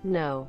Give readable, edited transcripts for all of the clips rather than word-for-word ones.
No.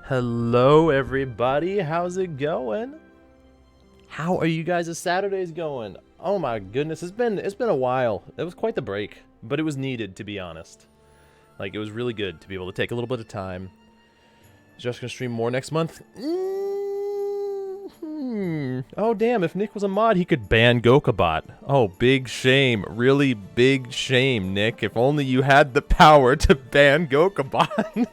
Hello, everybody. How's it going? How are you guys' Saturdays going? Oh my goodness, it's been a while. It was quite the break, but it was needed, to be honest. Like, it was really good to be able to take a little bit of time. Just gonna stream more next month. Oh damn! If Nick was a mod, he could ban Gokabot. Oh, big shame. Really big shame, Nick. If only you had the power to ban Gokabot.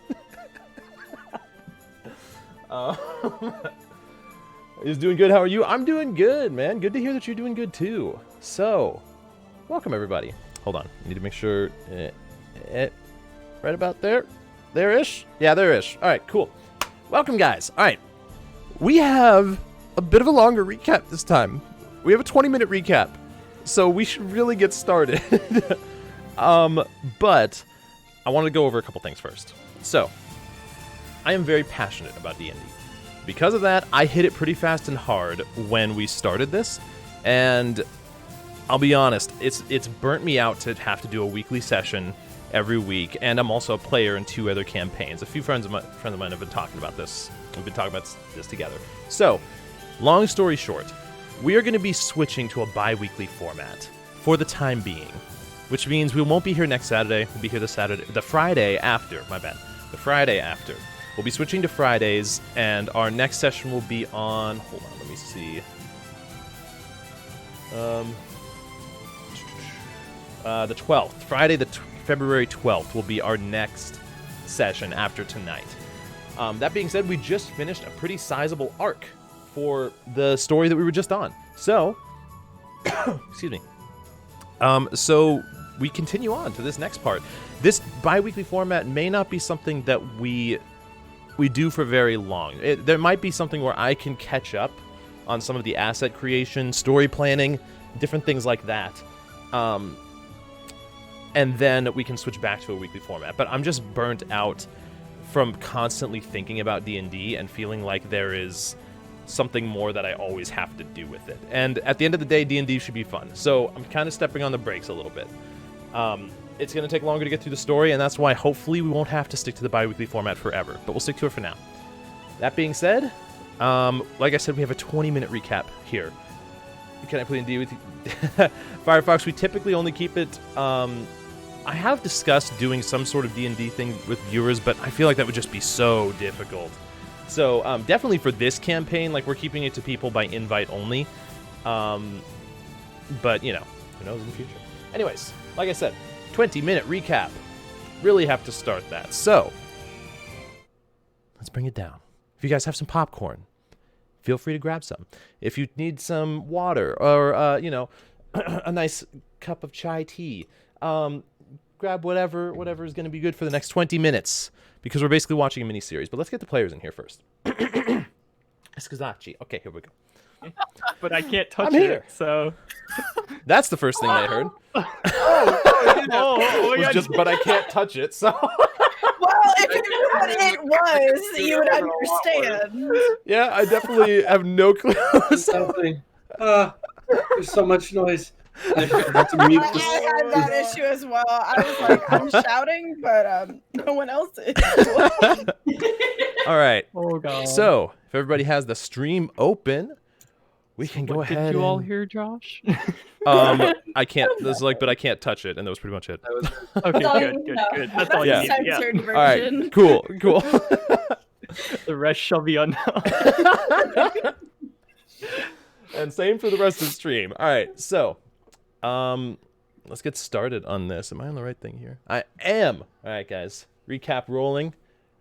He's doing good. How are you? I'm doing good, man. Good to hear that you're doing good too. So, welcome everybody. Hold on. I need to make sure. Right about there. There-ish? Yeah, there-ish. All right, cool. Welcome, guys. All right. We have a bit of a longer recap this time. We have a 20-minute recap, so we should really get started. But I want to go over a couple things first. So, I am very passionate about D&D. Because of that, I hit it pretty fast and hard when we started this, and I'll be honest, it's burnt me out to have to do a weekly session every week, and I'm also a player in 2 other campaigns. A few friends of mine have been talking about this. We've been talking about this together. So, long story short, we are going to be switching to a bi-weekly format for the time being, which means we won't be here next Saturday. We'll be here the Friday after. My bad. The Friday after. We'll be switching to Fridays, and our next session will be on... Hold on, let me see. The 12th. Friday, February 12th will be our next session after tonight. That being said, we just finished a pretty sizable arc for the story that we were just on. So, excuse me. So we continue on to this next part. This bi-weekly format may not be something that we do for very long. There might be something where I can catch up on some of the asset creation, story planning, different things like that. And then we can switch back to a weekly format. But I'm just burnt out from constantly thinking about D&D and feeling like there is something more that I always have to do with it. And at the end of the day, D&D should be fun. So I'm kind of stepping on the brakes a little bit. It's going to take longer to get through the story, and that's why hopefully we won't have to stick to the bi-weekly format forever. But we'll stick to it for now. That being said, like I said, we have a 20-minute recap here. Can I play D&D with you? Firefox, we typically only keep it... I have discussed doing some sort of D&D thing with viewers, but I feel like that would just be so difficult. So definitely for this campaign, like we're keeping it to people by invite only. But who knows in the future. Anyways, like I said, 20-minute recap. Really have to start that. So let's bring it down. If you guys have some popcorn, feel free to grab some. If you need some water or a nice cup of chai tea, grab whatever is going to be good for the next 20 minutes, because we're basically watching a mini-series. But let's get the players in here first. Eskuzachi. Okay, here we go. But I can't touch I'm here. it, so... That's the first thing they heard. my God. But I can't touch it, so... Well, if you knew what it was, you would understand. Yeah, I definitely have no clue. Something. There's so much noise. I had to mute this. I had that issue as well. I was like, I'm shouting, but no one else is. All right. Oh, God. So, if everybody has the stream open, we can go ahead. Did you all hear Josh? I can't. But I can't touch it, and that was pretty much it. Okay, all good. you know. That's all you need. Yeah. Censored All right. version. Cool. The rest shall be unknown. And same for the rest of the stream. All right. So, let's get started on this. Am I on the right thing here? I am. All right, guys. Recap rolling.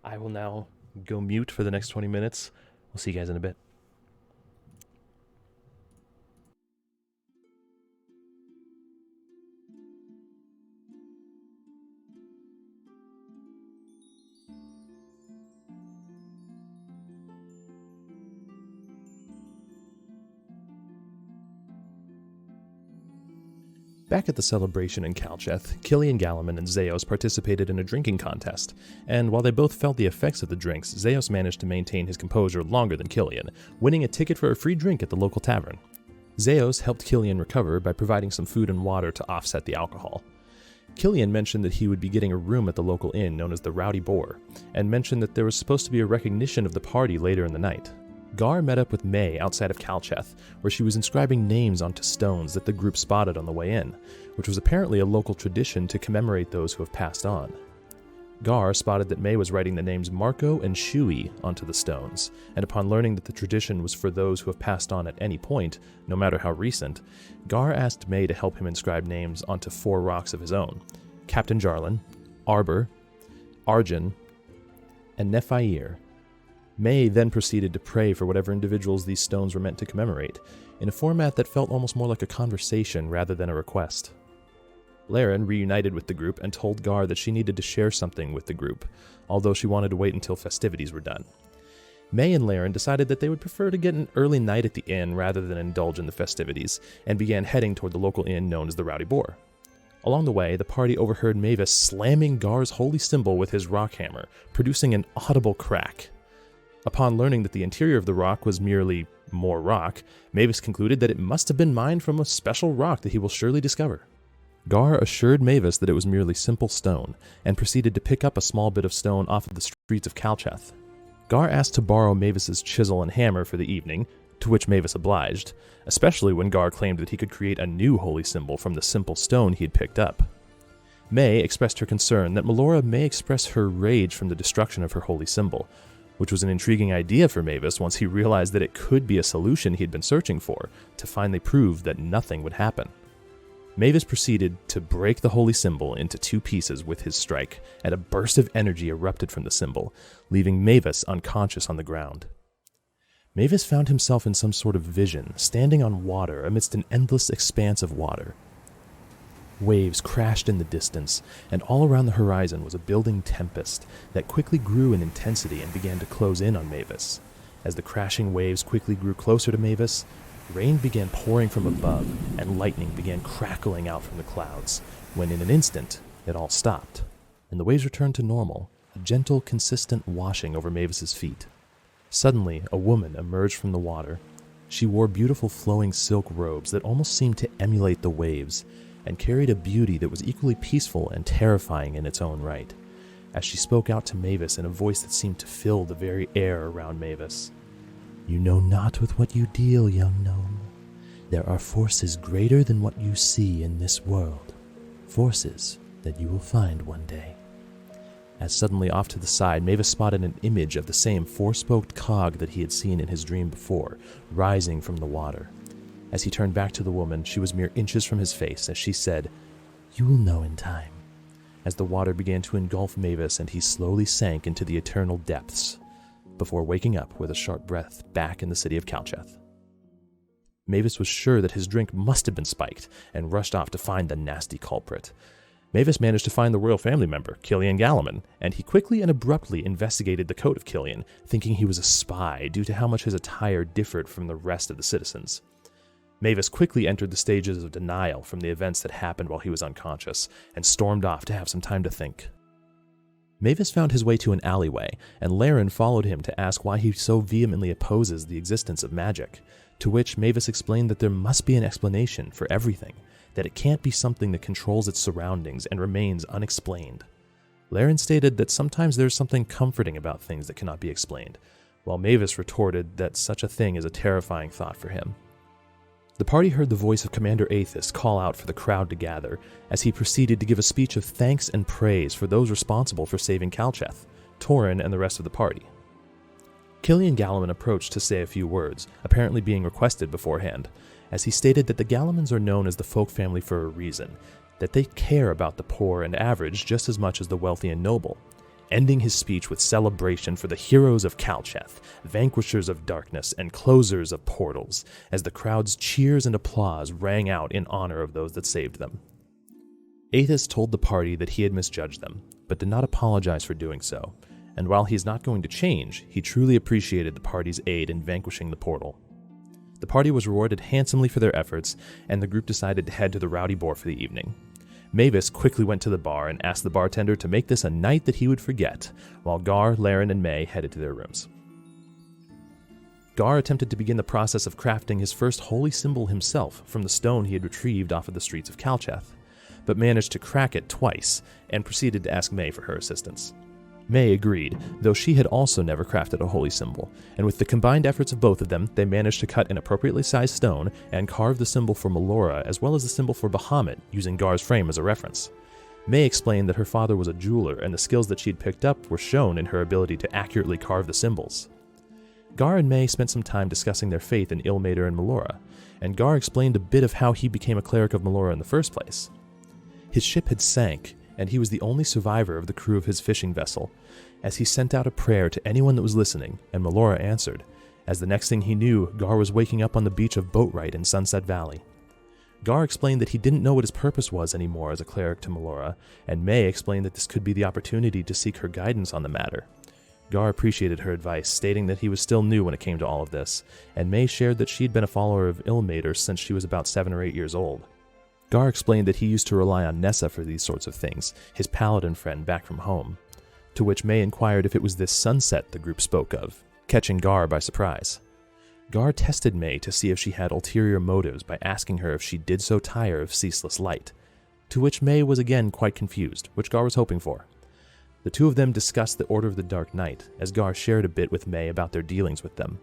I will now go mute for the next 20 minutes. We'll see you guys in a bit. Back at the celebration in Kalcheth, Killian Galliman and Zeos participated in a drinking contest, and while they both felt the effects of the drinks, Zeos managed to maintain his composure longer than Killian, winning a ticket for a free drink at the local tavern. Zeos helped Killian recover by providing some food and water to offset the alcohol. Killian mentioned that he would be getting a room at the local inn known as the Rowdy Boar, and mentioned that there was supposed to be a recognition of the party later in the night. Gar met up with May outside of Kalcheth, where she was inscribing names onto stones that the group spotted on the way in, which was apparently a local tradition to commemorate those who have passed on. Gar spotted that May was writing the names Marco and Shui onto the stones, and upon learning that the tradition was for those who have passed on at any point, no matter how recent, Gar asked May to help him inscribe names onto 4 rocks of his own: Captain Jarlin, Arbor, Arjun, and Nephair. May then proceeded to pray for whatever individuals these stones were meant to commemorate, in a format that felt almost more like a conversation rather than a request. Laren reunited with the group and told Gar that she needed to share something with the group, although she wanted to wait until festivities were done. May and Laren decided that they would prefer to get an early night at the inn rather than indulge in the festivities, and began heading toward the local inn known as the Rowdy Boar. Along the way, the party overheard Mavis slamming Gar's holy symbol with his rock hammer, producing an audible crack. Upon learning that the interior of the rock was merely more rock, Mavis concluded that it must have been mined from a special rock that he will surely discover. Gar assured Mavis that it was merely simple stone, and proceeded to pick up a small bit of stone off of the streets of Kalcheth. Gar asked to borrow Mavis's chisel and hammer for the evening, to which Mavis obliged, especially when Gar claimed that he could create a new holy symbol from the simple stone he had picked up. May expressed her concern that Melora may express her rage from the destruction of her holy symbol, which was an intriguing idea for Mavis once he realized that it could be a solution he'd been searching for, to finally prove that nothing would happen. Mavis proceeded to break the holy symbol into 2 pieces with his strike, and a burst of energy erupted from the symbol, leaving Mavis unconscious on the ground. Mavis found himself in some sort of vision, standing on water amidst an endless expanse of water. Waves crashed in the distance, and all around the horizon was a building tempest that quickly grew in intensity and began to close in on Mavis. As the crashing waves quickly grew closer to Mavis, rain began pouring from above, and lightning began crackling out from the clouds, when in an instant, it all stopped, and the waves returned to normal, a gentle, consistent washing over Mavis's feet. Suddenly, a woman emerged from the water. She wore beautiful flowing silk robes that almost seemed to emulate the waves, and carried a beauty that was equally peaceful and terrifying in its own right, as she spoke out to Mavis in a voice that seemed to fill the very air around Mavis. "You know not with what you deal, young gnome. There are forces greater than what you see in this world, forces that you will find one day. As suddenly off to the side, Mavis spotted an image of the same four-spoked cog that he had seen in his dream before, rising from the water. As he turned back to the woman, she was mere inches from his face as she said, "You will know in time," as the water began to engulf Mavis and he slowly sank into the eternal depths, before waking up with a sharp breath back in the city of Calcheth. Mavis was sure that his drink must have been spiked and rushed off to find the nasty culprit. Mavis managed to find the royal family member, Killian Galliman, and he quickly and abruptly investigated the coat of Killian, thinking he was a spy due to how much his attire differed from the rest of the citizens. Mavis quickly entered the stages of denial from the events that happened while he was unconscious, and stormed off to have some time to think. Mavis found his way to an alleyway, and Laren followed him to ask why he so vehemently opposes the existence of magic, to which Mavis explained that there must be an explanation for everything, that it can't be something that controls its surroundings and remains unexplained. Laren stated that sometimes there's something comforting about things that cannot be explained, while Mavis retorted that such a thing is a terrifying thought for him. The party heard the voice of Commander Aethys call out for the crowd to gather, as he proceeded to give a speech of thanks and praise for those responsible for saving Calcheth, Torinn, and the rest of the party. Killian Galliman approached to say a few words, apparently being requested beforehand, as he stated that the Gallimans are known as the folk family for a reason, that they care about the poor and average just as much as the wealthy and noble, ending his speech with celebration for the heroes of Calcheth, vanquishers of darkness, and closers of portals, as the crowd's cheers and applause rang out in honor of those that saved them. Aethys told the party that he had misjudged them, but did not apologize for doing so, and while he is not going to change, he truly appreciated the party's aid in vanquishing the portal. The party was rewarded handsomely for their efforts, and the group decided to head to the Rowdy Boar for the evening. Mavis quickly went to the bar and asked the bartender to make this a night that he would forget, while Gar, Laren, and May headed to their rooms. Gar attempted to begin the process of crafting his first holy symbol himself from the stone he had retrieved off of the streets of Calcheth, but managed to crack it twice, and proceeded to ask May for her assistance. May agreed, though she had also never crafted a holy symbol, and with the combined efforts of both of them, they managed to cut an appropriately sized stone and carve the symbol for Melora as well as the symbol for Bahamut, using Gar's frame as a reference. May explained that her father was a jeweler, and the skills that she'd picked up were shown in her ability to accurately carve the symbols. Gar and May spent some time discussing their faith in Ilmater and Melora, and Gar explained a bit of how he became a cleric of Melora in the first place. His ship had sank, and he was the only survivor of the crew of his fishing vessel, as he sent out a prayer to anyone that was listening, and Melora answered, as the next thing he knew, Gar was waking up on the beach of Boatwright in Sunset Valley. Gar explained that he didn't know what his purpose was anymore as a cleric to Melora, and May explained that this could be the opportunity to seek her guidance on the matter. Gar appreciated her advice, stating that he was still new when it came to all of this, and May shared that she'd been a follower of Ilmater since she was about 7 or 8 years old. Gar explained that he used to rely on Nessa for these sorts of things, his paladin friend back from home, to which May inquired if it was this sunset the group spoke of, catching Gar by surprise. Gar tested May to see if she had ulterior motives by asking her if she did so tire of ceaseless light, to which May was again quite confused, which Gar was hoping for. The two of them discussed the Order of the Dark Knight, as Gar shared a bit with May about their dealings with them.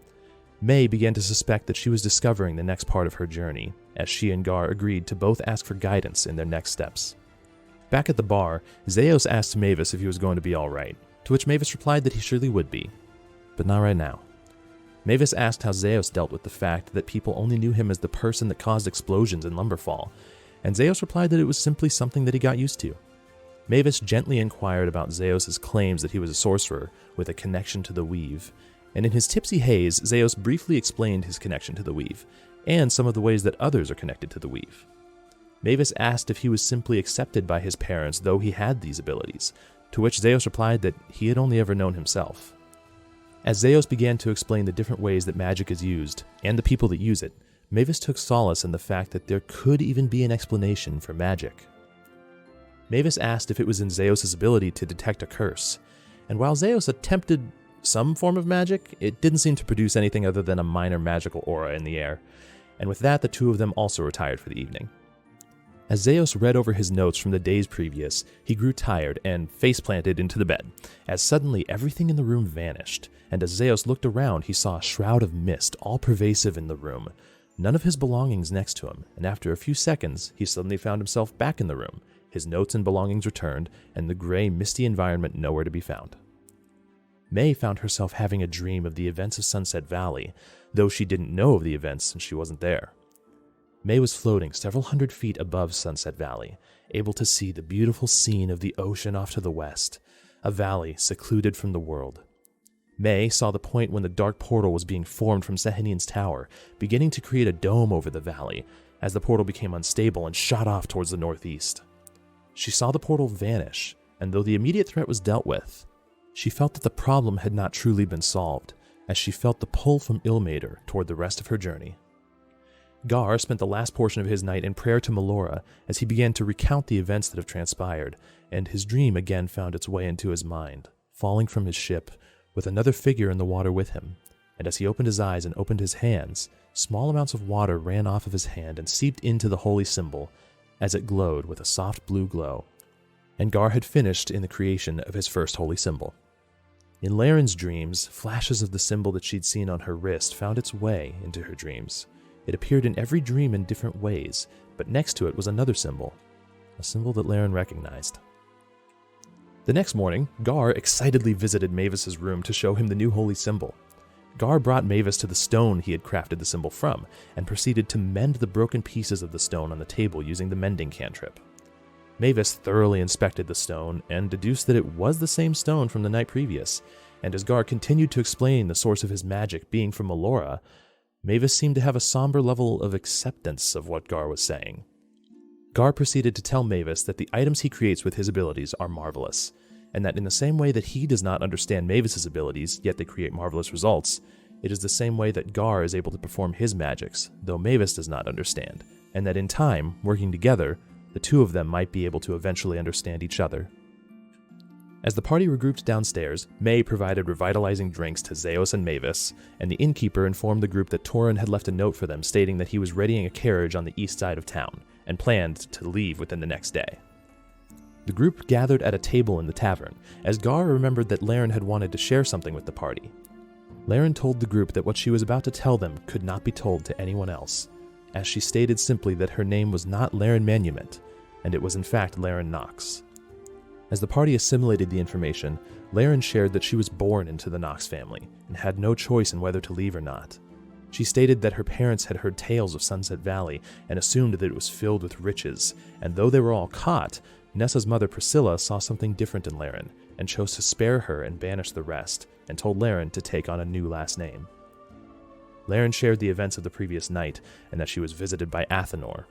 May began to suspect that she was discovering the next part of her journey, as she and Gar agreed to both ask for guidance in their next steps. Back at the bar, Zeos asked Mavis if he was going to be alright, to which Mavis replied that he surely would be, but not right now. Mavis asked how Zeos dealt with the fact that people only knew him as the person that caused explosions in Lumberfall, and Zeos replied that it was simply something that he got used to. Mavis gently inquired about Zeos' claims that he was a sorcerer with a connection to the Weave, and in his tipsy haze, Zeos briefly explained his connection to the Weave, and some of the ways that others are connected to the Weave. Mavis asked if he was simply accepted by his parents though he had these abilities, to which Zeos replied that he had only ever known himself. As Zeos began to explain the different ways that magic is used, and the people that use it, Mavis took solace in the fact that there could even be an explanation for magic. Mavis asked if it was in Zeos' ability to detect a curse, and while Zeos attempted some form of magic, it didn't seem to produce anything other than a minor magical aura in the air, and with that the two of them also retired for the evening. As Zeos read over his notes from the days previous, he grew tired and face-planted into the bed, as suddenly everything in the room vanished, and as Zeos looked around he saw a shroud of mist all-pervasive in the room, none of his belongings next to him, and after a few seconds he suddenly found himself back in the room, his notes and belongings returned, and the gray, misty environment nowhere to be found. May found herself having a dream of the events of Sunset Valley, though she didn't know of the events since she wasn't there. May was floating several hundred feet above Sunset Valley, able to see the beautiful scene of the ocean off to the west, a valley secluded from the world. May saw the point when the dark portal was being formed from Sahenian's tower, beginning to create a dome over the valley, as the portal became unstable and shot off towards the northeast. She saw the portal vanish, and though the immediate threat was dealt with, she felt that the problem had not truly been solved, as she felt the pull from Ilmater toward the rest of her journey. Gar spent the last portion of his night in prayer to Melora as he began to recount the events that have transpired, and his dream again found its way into his mind, falling from his ship, with another figure in the water with him, and as he opened his eyes and opened his hands, small amounts of water ran off of his hand and seeped into the holy symbol, as it glowed with a soft blue glow. And Gar had finished in the creation of his first holy symbol. In Laren's dreams, flashes of the symbol that she'd seen on her wrist found its way into her dreams. It appeared in every dream in different ways, but next to it was another symbol, a symbol that Laren recognized. The next morning, Gar excitedly visited Mavis's room to show him the new holy symbol. Gar brought Mavis to the stone he had crafted the symbol from, and proceeded to mend the broken pieces of the stone on the table using the mending cantrip. Mavis thoroughly inspected the stone, and deduced that it was the same stone from the night previous, and as Gar continued to explain the source of his magic being from Melora, Mavis seemed to have a somber level of acceptance of what Gar was saying. Gar proceeded to tell Mavis that the items he creates with his abilities are marvelous, and that in the same way that he does not understand Mavis's abilities, yet they create marvelous results, it is the same way that Gar is able to perform his magics, though Mavis does not understand, and that in time, working together, the two of them might be able to eventually understand each other. As the party regrouped downstairs, May provided revitalizing drinks to Zeos and Mavis, and the innkeeper informed the group that Torinn had left a note for them stating that he was readying a carriage on the east side of town, and planned to leave within the next day. The group gathered at a table in the tavern, as Gar remembered that Laren had wanted to share something with the party. Laren told the group that what she was about to tell them could not be told to anyone else, as she stated simply that her name was not Laren Manument, and it was in fact Laren Knox. As the party assimilated the information, Laren shared that she was born into the Knox family, and had no choice in whether to leave or not. She stated that her parents had heard tales of Sunset Valley, and assumed that it was filled with riches, and though they were all caught, Nessa's mother Priscilla saw something different in Laren, and chose to spare her and banish the rest, and told Laren to take on a new last name. Laren shared the events of the previous night, and that she was visited by Athenor.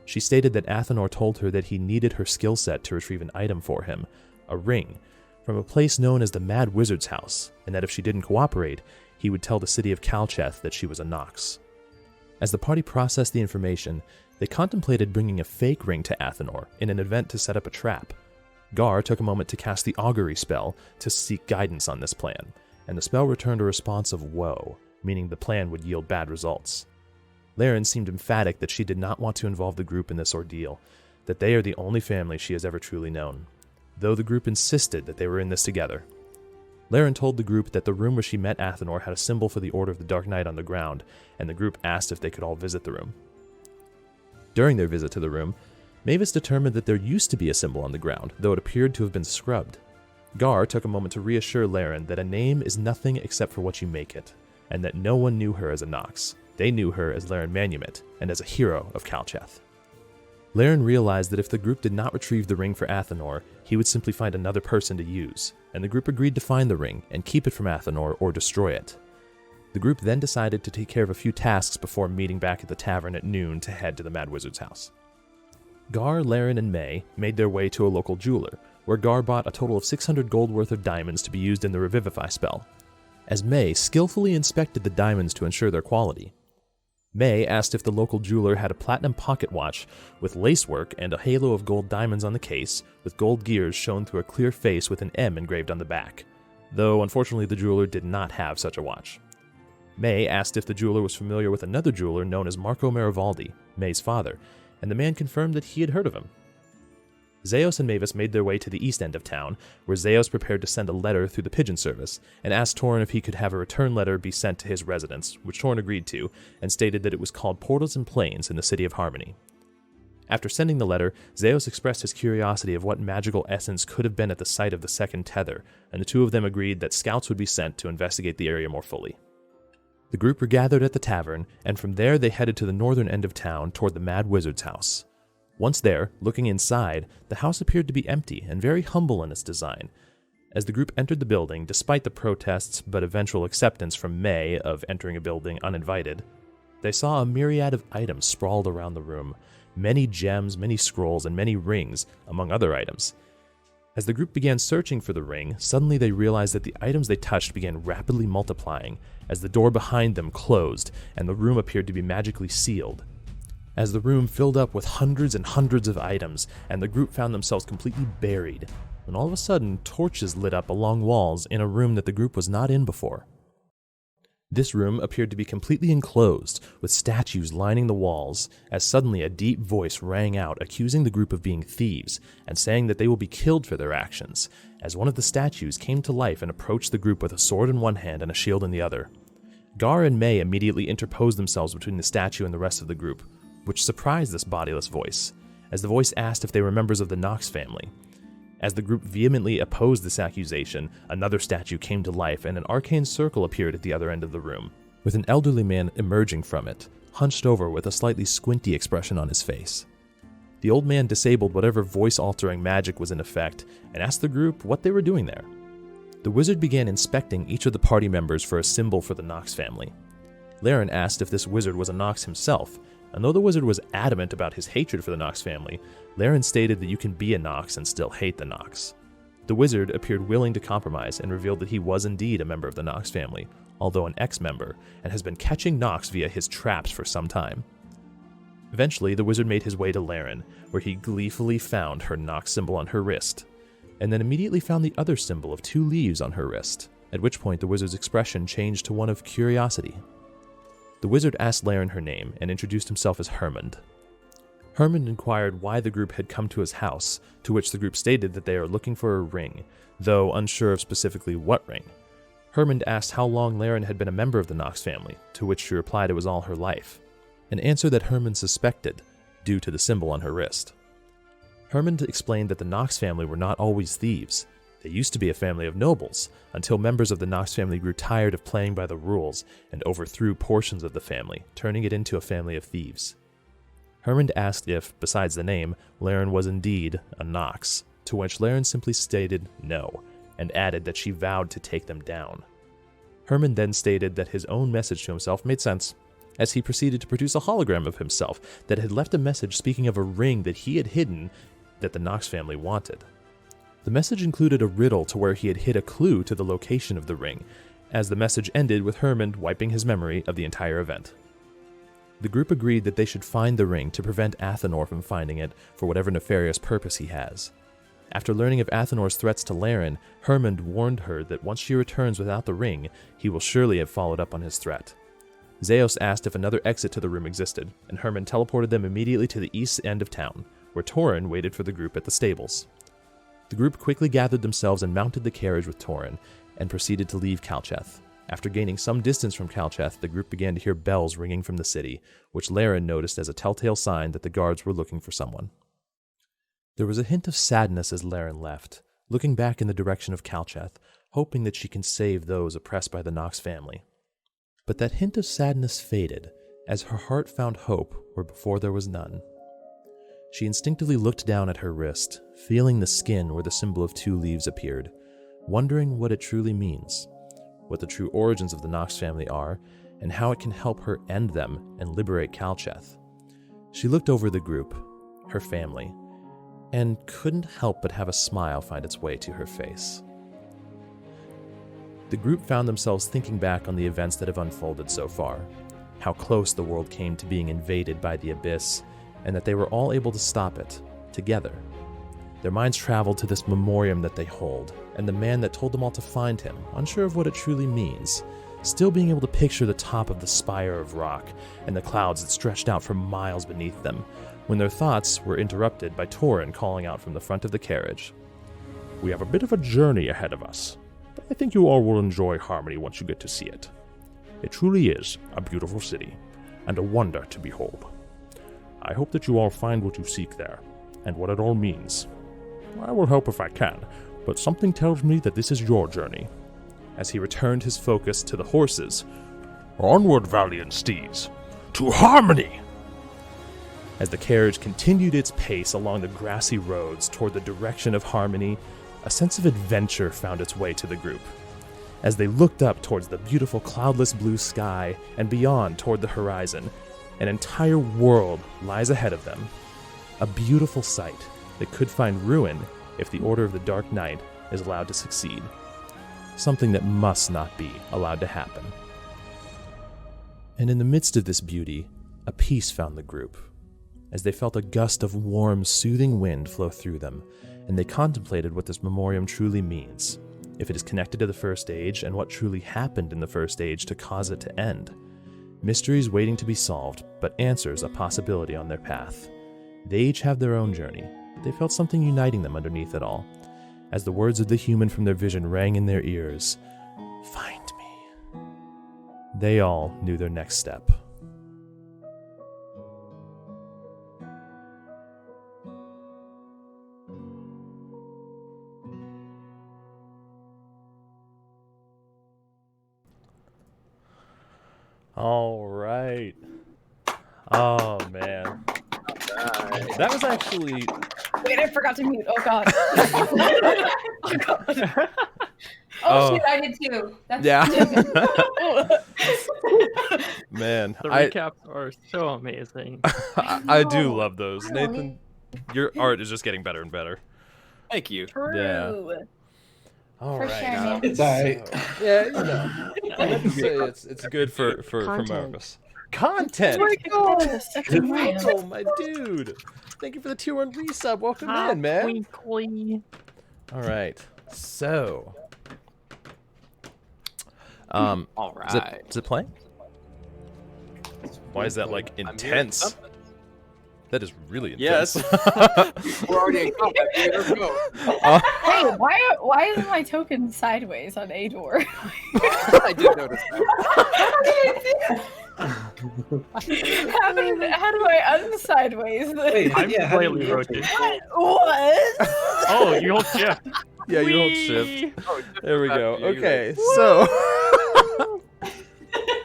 She stated that Athenor told her that he needed her skill set to retrieve an item for him, a ring, from a place known as the Mad Wizard's House, and that if she didn't cooperate, he would tell the city of Calcheth that she was a Nox. As the party processed the information, they contemplated bringing a fake ring to Athenor in an event to set up a trap. Gar took a moment to cast the augury spell to seek guidance on this plan, and the spell returned a response of woe, meaning the plan would yield bad results. Laren seemed emphatic that she did not want to involve the group in this ordeal, that they are the only family she has ever truly known, though the group insisted that they were in this together. Laren told the group that the room where she met Athenor had a symbol for the Order of the Dark Knight on the ground, and the group asked if they could all visit the room. During their visit to the room, Mavis determined that there used to be a symbol on the ground, though it appeared to have been scrubbed. Gar took a moment to reassure Laren that a name is nothing except for what you make it, and that no one knew her as a Nox. They knew her as Laren Manumet, and as a hero of Calcheth. Laren realized that if the group did not retrieve the ring for Athenor, he would simply find another person to use, and the group agreed to find the ring and keep it from Athenor or destroy it. The group then decided to take care of a few tasks before meeting back at the tavern at noon to head to the Mad Wizard's house. Gar, Laren, and May made their way to a local jeweler, where Gar bought a total of 600 gold worth of diamonds to be used in the Revivify spell, as May skillfully inspected the diamonds to ensure their quality. May asked if the local jeweler had a platinum pocket watch with lacework and a halo of gold diamonds on the case, with gold gears shown through a clear face with an M engraved on the back, though unfortunately the jeweler did not have such a watch. May asked if the jeweler was familiar with another jeweler known as Marco Marivaldi, May's father, and the man confirmed that he had heard of him. Zeos and Mavis made their way to the east end of town, where Zeos prepared to send a letter through the pigeon service, and asked Torinn if he could have a return letter be sent to his residence, which Torinn agreed to, and stated that it was called Portals and Plains in the City of Harmony. After sending the letter, Zeus expressed his curiosity of what magical essence could have been at the site of the second tether, and the two of them agreed that scouts would be sent to investigate the area more fully. The group regathered at the tavern, and from there they headed to the northern end of town toward the Mad Wizard's house. Once there, looking inside, the house appeared to be empty and very humble in its design. As the group entered the building, despite the protests but eventual acceptance from May of entering a building uninvited, they saw a myriad of items sprawled around the room. Many gems, many scrolls, and many rings, among other items. As the group began searching for the ring, suddenly they realized that the items they touched began rapidly multiplying as the door behind them closed and the room appeared to be magically sealed. As the room filled up with hundreds and hundreds of items, and the group found themselves completely buried, when all of a sudden torches lit up along walls in a room that the group was not in before. This room appeared to be completely enclosed, with statues lining the walls, as suddenly a deep voice rang out accusing the group of being thieves, and saying that they will be killed for their actions, as one of the statues came to life and approached the group with a sword in one hand and a shield in the other. Gar and May immediately interposed themselves between the statue and the rest of the group, which surprised this bodiless voice, as the voice asked if they were members of the Knox family. As the group vehemently opposed this accusation, another statue came to life and an arcane circle appeared at the other end of the room, with an elderly man emerging from it, hunched over with a slightly squinty expression on his face. The old man disabled whatever voice-altering magic was in effect and asked the group what they were doing there. The wizard began inspecting each of the party members for a symbol for the Knox family. Laren asked if this wizard was a Knox himself, and though the wizard was adamant about his hatred for the Knox family, Laren stated that you can be a Knox and still hate the Knox. The wizard appeared willing to compromise and revealed that he was indeed a member of the Knox family, although an ex-member, and has been catching Knox via his traps for some time. Eventually, the wizard made his way to Laren, where he gleefully found her Knox symbol on her wrist, and then immediately found the other symbol of 2 leaves on her wrist, at which point the wizard's expression changed to one of curiosity. The wizard asked Laren her name and introduced himself as Hermund. Hermund inquired why the group had come to his house, to which the group stated that they are looking for a ring, though unsure of specifically what ring. Hermund asked how long Laren had been a member of the Knox family, to which she replied it was all her life, an answer that Hermund suspected, due to the symbol on her wrist. Hermund explained that the Knox family were not always thieves. They used to be a family of nobles, until members of the Knox family grew tired of playing by the rules and overthrew portions of the family, turning it into a family of thieves. Hermund asked if, besides the name, Laren was indeed a Knox, to which Laren simply stated no, and added that she vowed to take them down. Hermund then stated that his own message to himself made sense, as he proceeded to produce a hologram of himself that had left a message speaking of a ring that he had hidden that the Knox family wanted. The message included a riddle to where he had hid a clue to the location of the ring, as the message ended with Hermund wiping his memory of the entire event. The group agreed that they should find the ring to prevent Athenor from finding it for whatever nefarious purpose he has. After learning of Athenor's threats to Laren, Hermund warned her that once she returns without the ring, he will surely have followed up on his threat. Zeus asked if another exit to the room existed, and Hermund teleported them immediately to the east end of town, where Torinn waited for the group at the stables. The group quickly gathered themselves and mounted the carriage with Torinn, and proceeded to leave Calcheth. After gaining some distance from Calcheth, the group began to hear bells ringing from the city, which Laren noticed as a telltale sign that the guards were looking for someone. There was a hint of sadness as Laren left, looking back in the direction of Calcheth, hoping that she can save those oppressed by the Knox family. But that hint of sadness faded, as her heart found hope where before there was none. She instinctively looked down at her wrist, feeling the skin where the symbol of 2 leaves appeared, wondering what it truly means, what the true origins of the Knox family are, and how it can help her end them and liberate Calcheth. She looked over the group, her family, and couldn't help but have a smile find its way to her face. The group found themselves thinking back on the events that have unfolded so far, how close the world came to being invaded by the Abyss, and that they were all able to stop it, together. Their minds traveled to this memoriam that they hold, and the man that told them all to find him, unsure of what it truly means, still being able to picture the top of the spire of rock and the clouds that stretched out for miles beneath them, when their thoughts were interrupted by Torinn calling out from the front of the carriage. "We have a bit of a journey ahead of us, but I think you all will enjoy Harmony once you get to see it. It truly is a beautiful city, and a wonder to behold. I hope that you all find what you seek there, and what it all means. I will help if I can, but something tells me that this is your journey. As he returned his focus to the horses, onward, valiant steeds, to harmony! As the carriage continued its pace along the grassy roads toward the direction of harmony, a sense of adventure found its way to the group. As they looked up towards the beautiful cloudless blue sky and beyond toward the horizon, an entire world lies ahead of them. A beautiful sight that could find ruin if the Order of the Dark Knight is allowed to succeed. Something that must not be allowed to happen. And in the midst of this beauty, a peace found the group, as they felt a gust of warm, soothing wind flow through them, and they contemplated what this memoriam truly means, if it is connected to the First Age, and what truly happened in the First Age to cause it to end. Mysteries waiting to be solved, but answers a possibility on their path. They each have their own journey. They felt something uniting them underneath it all, as the words of the human from their vision rang in their ears, "Find me." They all knew their next step. All right. Oh, man. That was actually... Wait, I forgot to mute. Oh god. Oh god. Oh. Shit, I did too. That's Yeah. Man, The I recaps are so amazing. I do love those. I don't Nathan, your art is just getting better and better. Thank you. True. All For right. sure, man. It's alright. Yeah, you know. I have to say it's good for Content. Marcus. Content. Michael, my dude. Thank you for the tier 1 resub. Welcome in, man. Twinkly. All right. So, All is right. it playing? Why is that like I'm hearing intense? something. That is really intense. Yes. We're already in combat. Let's go. Hey, why is my token sideways on a door? I did notice that. how do I unsideways? Wait, I'm yeah, how do slightly you rotated. What? Oh, you hold shift. Yeah, you hold Whee! shift. Oh, it's just There we about go. you. Okay, so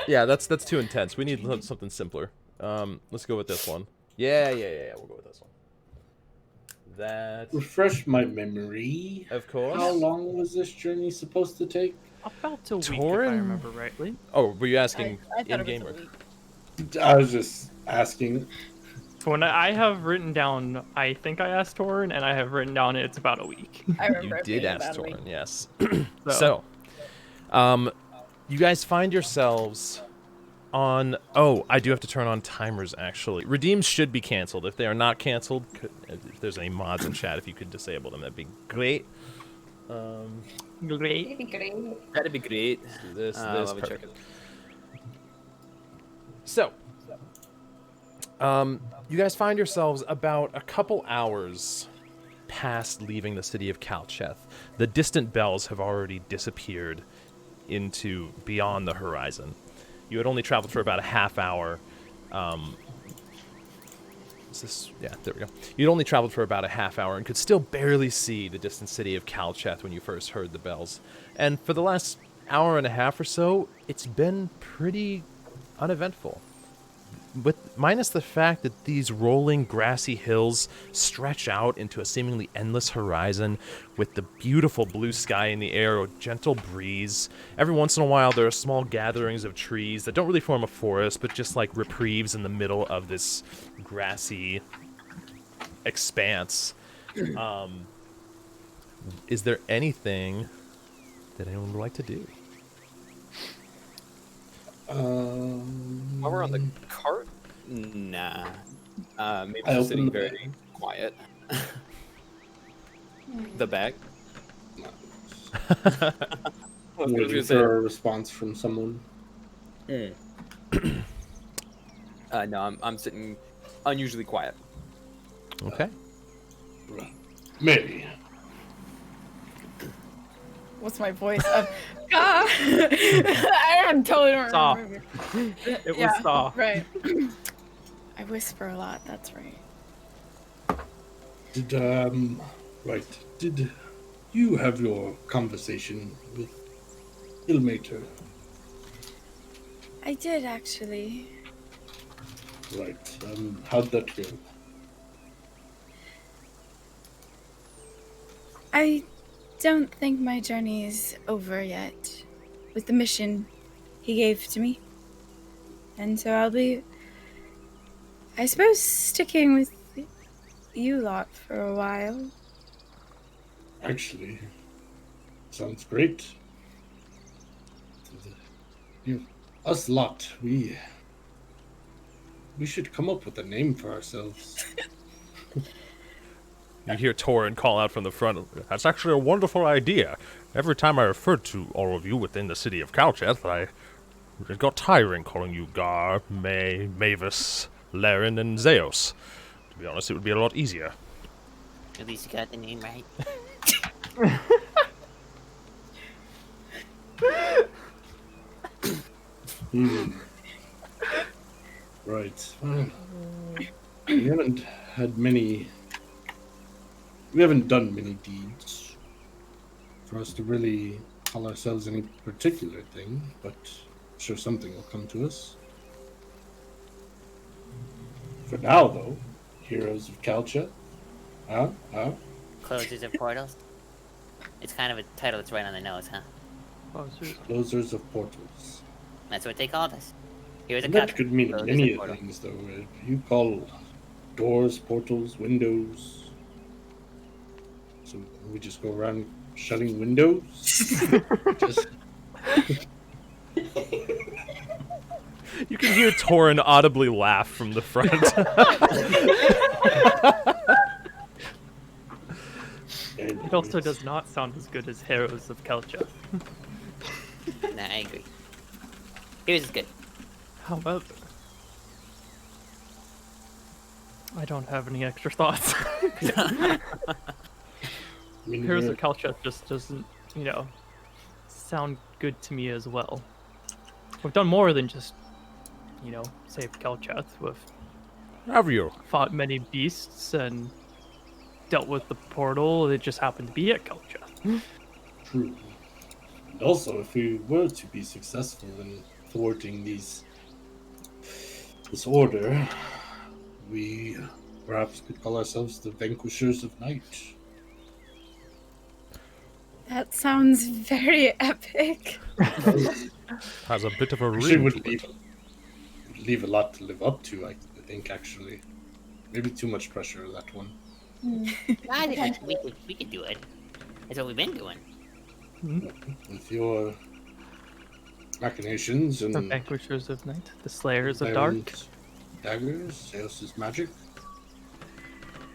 yeah, that's too intense. We need something simpler. Let's go with this one. Yeah. We'll go with this one. That, Refresh my memory. of course. How long was this journey supposed to take? About a week, if I Torinn? remember rightly. Oh, were you asking I thought in it game was or? a week. I was just asking. When I have written down, I think I asked Torinn, and I have written down it's about a week. I remember You it did being ask about a week. Torinn, yes. So. So, you guys find yourselves on... Oh, I do have to turn on timers, actually. Redeems should be canceled. If they are not canceled, if there's any mods in chat, if you could disable them, that'd be great. Great. That'd be great. That'd be great. This Let me check perfect. it. So, you guys find yourselves about a couple hours past leaving the city of Kalcheth. The distant bells have already disappeared into beyond the horizon. You had only traveled for about a half hour. Yeah, there we go. You'd only traveled for about a half hour and could still barely see the distant city of Kalcheth when you first heard the bells. And for the last hour and a half or so, it's been pretty uneventful. Minus the fact that these rolling grassy hills stretch out into a seemingly endless horizon with the beautiful blue sky in the air, a gentle breeze. Every once in a while there are small gatherings of trees that don't really form a forest, but just like reprieves in the middle of this grassy expanse. Is there anything that anyone would like to do? While we're on the cart, nah. Maybe I just sitting opened the very quiet. The bag. I was Waiting gonna say, for a response from someone. no, I'm sitting unusually quiet. Okay. Maybe. What's my voice? I totally don't Saw. remember. It was Saw. Right. I whisper a lot, that's right. Right. Did you have your conversation with Ilmater? I did, actually. Right. How'd that go? I don't think my journey is over yet with the mission he gave to me. And so I'll be, I suppose, sticking with you lot for a while. Actually, sounds great. Us lot, we should come up with a name for ourselves. You hear Torinn call out from the front. That's actually a wonderful idea. Every time I referred to all of you within the city of Calcheth, it got tiring calling you Gar, May, Mavis, Laren, and Zeos. To be honest, it would be a lot easier. At least you got the name right. Right. Well, we haven't had many. We haven't done many deeds for us to really call ourselves any particular thing, but I'm sure something will come to us. For now, though, Heroes of Calcha. Closers of portals. It's kind of a title that's right on the nose, huh? Closers of Portals. That's what they called us. Here's a That cut. could mean Closers many of portal. things, though. You call doors, portals, windows. So we just go around shutting windows? Just... You can hear Torinn audibly laugh from the front. It also does not sound as good as Heroes of Kelcha. Nah, I agree. Here's is good. However, I don't have any extra thoughts. Heroes of Kelcha just doesn't, sound good to me as well. We've done more than just, save Kelcheth. We've Have you? fought many beasts and dealt with the portal. It just happened to be at Kelcheth. True. And also, if we were to be successful in thwarting this order, we perhaps could call ourselves the Vanquishers of Night. That sounds very epic. Has a bit of a Actually, ring would to it. leave a lot to live up to, I think, actually. Maybe too much pressure, that one. I think we could do it. That's what we've been doing. With your machinations and The Vanquishers of Night, the Slayers of Dark. Dark daggers, Zeus's magic,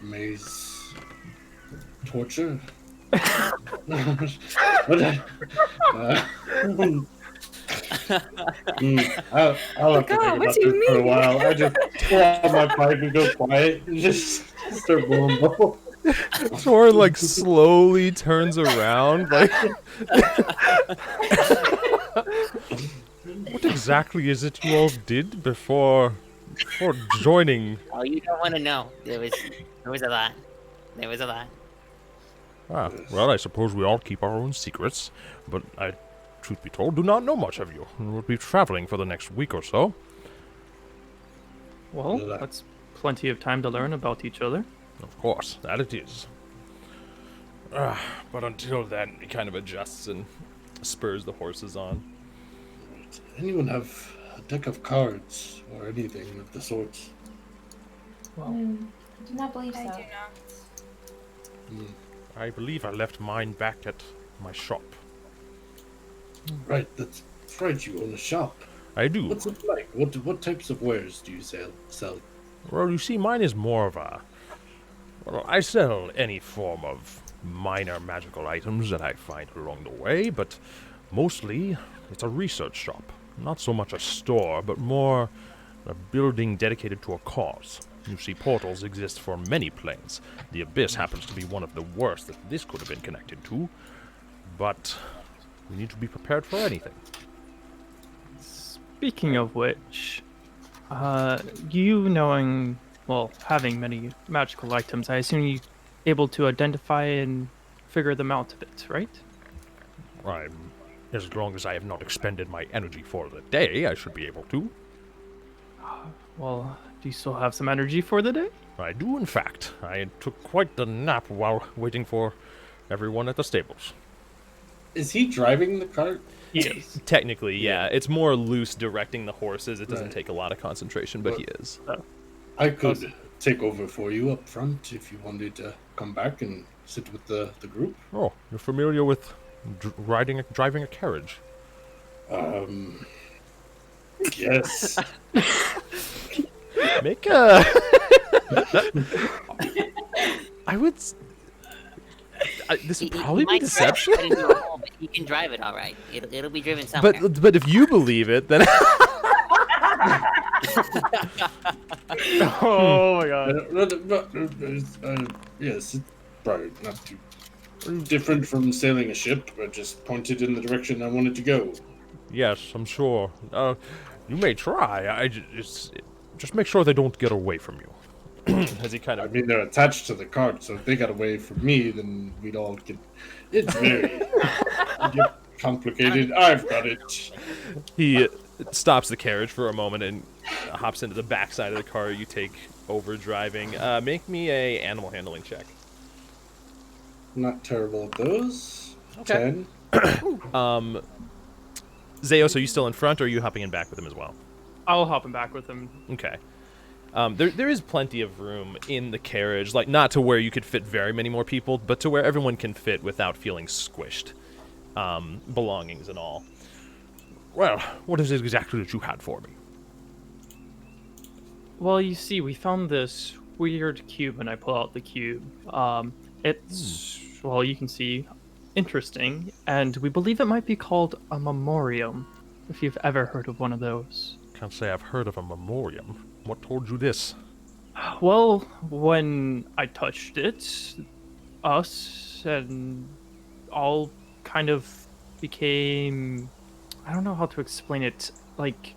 May's torture. I'll have to God, think what about do you this for a mean? while. I just pull out my pipe and go quiet and just start blowing bubbles. Torinn slowly turns around, What exactly is it you all did before joining? Oh, you don't want to know. There was a lot. There was a lot. Ah, well, I suppose we all keep our own secrets, but I, truth be told, do not know much of you. We'll be traveling for the next week or so. Well, that's plenty of time to learn about each other. Of course, that it is. but until then, he kind of adjusts and spurs the horses on. Anyone have a deck of cards or anything of the sort? Well, I do not believe I so. do not. I believe I left mine back at my shop. Right, that's right. You own a shop. I do. What's it like? What types of wares do you sell? Well, you see, mine is more of a... Well, I sell any form of minor magical items that I find along the way, but mostly it's a research shop. Not so much a store, but more a building dedicated to a cause. You see, portals exist for many planes. The Abyss happens to be one of the worst that this could have been connected to, but we need to be prepared for anything. speaking of which, You knowing, well, having many magical items, I assume you able to identify and figure them out a bit, right? As long as I have not expended my energy for the day, I should be able to. Well, do you still have some energy for the day? I do, in fact. I took quite the nap while waiting for everyone at the stables. Is he driving the cart? Yes. Technically, yeah. It's more loose directing the horses. It doesn't Right. take a lot of concentration, but Well- he is. I could take over for you up front if you wanted to come back and sit with the group. Oh, you're familiar with driving a carriage? Yes. Make a. I would. This would probably be deception. But he can drive it all right. It'll be driven somewhere. But if you believe it, then Oh my god. Yes, it's probably not too different from sailing a ship, but just pointed in the direction I wanted to go. Yes, I'm sure. You may try. Just make sure they don't get away from you. as he kind I of mean, they're attached to the cart, so if they got away from me, then we'd all get. It's very complicated. I've got it. he stops the carriage for a moment and hops into the backside of the car. You take over driving. Make me a animal handling check. Not terrible at those. Okay. 10. Zeos, are you still in front, or are you hopping in back with him as well? I'll hop him back with him. Okay. There is plenty of room in the carriage, like not to where you could fit very many more people, but to where everyone can fit without feeling squished, belongings and all. Well, what is it exactly that you had for me? Well, you see, we found this weird cube, and I pull out the cube. It's, well, you can see, interesting, and we believe it might be called a memoriam, if you've ever heard of one of those. Can't say I've heard of a memoriam. What told you this? Well, when I touched it, us and all kind of became, I don't know how to explain it, like,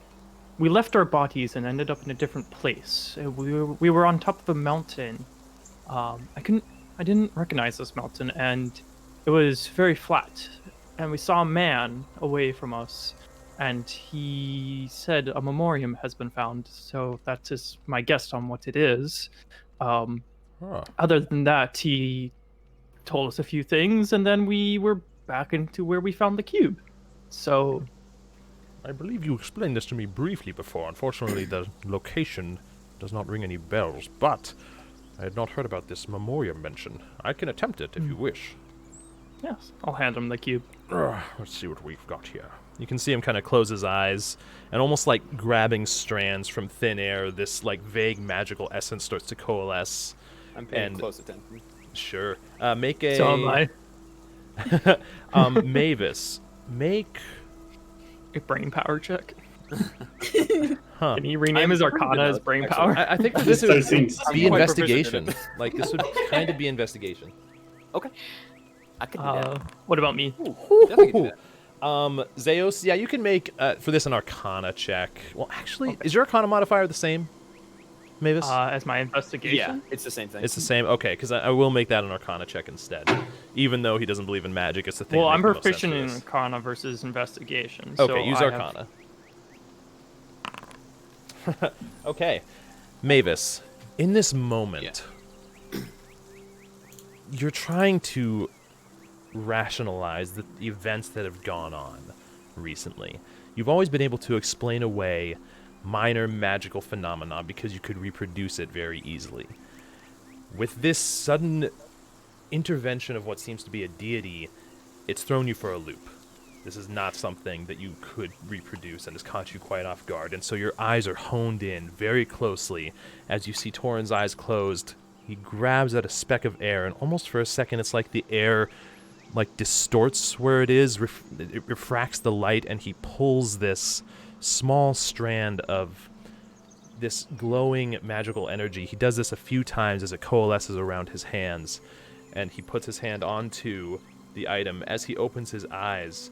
we left our bodies and ended up in a different place. We were on top of a mountain. I didn't recognize this mountain, and it was very flat. And we saw a man away from us, and he said a memoriam has been found. So that is my guess on what it is. Other than that, he told us a few things, and then we were back into where we found the cube. So I believe you explained this to me briefly before. Unfortunately, the location does not ring any bells, but I had not heard about this memoriam mention. I can attempt it if you wish. yes, I'll hand him the cube. Let's see what we've got here. You can see him kind of close his eyes, and almost like grabbing strands from thin air, this like vague magical essence starts to coalesce. I'm paying And- close attention. Sure. Make a. So am I. Mavis, make. A brain power check. Huh. Can he rename I'm his pretty good arcana at as it, brain actually. power? I think for This this would seems be quite proficient investigation. in it. Like this would kind of be investigation. Okay. I can do that. What about me? Definitely can do that. Zeos, yeah, you can make for this an Arcana check. Well, actually, is your Arcana modifier the same, Mavis? As my investigation? Yeah, it's the same thing. It's the same. Okay, because I will make that an Arcana check instead, even though he doesn't believe in magic. It's the thing. Well, that I'm makes the most sense proficient for in this. Arcana versus investigation. Okay, so use I have- Arcana. Okay, Mavis, in this moment, you're trying to rationalize the events that have gone on recently. You've always been able to explain away minor magical phenomena because you could reproduce it very easily. With this sudden intervention of what seems to be a deity, it's thrown you for a loop. This is not something that you could reproduce and has caught you quite off guard. And so your eyes are honed in very closely as you see Torinn's eyes closed. He grabs at a speck of air, and almost for a second it's like the air like distorts where it is, it refracts the light, and he pulls this small strand of this glowing magical energy. He does this a few times as it coalesces around his hands, and he puts his hand onto the item. As he opens his eyes,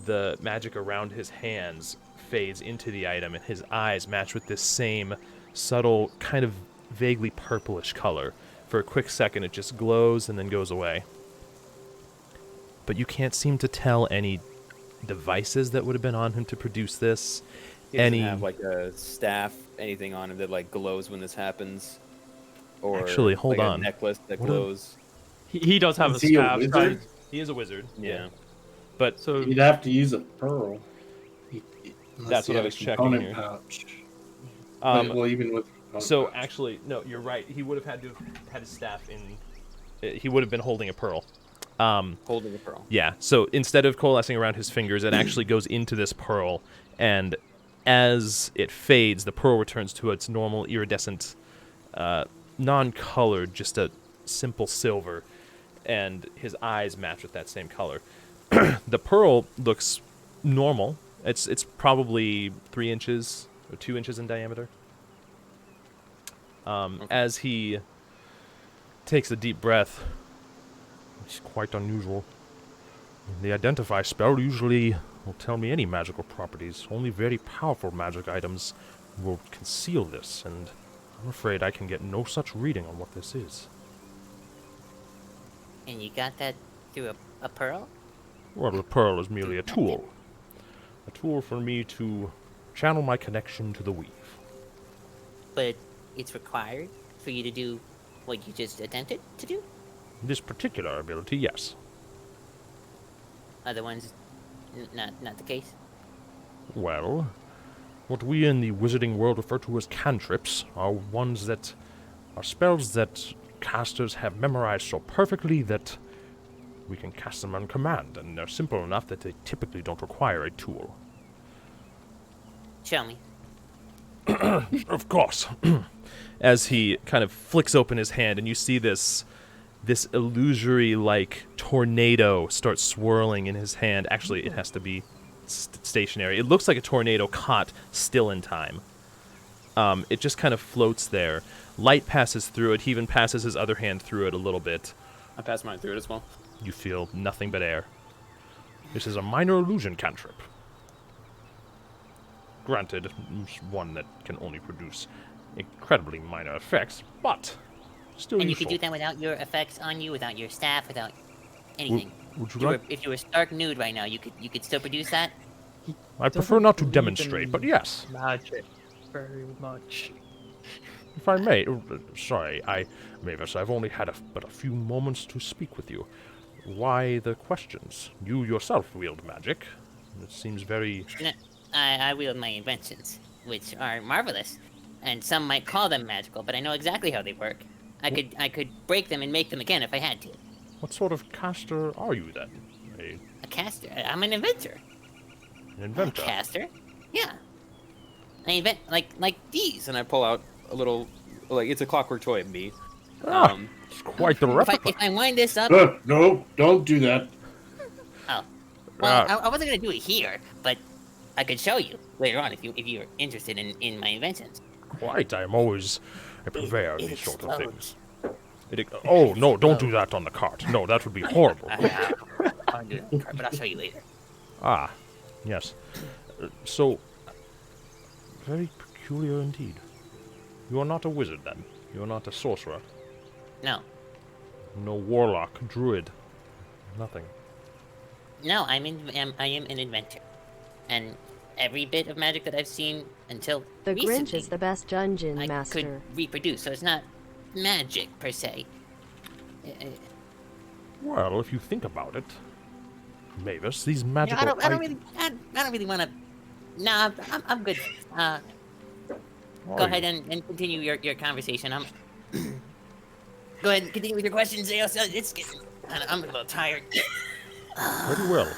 the magic around his hands fades into the item, and his eyes match with this same subtle, kind of vaguely purplish color. For a quick second, it just glows and then goes away. But you can't seem to tell any devices that would have been on him to produce this. He doesn't have like a staff, anything on him that like glows when this happens, or Actually, hold like on. a necklace that What a- glows. He does have a Is he a staff. wizard? He is a wizard. Yeah. But So You'd have to use a pearl. Unless That's he what I had a was checking component here. pouch. um, Even with component so pouch. actually, no, you're right. He would have had to have had his staff in. He would have been holding a pearl. Holding the pearl. Yeah. So instead of coalescing around his fingers, it actually goes into this pearl, and as it fades, the pearl returns to its normal iridescent, non-colored, just a simple silver, and his eyes match with that same color. The pearl looks normal. It's probably 3 inches or 2 inches in diameter. As he takes a deep breath, it's quite unusual. The identify spell usually will tell me any magical properties. Only very powerful magic items will conceal this, and I'm afraid I can get no such reading on what this is. And you got that through a pearl? Well, the pearl is merely a tool. A tool for me to channel my connection to the weave. But it's required for you to do what you just attempted to do? This particular ability, yes. Other ones, not the case? Well, what we in the wizarding world refer to as cantrips are ones that are spells that casters have memorized so perfectly that we can cast them on command, and they're simple enough that they typically don't require a tool. Show me. Of course. As he kind of flicks open his hand, and you see this illusory like tornado start swirling in his hand. Actually, it has to be stationary. It looks like a tornado caught still in time. It just kind of floats there. Light passes through it. He even passes his other hand through it a little bit. I passed mine through it as well. You feel nothing but air. This is a minor illusion cantrip. Granted, it's one that can only produce incredibly minor effects, but still And you useful. could do that without your effects on you, without your staff, without anything. Would you If you were- like? if you were stark nude right now, you could still produce that? I prefer doesn't not to believe demonstrate, in but yes, magic very much. if I may. Sorry, Mavis, I've only had but a few moments to speak with you. Why the questions? You yourself wield magic. It seems very. No, I wield my inventions, which are marvelous, and some might call them magical, but I know exactly how they work. I could break them and make them again if I had to. What sort of caster are you then? A caster? I'm an inventor. An inventor? A caster? Yeah. I invent like these. And I pull out a little, like it's a clockwork toy of me. Ah, it's quite the replica. If I wind this up, No, don't do that. oh, well, I wasn't gonna do it here, but I could show you later on if you're interested in my inventions. Quite. I'm always a purveyor in It these sort of explodes. things. Oh, no, don't do that on the cart. No, that would be horrible. I'll do that, but I'll show you later. Ah, yes. So, very peculiar indeed. You are not a wizard, then? You are not a sorcerer? No, No warlock, druid? Nothing. no, I am an inventor, and every bit of magic that I've seen until The recently, Grinch is the best dungeon I master. could reproduce. So it's not magic per se. Well, if you think about it, Mavis, these No, magical I don't really want to. No, I'm good. Go ahead and continue your conversation. Go ahead and continue with your questions, Zeus. It's getting. I'm a little tired. Very well.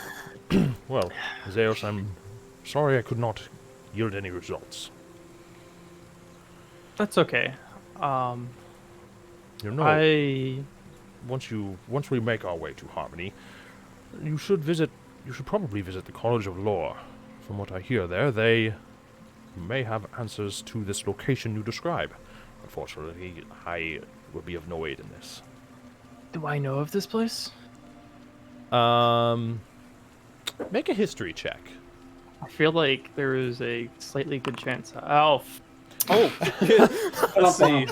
Well, Zeus, I'm sorry I could not yield any results. That's okay. You know, I once we make our way to Harmony, you should probably visit the College of Lore. From what I hear there, they may have answers to this location you describe. Unfortunately, I will be of no aid in this. do I know of this place? Make a history check. I feel like there is a slightly good chance. Oh, Let's see.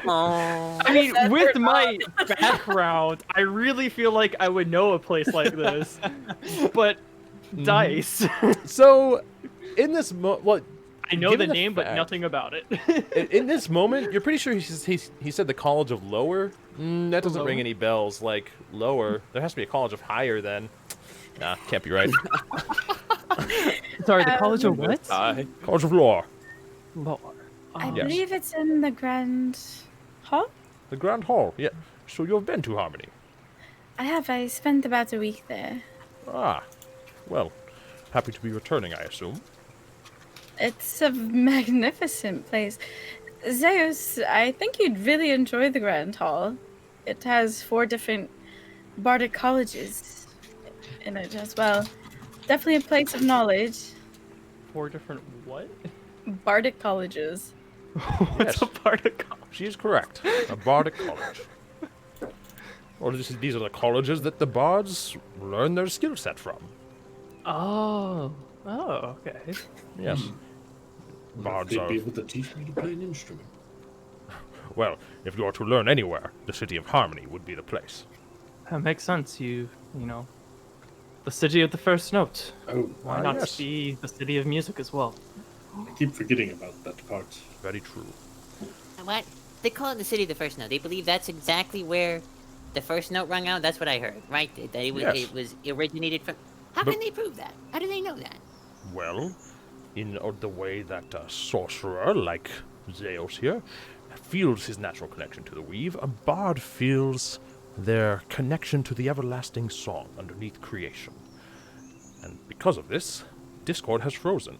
I mean, with my background, I really feel like I would know a place like this. But dice. So, in this what I know given the name, but fact- nothing about it. in this moment, you're pretty sure he said the College of Lower. That doesn't ring Lower? any bells. Like lower, there has to be a college of higher. Then, nah, can't be right. Sorry, the College of what? College of Lore, Lore. I Yes. believe it's in the Grand Hall. the Grand Hall. Yeah. So you've been to Harmony. I have. I spent about a week there. Ah, well, happy to be returning, I assume. It's a magnificent place. Zeus, I think you'd really enjoy the Grand Hall. It has 4 different bardic colleges in it as well. Definitely a place of knowledge. 4 different what? Bardic colleges. What's Yes. a part of college? She is correct. A bardic college. Or these are the colleges that the bards learn their skill set from. Oh. Oh, okay. Yes. Wonder if Bards they'd are. be able to teach me to play an instrument. Well, if you are to learn anywhere, the city of Harmony would be the place. That makes sense. You know, the city of the first note. Oh, Why Ah, not yes. be the city of music as well? I keep forgetting about that part. Very true. What? They call it the city of the first note. They believe that's exactly where the first note rung out. That's what I heard, right? That it was, Yes. it was originated from. How But- can they prove that? How do they know that? Well, in the way that a sorcerer like Zeus here feels his natural connection to the weave, a bard feels their connection to the everlasting song underneath creation. And because of this, Discord has frozen.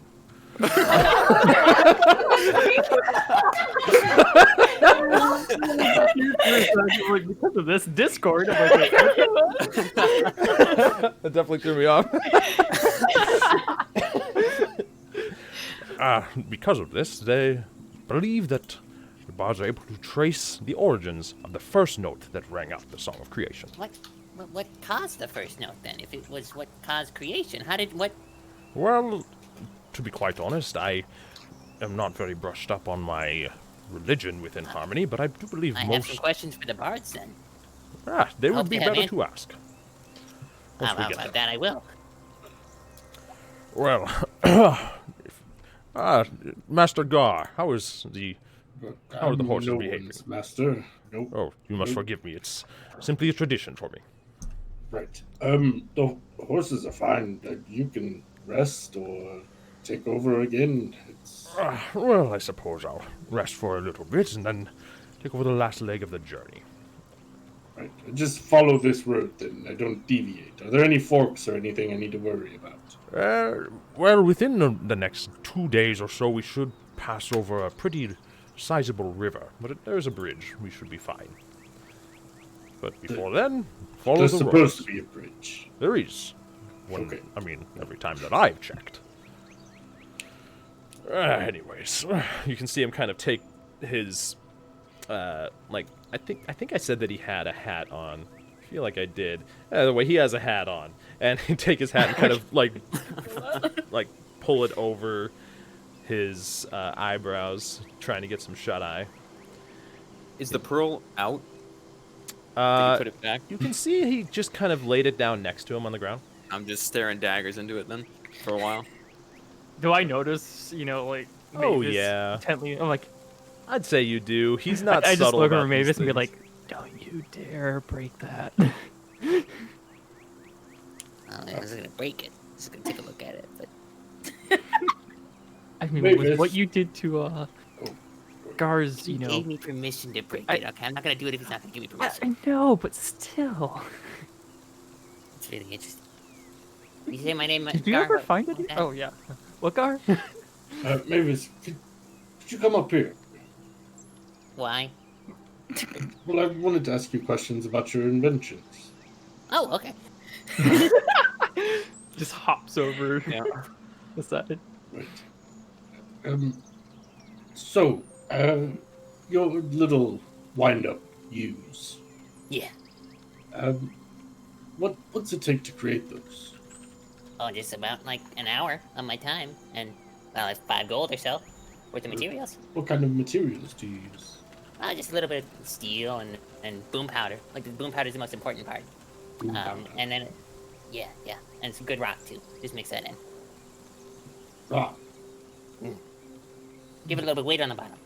Because of this Discord, I'm like, That definitely threw me off. Because of this, they believe that the bards are able to trace the origins of the first note that rang out the song of creation. What caused the first note then? If it was what caused creation, how did what? Well, to be quite honest, I am not very brushed up on my religion within Harmony, but I do believe I have some most. questions for the bards then. They would Hope be they have better an- to ask. How Once we get about there. that? I will. Well, Master Gar, how is the? But How are the I'm horses no behaving? one's master. Nope. Oh, you must forgive me. It's simply a tradition for me. Right. The horses are fine. You can rest or take over again. It's Well, I suppose I'll rest for a little bit and then take over the last leg of the journey. right. Just follow this road then. I don't deviate. Are there any forks or anything I need to worry about? Well, within the next 2 days or so, we should pass over a pretty sizable river. But there's a bridge. We should be fine. But before then, follow There's the supposed roads. to be a bridge. There is. Okay. I mean, every time that I've checked. Anyways, you can see him kind of take his, I think I said that he had a hat on. I feel like I did. The way he has a hat on, and he take his hat and kind of like pull it over his eyebrows, trying to get some shut eye. Is the pearl out? Did you put it back? You can see he just kind of laid it down next to him on the ground. I'm just staring daggers into it then for a while. do I notice? Like, Oh, Mavis yeah. intently. I'm like, I'd say you do. He's not I just subtle look about over Mavis these and be things. like, "Don't you dare break that." Oh, I was gonna break it. Just gonna take a look at it, but I mean, Mavis. with what you did to Gar's, he gave me permission to break it. Okay, I'm not gonna do it if he's not gonna give me permission. I know, but still. It's really interesting. You say my name? Did you Gar, ever what- find what it? was that? Oh yeah. What Gar? Mavis, could you come up here? Why? Well, I wanted to ask you questions about your inventions. Oh, okay. Just hops over Yeah. the side. Right. So, your little wind-up use. Yeah. What's it take to create those? Oh, just about like an hour of my time, and well, it's 5 gold or so worth of materials. What kind of materials do you use? Just a little bit of steel and boom powder. Like the boom powder is the most important part. Boom powder. And then, yeah, and some good rock too. Just mix that in. Rock. Give it a little bit of weight on the bottom.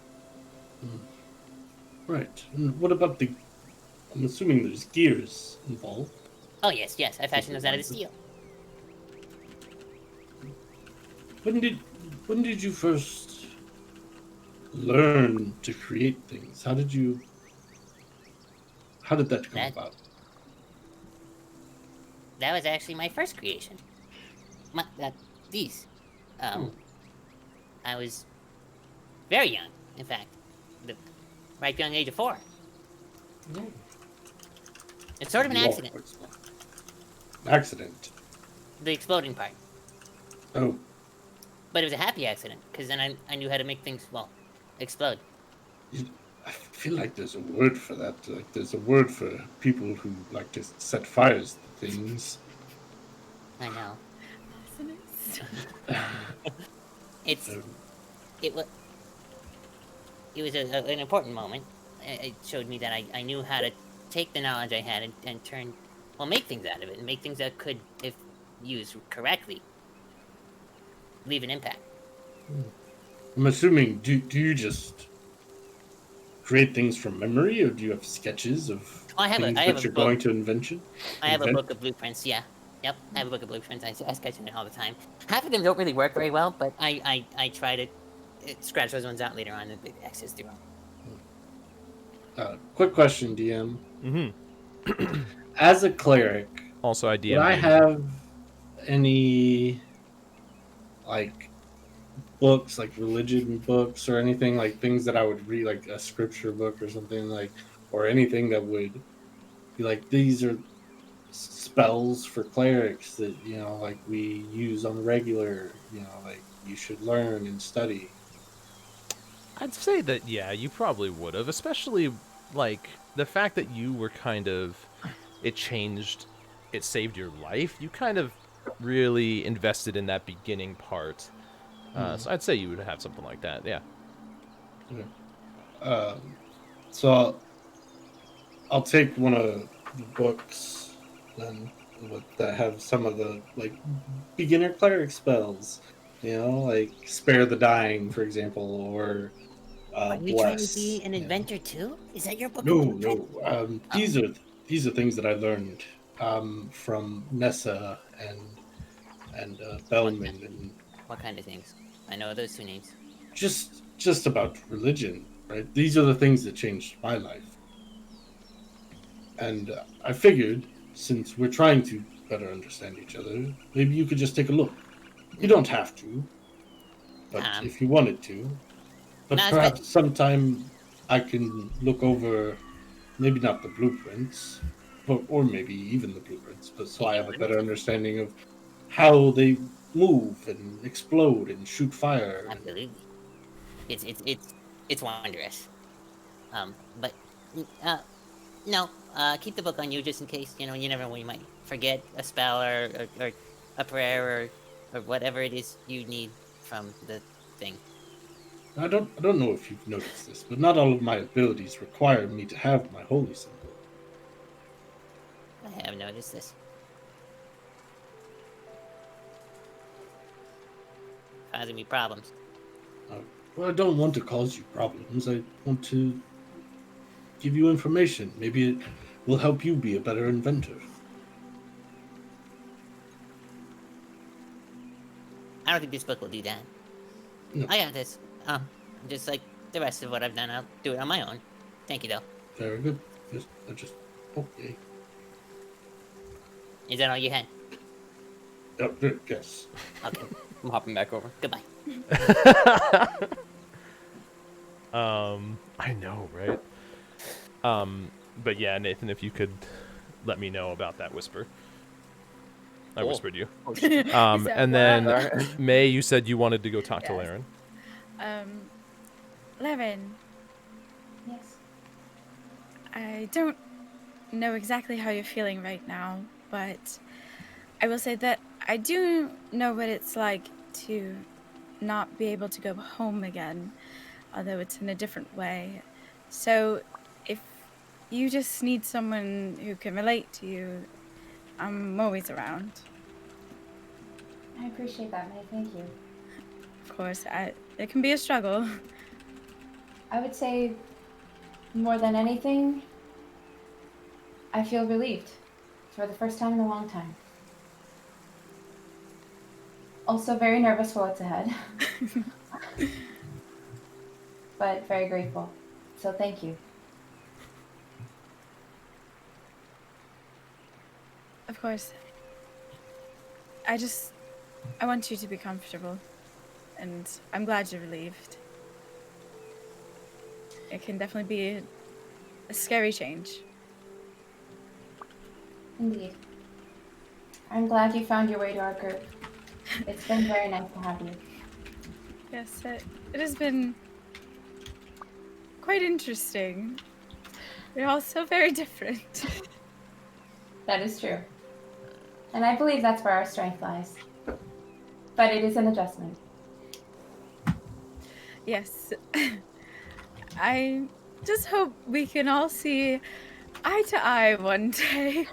Right. And what about the... I'm assuming there's gears involved. Oh yes, I fashioned those out of the steel. When did you first learn to create things? How did that come about? That was actually my first creation. These. I was very young, in fact. The right young age of 4. It's sort of an accident. Accident. The exploding part. Oh. But it was a happy accident, because then I knew how to make things, well, explode. I feel like there's a word for that. Like there's a word for people who like to set fires to things. I know. Arsonist. It was an important moment. It showed me that I knew how to take the knowledge I had and turn, well, make things out of it, and make things that could, if used correctly, leave an impact. I'm assuming, do you just create things from memory, or do you have sketches of things that you're going to invention? I have a book of blueprints, yeah. Yep, I have a book of blueprints. I sketch in it all the time. Half of them don't really work very well, but I try to scratch those ones out later on and access through them. Quick question, DM. Mm-hmm. As a cleric, Also, I DM. would I have any like books, like religion books or anything, like things that I would read, like a scripture book or something, like, or anything that would be like, these are spells for clerics that, you know, like we use on the regular, you know, like you should learn and study? I'd say that, yeah, you probably would have, especially, like, the fact that you were kind of, it saved your life. You kind of really invested in that beginning part. So I'd say you would have something like that, yeah. Okay. So I'll take one of the books then that have some of the, like, beginner cleric spells, you know, like spare the dying, for example, or Are you bless. trying to be an inventor too? Is that your book? No. These are things that I learned from Nessa and Bellman, and What kind of things? I know those 2 names. just about religion, right? These are the things that changed my life, and I figured, since we're trying to better understand each other, maybe you could just take a look. You don't have to, but if you wanted to. But perhaps sometime I can look over, maybe not the blueprints, or maybe even the blueprints, but so I have a better understanding of how they move and explode and shoot fire. Absolutely. It's wondrous. But no. Keep the book on you just in case. You know, you never know, you might forget a spell or a prayer or whatever it is you need from the thing. I don't know if you've noticed this, but not all of my abilities require me to have my holy symbol. I have noticed this. Causing me problems. Well, I don't want to cause you problems. I want to give you information. Maybe it will help you be a better inventor. I don't think this book will do that. No. I got this. Just like the rest of what I've done, I'll do it on my own. Thank you, though. Very good. Just okay. Is that all you had? Yes. Okay. I'm hopping back over. Goodbye. I know, right? But yeah, Nathan, if you could let me know about that whisper. I Cool. whispered you. Oh, shit. And then May, you said you wanted to go talk to Yes. Laren. Levin, Yes. I don't know exactly how you're feeling right now, but I will say that I do know what it's like to not be able to go home again, although it's in a different way. So if you just need someone who can relate to you, I'm always around. I appreciate that, May. Thank you. Of course, it can be a struggle. I would say, more than anything, I feel relieved for the first time in a long time. Also very nervous for what's ahead. But very grateful. So thank you. Of course. I want you to be comfortable, and I'm glad you're relieved. It can definitely be a scary change. Indeed. I'm glad you found your way to our group. It's been very nice to have you. Yes, it has been quite interesting. We're all so very different. That is true. And I believe that's where our strength lies. But it is an adjustment. Yes. I just hope we can all see eye to eye one day.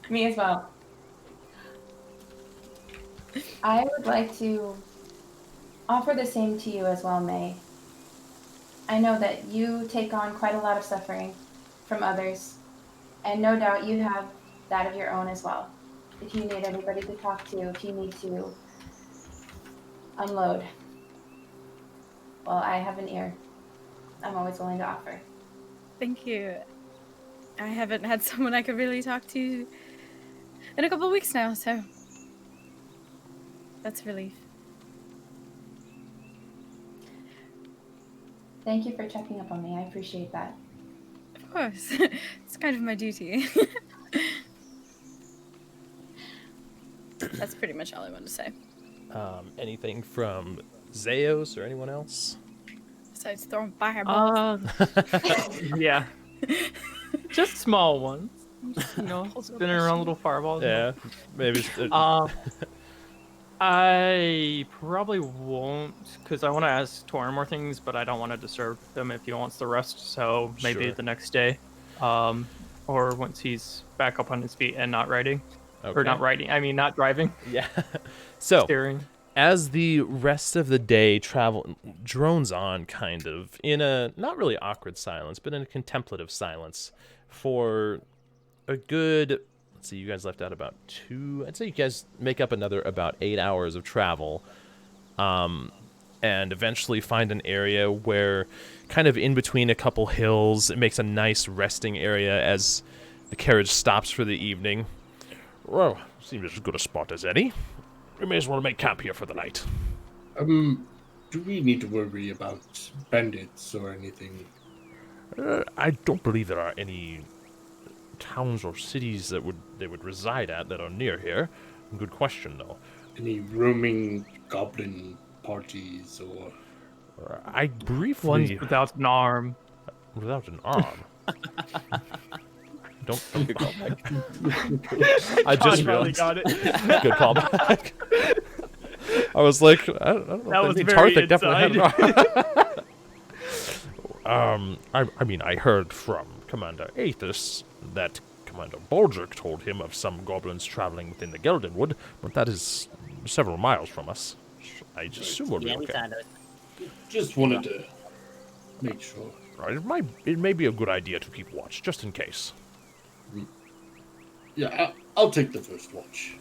Me as well. I would like to offer the same to you as well, May. I know that you take on quite a lot of suffering from others, and no doubt you have that of your own as well. If you need anybody to talk to, if you need to unload, well, I have an ear. I'm always willing to offer. Thank you. I haven't had someone I could really talk to in a couple of weeks now, so that's a relief. Thank you for checking up on me. I appreciate that. Of course. It's kind of my duty. That's pretty much all I wanted to say. Anything from Zeos or anyone else? Besides throwing fireballs. Yeah. Just small ones. Just, spinning around little fireballs. Yeah, maybe. I probably won't, because I want to ask Torinn more things, but I don't want to disturb him if he wants the rest. So maybe Sure. the next day, or once he's back up on his feet and not riding, or Okay. not riding. I mean, not driving. Yeah. So Steering. as the rest of the day drones on, kind of in a not really awkward silence, but in a contemplative silence, for a good. Let's see, you guys left out about 2. I'd say you guys make up another about 8 hours of travel, and eventually find an area where, kind of in between a couple hills, it makes a nice resting area as the carriage stops for the evening. Well, seems as good a spot as any. We may as well make camp here for the night. Do we need to worry about bandits or anything? I don't believe there are any towns or cities that they would reside at that are near here. Good question, though. Any roaming goblin parties or... I briefly... Ones without an arm. Without an arm. don't I just finally realized. got it. Good callback. I was like, I don't know. That was I mean, very Tarthik definitely had inside. an arm. I mean, I heard from Commander Aethys that Commander Baldric told him of some goblins traveling within the Geldenwood, but that is several miles from us. I just assume we'll be Yeah, we okay. saw those. Just wanted to make sure. Right, it may be a good idea to keep watch, just in case. Yeah, I'll take the first watch.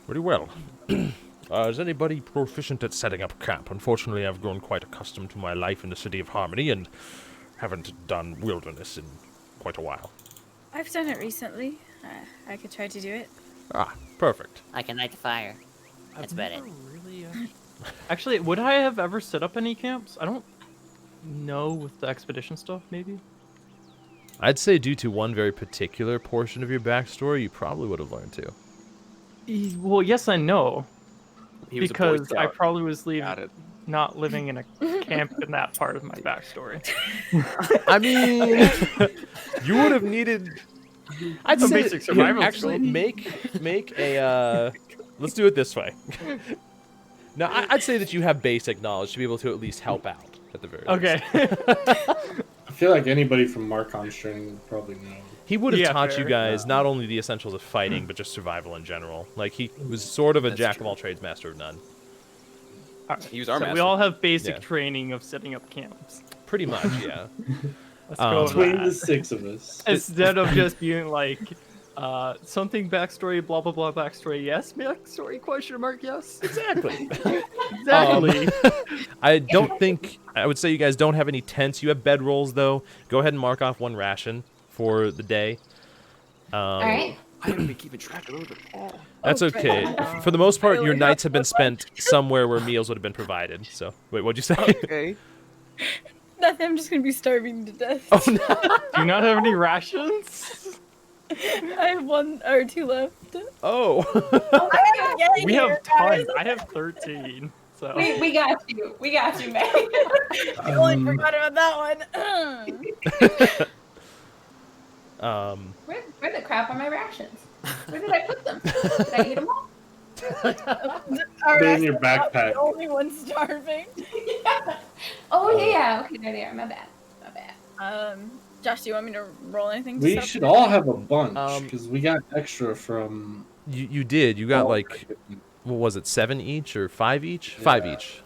Very well. Is anybody proficient at setting up camp? Unfortunately, I've grown quite accustomed to my life in the City of Harmony and haven't done wilderness in quite a while. I've done it recently. I could try to do it. Ah, perfect. I can light the fire. That's about it. Really, actually, would I have ever set up any camps? I don't know with the expedition stuff, maybe. I'd say due to one very particular portion of your backstory, you probably would have learned to. Well, yes and no. He was a Boy Because I Scout. probably was Got it. not living in a camp in that part of my backstory. I mean, you would have needed I'd A say basic survival actually skill. make a. Let's do it this way. Now, I'd say that you have basic knowledge to be able to at least help out at the very least. Okay. I feel like anybody from Marcon's training would probably know. He would have Yeah, taught you fair. guys not only the essentials of fighting, but just survival in general. Like, he was sort of a That's jack true. of all trades, master of none. He was our So master. we all have basic Yeah. training of setting up camps. Pretty much, yeah. Let's go with Between that. the 6 of us. Instead of just being like, something backstory, blah blah blah backstory, yes, backstory question mark, yes. Exactly. Exactly. I would say you guys don't have any tents. You have bedrolls, though. Go ahead and mark off 1 ration for the day. All right. I haven't been keeping track of those at all. That's okay. For the most part, your nights have been spent somewhere where meals would have been provided. So, wait, what'd you say? Okay. Nothing. I'm just gonna be starving to death. Oh, no. Do you not have any rations? I have 1 or 2 left. Oh. We have tons. I have 13. So We got you. We got you, May. I only forgot about that one. Where the crap are my rations? Where did I put them? Did I eat them all? They're in your backpack. The only one starving. Oh yeah. Okay, there they are. My bad. My bad. Josh, do you want me to roll anything? to We stop should you? all have a bunch, Um, because we got extra from... You did. You got, all like, what was it, 7 each or 5 each? Yeah. 5 each.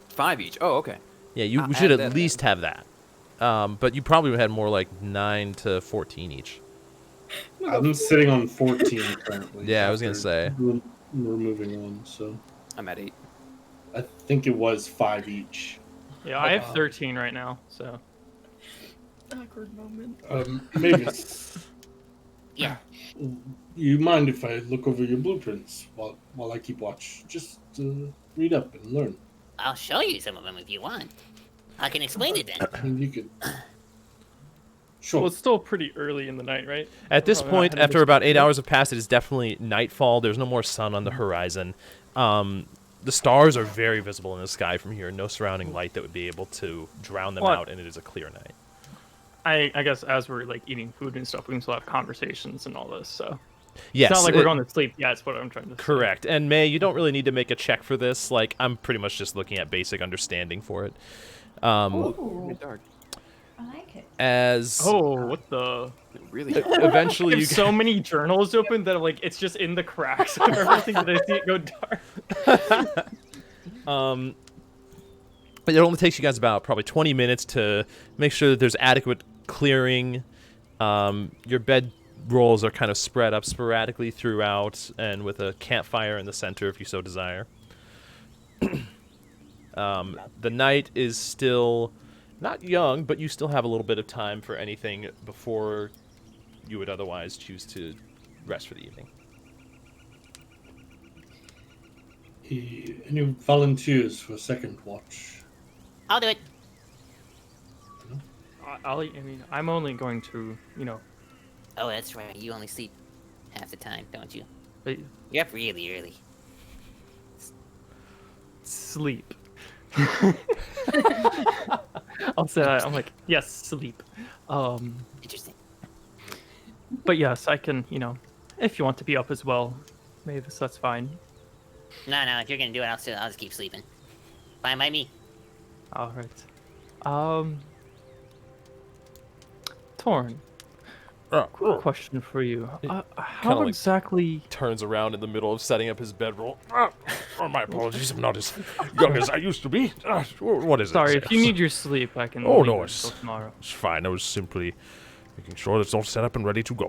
5 each. Oh, okay. Yeah, we I should had at that least have that. But you probably had more like 9 to 14 each. I'm sitting on 14 currently. Yeah, I was gonna after say. Removing 1, so... I'm at 8. I think it was 5 each. yeah, I have 13 right now. So Awkward moment. Mavis, Yeah. you mind if I look over your blueprints while I keep watch? Just read up and learn. I'll show you some of them if you want. I can explain it then. And you could... Sure. well, it's still pretty early in the night, right? At this Oh, yeah, point, I had after to- about 8 hours have passed, it is definitely nightfall. There's no more sun on the horizon. The stars are very visible in the sky from here. No surrounding light that would be able to drown them What? out, and it is a clear night. I guess as we're like eating food and stuff, we can still have conversations and all this. So Yes, it's not like we're going to sleep. Yeah, that's what I'm trying to say. correct. And May, you don't really need to make a check for this. Like, I'm pretty much just looking at basic understanding for it. Ooh, Dark. I like it. As Oh, what the? Really? eventually you There's so many journals open that like it's just in the cracks of everything that I see it go dark. But it only takes you guys about probably 20 minutes to make sure that there's adequate clearing. Your bed rolls are kind of spread up sporadically throughout, and with a campfire in the center if you so desire. The night is still not young, but you still have a little bit of time for anything before you would otherwise choose to rest for the evening. Any volunteers for second watch? I'll do it. I mean, I'm only going to, Oh, that's right. You only sleep half the time, don't you? uh, You're up really early. sleep. I'll say that. I'm like, yes, sleep. Interesting. But yes, I can, if you want to be up as well, Mavis, that's fine. No, if you're gonna do it, I'll just keep sleeping. Fine by me. All right. Torn, question for you. How kinda like- exactly? Turns around in the middle of setting up his bedroll. Oh, my apologies. I'm not as young as I used to be. What is it? Sorry, if you need your sleep, I can. Oh, leave no, it it's- until tomorrow. It's fine. I was simply making sure it's all set up and ready to go.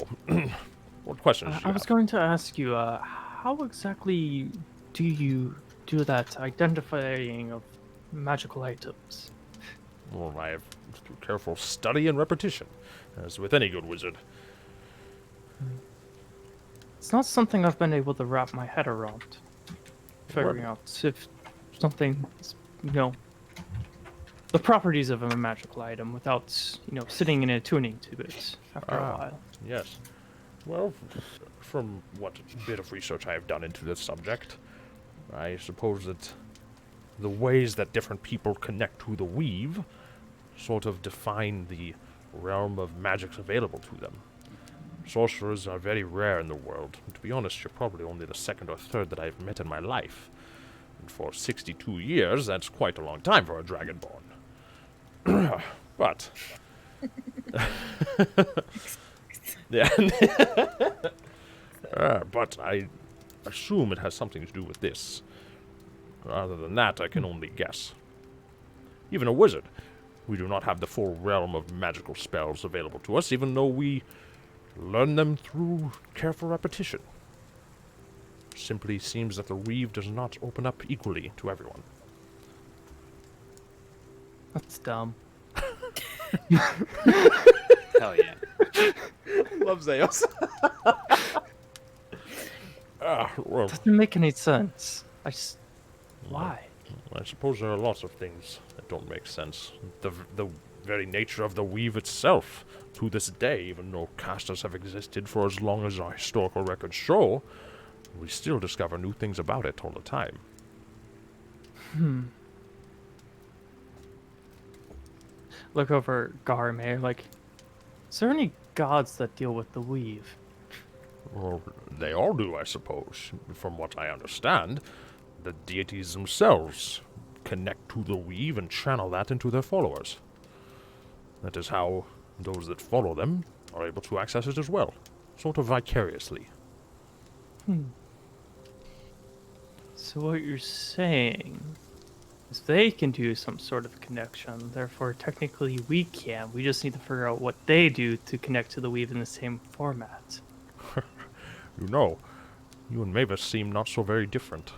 What questions do you I was have? going to ask you, how exactly do you do that identifying of magical items? Well, I have through careful study and repetition, as with any good wizard. It's not something I've been able to wrap my head around. Figuring out if something, the properties of a magical item without, sitting and attuning to it after a while. Yes. Well, from what bit of research I have done into this subject, I suppose that the ways that different people connect to the weave sort of define the realm of magics available to them. Sorcerers are very rare in the world. To be honest, you're probably only the second or third that I've met in my life. And for 62 years, that's quite a long time for a dragonborn. But... yeah. But I assume it has something to do with this. Other than that, I can only guess. Even a wizard. We do not have the full realm of magical spells available to us, even though we learn them through careful repetition. Simply seems that the weave does not open up equally to everyone. That's dumb. Hell yeah. Love Zeos. Well, Doesn't make any sense. Why? I suppose there are lots of things that don't make sense. The very nature of the weave itself, to this day, even though casters have existed for as long as our historical records show, we still discover new things about it all the time. Look over Garme, like, is there any gods that deal with the weave? Well, they all do, I suppose. From what I understand, the deities themselves connect to the weave and channel that into their followers. That is how those that follow them are able to access it as well, sort of vicariously. So what you're saying is they can do some sort of connection, therefore technically we can. We just need to figure out what they do to connect to the weave in the same format. You know, you and Mavis seem not so very different.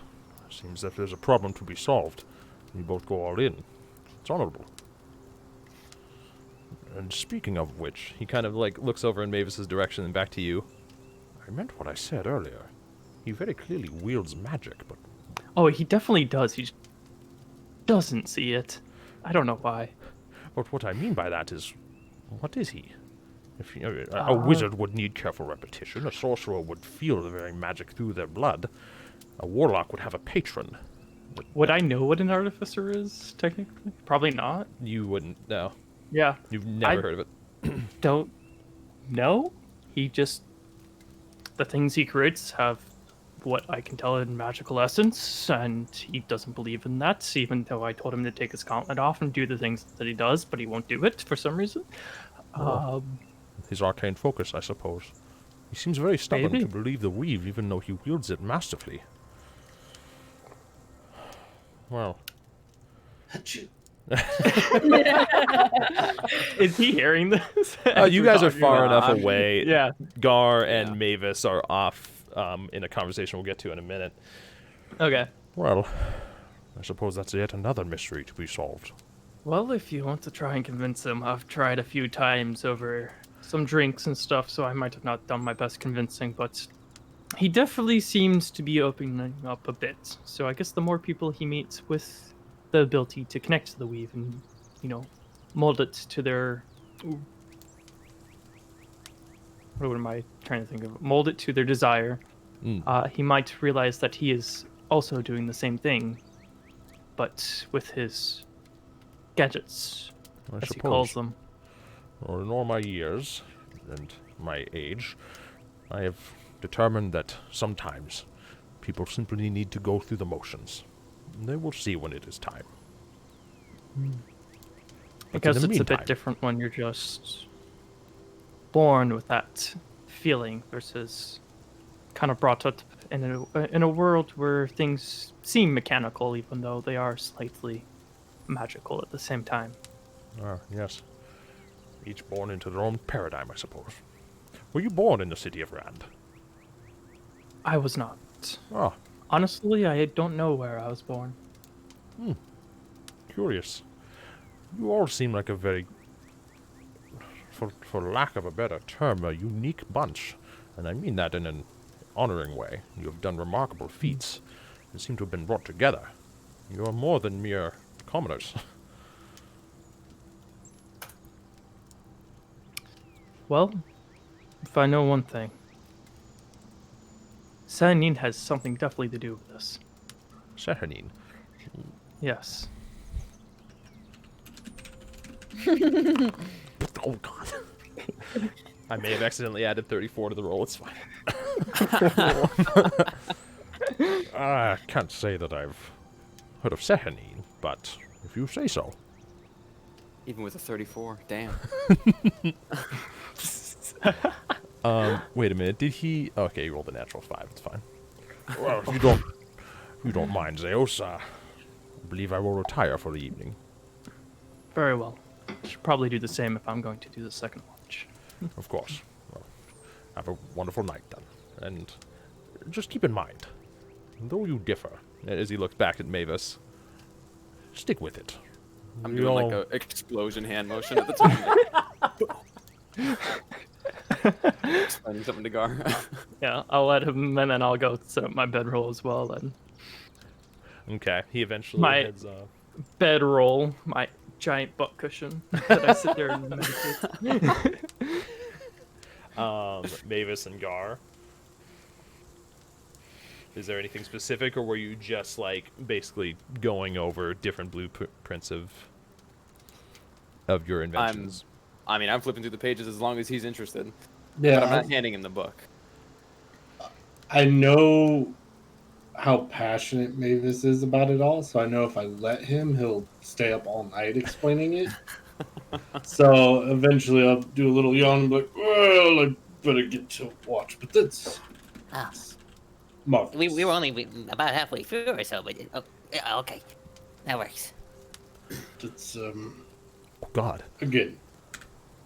Seems that there's a problem to be solved. You both go all in. It's honorable. And speaking of which, he kind of like looks over in Mavis's direction and back to you. I meant what I said earlier. He very clearly wields magic, but... Oh, he definitely does. He just doesn't see it. I don't know why. But what I mean by that is, what is he? If a wizard would need careful repetition, a sorcerer would feel the very magic through their blood, a warlock would have a patron. Would I know what an artificer is, technically? Probably not. You wouldn't know. Yeah. You've never heard of it. Don't know. He just... The things he creates have what I can tell in magical essence, and he doesn't believe in that, even though I told him to take his gauntlet off and do the things that he does, but he won't do it for some reason. His arcane focus, I suppose. He seems very stubborn Maybe. to believe the weave, even though he wields it masterfully. Well, Is he hearing this? You guys are far enough I'm- away. Yeah. Gar and Mavis are off in a conversation we'll get to in a minute. Okay. well, I suppose that's yet another mystery to be solved. Well, if you want to try and convince him, I've tried a few times over some drinks and stuff, so I might have not done my best convincing, but he definitely seems to be opening up a bit. So I guess the more people he meets with the ability to connect to the weave and, mold it to their... What am I trying to think of? Mold it to their desire. He might realize that he is also doing the same thing, but with his gadgets, I as he suppose. calls them. Well, in all my years, and my age, I have determined that sometimes people simply need to go through the motions. They will see when it is time. I But guess in the it's a bit meantime- different when you're just born with that feeling versus kind of brought up in a world where things seem mechanical, even though they are slightly magical at the same time. Ah, yes. Each born into their own paradigm, I suppose. Were you born in the city of Rand? I was not. Ah, Honestly, I don't know where I was born. curious. You all seem like a very, for lack of a better term, a unique bunch. And I mean that in an honoring way. You have done remarkable feats. You seem to have been brought together. You are more than mere commoners. Well, if I know one thing, Sanin has something definitely to do with this. Sehanin. Yes. Oh, God. I may have accidentally added 34 to the roll. It's fine. I can't say that I've heard of Sehanine, but if you say so. Even with a 34, damn. Wait a minute. Did he? Okay, he rolled a natural 5. It's fine. Well, if you don't mind, Zeus, I believe I will retire for the evening. Very well. Should probably do the same if I'm going to do the second watch. Of course. Well, have a wonderful night then. And just keep in mind, though you differ, As he looks back at Mavis. stick with it. I'm We doing all- like a explosion hand motion at the time. Explaining something to Gar. Yeah, I'll let him, and then I'll go set up my bedroll as well. Then Okay. He eventually My- heads off. bedroll, my giant butt cushion that I sit there and meditate. Mavis and Gar. Is there anything specific, or were you just like basically going over different blueprints of your inventions? I'm flipping through the pages as long as he's interested. Yeah, But I'm not handing him the book. I know how passionate Mavis is about it all, so I know if I let him, he'll stay up all night explaining it. So eventually I'll do a little yawn and be like, well, I better get to watch. But that's Oh, marvelous. we were only about halfway through or so, but yeah, okay, that works. That's, Oh, God. again,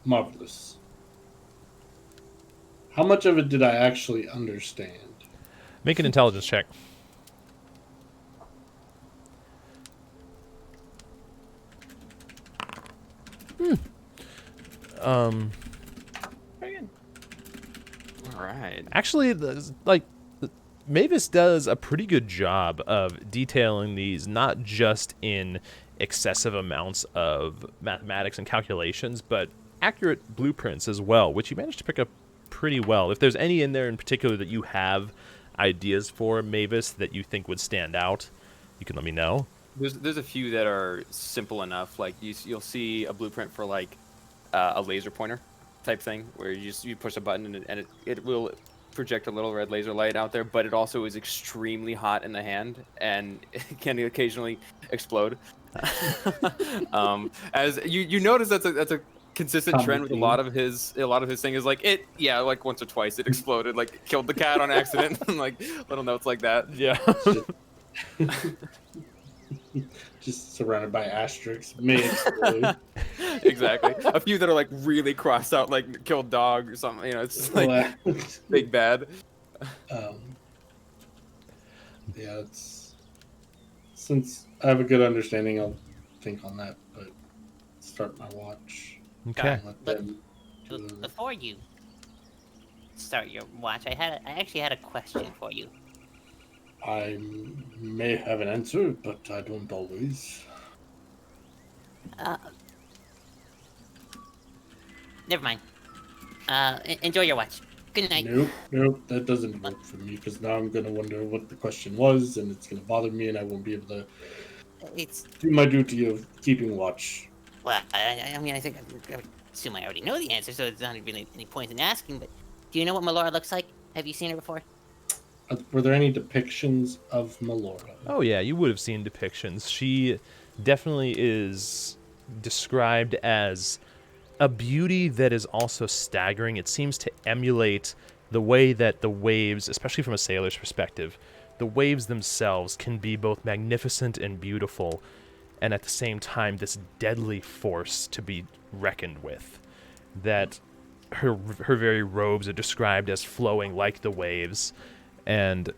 marvelous. How much of it did I actually understand? Make an intelligence check. All right. Actually, Mavis does a pretty good job of detailing these, not just in excessive amounts of mathematics and calculations, but accurate blueprints as well, which you managed to pick up pretty well. If there's any in there in particular that you have ideas for, Mavis, that you think would stand out, you can let me know. There's a few that are simple enough. Like you'll see a blueprint for like a laser pointer type thing, where you push a button and it will project a little red laser light out there, but it also is extremely hot in the hand and it can occasionally explode. As you notice that's a consistent trend with a lot of his thing is like like once or twice it exploded, like it killed the cat on accident and like little notes like that. Yeah. Just surrounded by asterisks. May explode. Exactly. A few that are like really crossed out, like killed dog or something. You know, it's just like big bad. Yeah, it's since I have a good understanding, I'll think on that. But start my watch. Okay. And let them do the- Before you start your watch, I actually had a question for you. I may have an answer, but I don't always. Never mind. Enjoy your watch. Good night. Nope, that doesn't work for me because now I'm gonna wonder what the question was, and it's gonna bother me, and I won't be able to It's do my duty of keeping watch. well, I mean, I think I would assume I already know the answer, so it's not really any point in asking. But do you know what Melora looks like? Have you seen her before? Were there any depictions of Melora? Oh yeah, you would have seen depictions. She definitely is described as a beauty that is also staggering. It seems to emulate the way that the waves, especially from a sailor's perspective, the waves themselves can be both magnificent and beautiful, and at the same time this deadly force to be reckoned with. That her very robes are described as flowing like the waves, and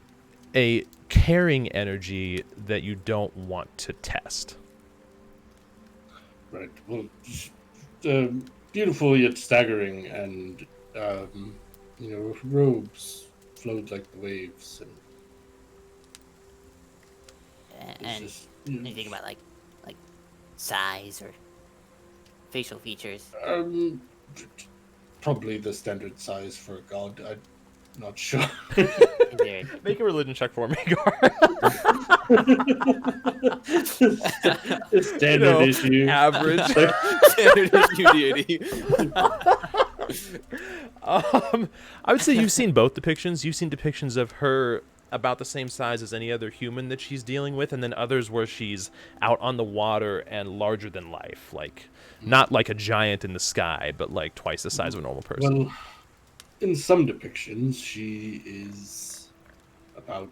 a caring energy that you don't want to test. Right. Well, beautiful yet staggering, and her robes flowed like the waves, and it's And just, anything about like size or facial features? Probably the standard size for a god. I'm not sure. Is there, Make a religion check for me, Gar. Standard issue. Average. Standard issue deity. I would say you've seen both depictions. You've seen depictions of her about the same size as any other human that she's dealing with, and then others where she's out on the water and larger than life, like not like a giant in the sky, but like twice the size of a normal person. Well, in some depictions, she is about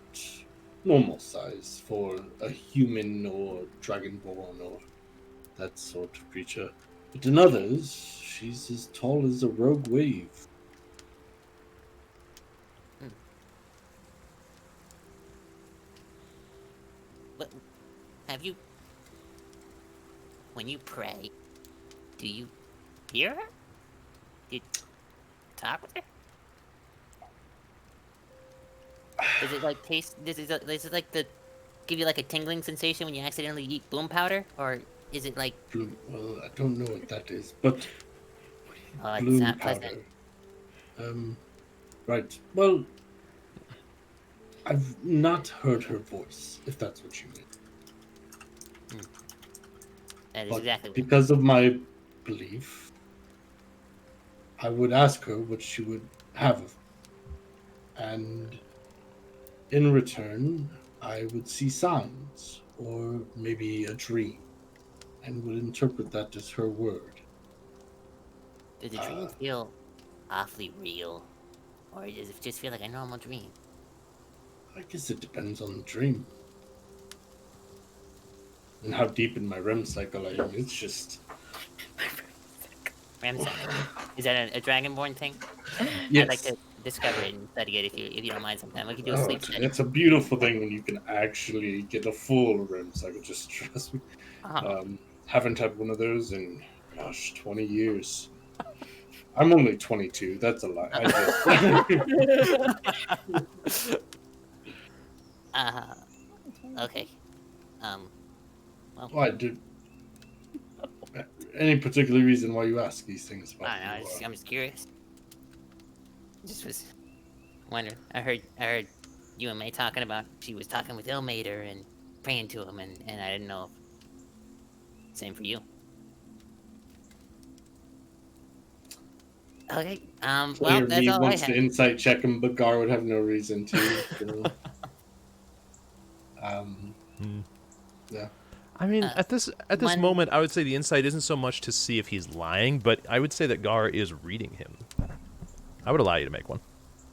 normal size for a human or dragonborn or that sort of creature. But in others, she's as tall as a rogue wave. But have you, when you pray, do you hear her? Do you talk with her? Does it like taste? Is it like the give you like a tingling sensation when you accidentally eat boom powder, or is it like? Well, I don't know what that is, but Oh, it's bloom not powder. pleasant. Right. Well, I've not heard her voice, if that's what you mean. That is But exactly what. because of my belief, I would ask her what she would have of me. And in return, I would see signs, or maybe a dream, and would interpret that as her word. Does the dream feel awfully real, or does it just feel like a normal dream? I guess it depends on the dream. And how deep in my REM cycle I am. It's just... Ramsay, is that a Dragonborn thing? Yes. I'd like to discover it and study it if you don't mind sometime. We could do a Oh, sleep study. it's a beautiful thing when you can actually get a full REM cycle, just trust me. Oh. Haven't had one of those in, gosh, 20 years. I'm only 22, that's a lie. Okay. Well, Why, any particular reason why you ask these things about I don't know. I'm just curious. Just was wondering. I heard you and May talking about she was talking with Ilmater and praying to him, and I didn't know if same for you. Okay. Well, that's all I wants to had. insight check him, but Gar would have no reason to. So. Yeah. I mean, at this moment, I would say the insight isn't so much to see if he's lying, but I would say that Gar is reading him. I would allow you to make one.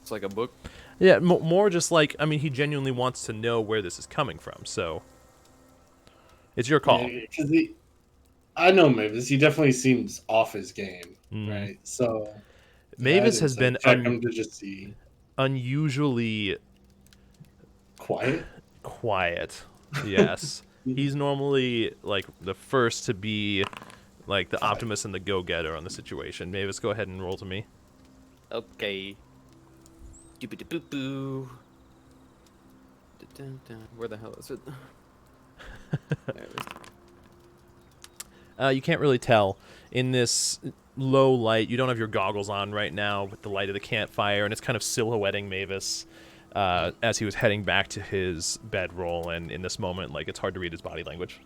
It's like a book. Yeah, more just like, I mean, he genuinely wants to know where this is coming from, so it's your call. Yeah, 'cause I know Mavis. He definitely seems off his game, right? So Mavis has been check him to just see unusually quiet. Yes. He's normally like the first to be like the optimist and the go-getter on the situation. Mavis, go ahead and roll to me. Okay. Doop-a-doop-boo. Where the hell is it? There it is. You can't really tell in this low light. You don't have your goggles on right now with the light of the campfire, and it's kind of silhouetting Mavis as he was heading back to his bedroll. And in this moment, like, it's hard to read his body language.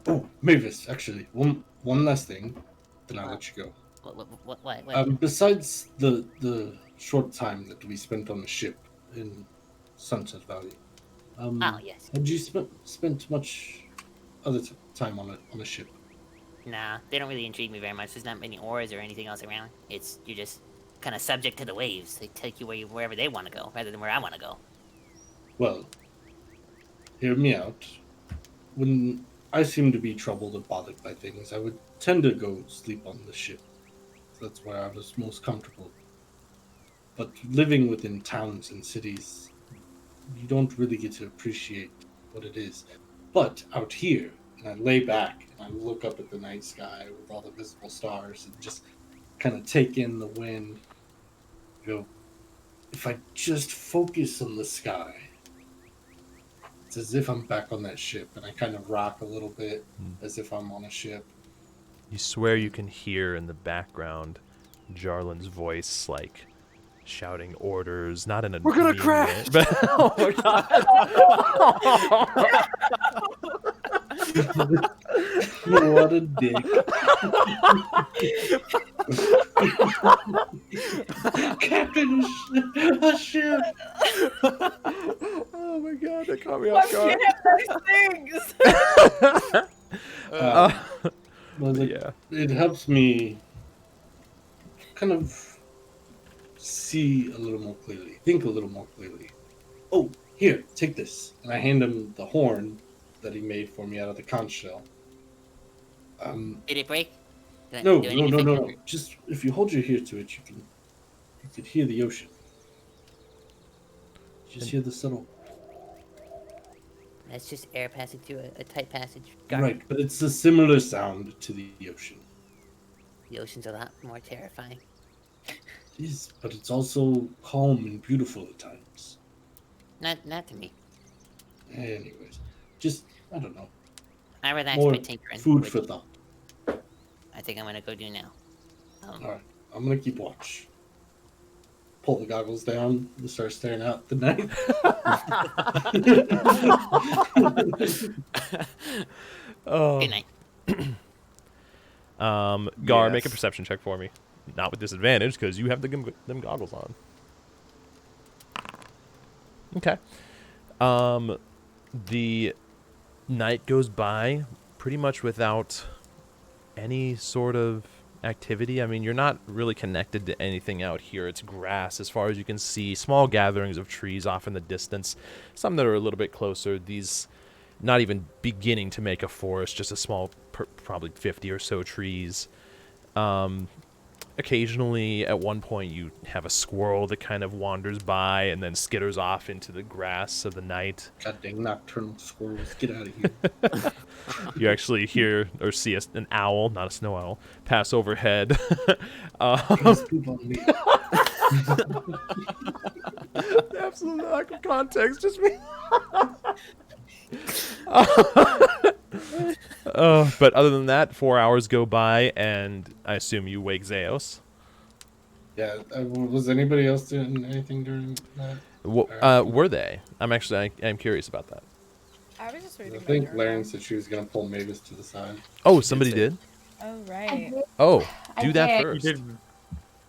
Oh, Mavis, actually, one last thing, then I'll let you go. What? Besides the short time that we spent on the ship in Sunset Valley, Oh, yes. had you spent much other time on a ship? Nah, they don't really intrigue me very much. There's not many oars or anything else around. You're just kind of subject to the waves. They take you wherever they want to go, rather than where I want to go. Well, hear me out. When I seem to be troubled or bothered by things, I would tend to go sleep on the ship. That's where I was most comfortable. But living within towns and cities, you don't really get to appreciate what it is. But out here, and I lay back and I look up at the night sky with all the visible stars and just kind of take in the wind. Go, if I just focus on the sky, it's as if I'm back on that ship, and I kind of rock a little bit as if I'm on a ship. You swear you can hear in the background Jarlin's voice, like, shouting orders, not in a We're gonna mean crash! way, but oh my god! What a dick. Captain, a ship. Oh my god, that caught me Why off guard. can't have nice things? Well, Yeah. it helps me kind of see a little more clearly, think a little more clearly. Oh, here, take this. And I hand him the horn that he made for me out of the conch shell. Did it break? No, Do I no, need no, to no, fix no. it? Just if you hold your ear to it, you could hear the ocean. Just hear the subtle. That's just air passing through a tight passage. Got it. Right, but it's a similar sound to the ocean. The ocean's a lot more terrifying. It is, but it's also calm and beautiful at times. Not to me. Anyways, just I don't know. I relax More by tinkering. food which for thought. I think I'm gonna go do now. All right, I'm gonna keep watch. Pull the goggles down and start staring out at the night. Oh. Good night. Gar, make a Yes. perception check for me. Not with disadvantage, because you have them goggles on. Okay. The night goes by pretty much without any sort of activity. I mean, you're not really connected to anything out here. It's grass as far as you can see, small gatherings of trees off in the distance, some that are a little bit closer. These not even beginning to make a forest, just a small, probably 50 or so trees. Occasionally, at one point, you have a squirrel that kind of wanders by and then skitters off into the grass of the night. God dang nocturnal squirrels, get out of here. You actually hear or see an owl, not a snow owl, pass overhead. Please poop on me. Absolute lack of context, just me. But other than that, 4 hours go by, and I assume you wake Zeos. Yeah, was anybody else doing anything during that? Were they? I'm curious about that. I was just I reading. think Laren said she was gonna pull Mavis to the side. Oh, somebody did? Oh I right. did. Oh, I do that did. You first. did.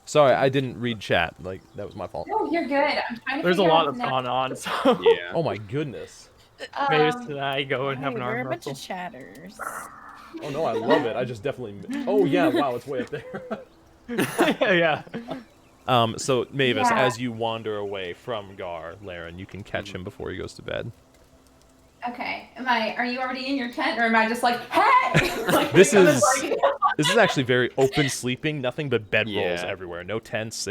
Sorry, I didn't read chat. Like, that was my fault. No, you're good. I'm trying to There's a figure lot out that's the next- gone on, so Yeah. Oh my goodness. Mavis Um, and I go and have an Hey, we're a arm bunch wrestle. of chatters. Oh no, I love it. I just definitely. Oh yeah, wow, it's way up there. Yeah. So Mavis, Yeah. as you wander away from Gar, Laren, you can catch him before he goes to bed. Okay. Are you already in your tent, or am I just like, hey? Like, This because, is- This is actually very open sleeping, nothing but bedrolls Yeah. everywhere, no tents.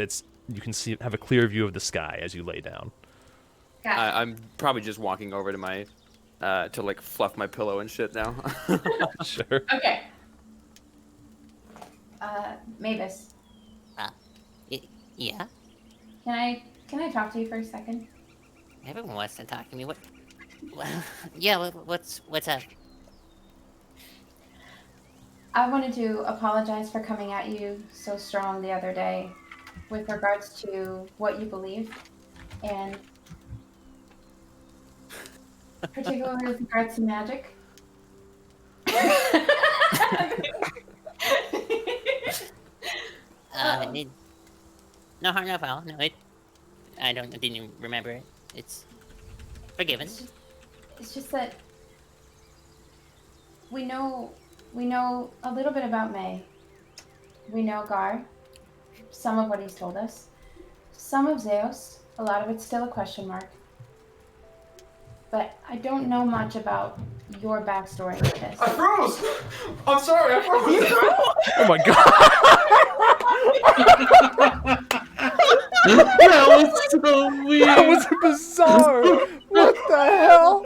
You can have a clear view of the sky as you lay down. Gotcha. I'm probably just walking over to my to like fluff my pillow and shit now. Sure. Okay. Mavis, Yeah? can I talk to you for a second? Everyone wants to talk to me. What? Yeah. What's up? I wanted to apologize for coming at you so strong the other day with regards to what you believe, and particularly with regards to magic. No harm, no foul. No, I didn't remember it. It's forgiven. It's just that we know a little bit about May. We know Gar, some of what he's told us. Some of Zeus, a lot of it's still a question mark. But I don't know much about your backstory with this. I froze! I'm sorry, I froze! Oh my god! That was so weird! That was bizarre! What the hell?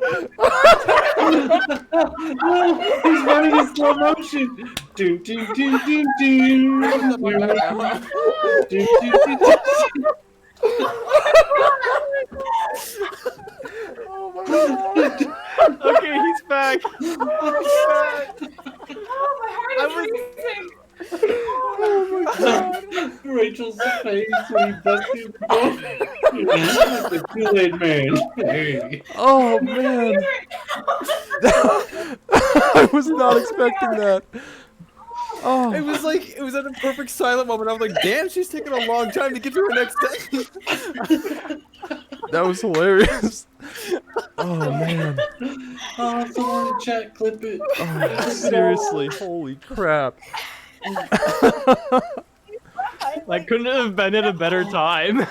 He's running in slow motion. Do do do do do. Do do do do. Oh my god! Okay, he's back. He's back. Oh, my heart is racing. Oh my god! Rachel's face when he busts through the door. The Kool-Aid man. Hey. Oh man! I was not expecting that. Oh, It was like it was at a perfect silent moment. I was like, "Damn, she's taking a long time to get to her next sentence." that was hilarious. Oh man. Oh, someone in chat, clip it. Oh, seriously, holy crap. Like, couldn't it have been at a better time?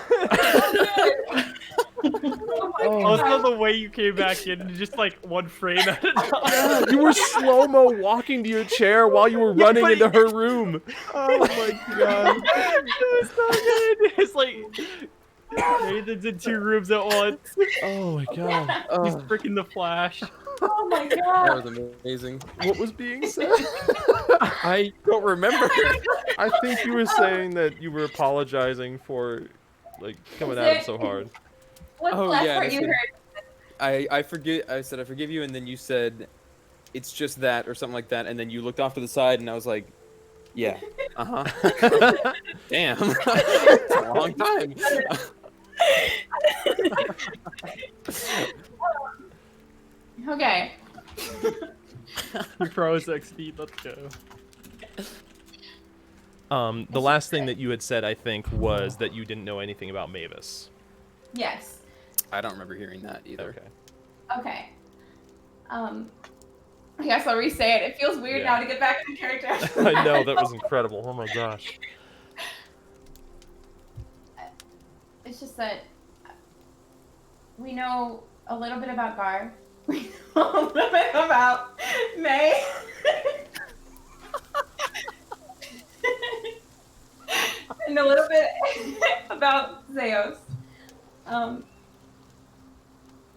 Also, the way you came back in, just like one frame at a time. Yeah, you were slow-mo walking to your chair while you were running into her room. Oh my god. It was so good. It's like Nathan's in 2 rooms at once. Oh my god. He's freaking the Flash. Oh my That god. was amazing. What was being said? I don't remember. I think you were saying that you were apologizing for like coming at him so hard. What's the Oh, last yeah, part I you said- heard? I forget. I said I forgive you, and then you said it's just that or something like that, and then you looked off to the side, and I was like, yeah, Damn, it's a long time. Okay. You froze XP, let's go. The last thing that you had said, I think, was that you didn't know anything about Mavis. Yes. I don't remember hearing that either. Okay. Okay. I guess I'll re-say it. It feels weird Yeah. now to get back into character. I know, that was incredible. Oh my gosh. It's just that we know a little bit about Gar. We know a little bit about May. And a little bit about Zeos.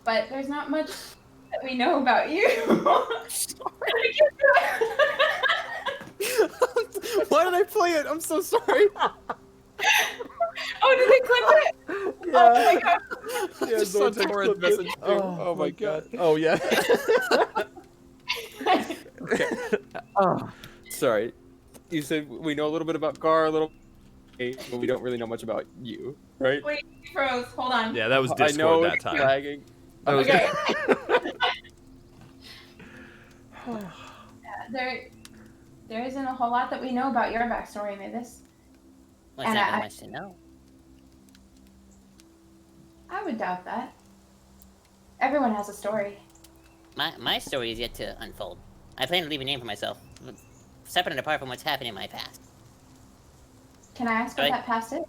But there's not much that we know about you. Why did I play it? I'm so sorry. Oh, did they clip it? Yeah. Oh my god. I just saw Vortex Torrin's clipped it. message too. Oh my god. Oh yeah. Okay. Sorry. You said we know a little bit about Gar, a little, but we don't really know much about you, right? Wait, you froze. Hold on. Yeah, that was I Discord know that it's time. lagging. That was- Okay. Yeah, there isn't a whole lot that we know about your backstory, Mavis. What's And not I- much to know? I would doubt that. Everyone has a story. My story is yet to unfold. I plan to leave a name for myself, separate and apart from what's happened in my past. Can I ask what Right. that past is?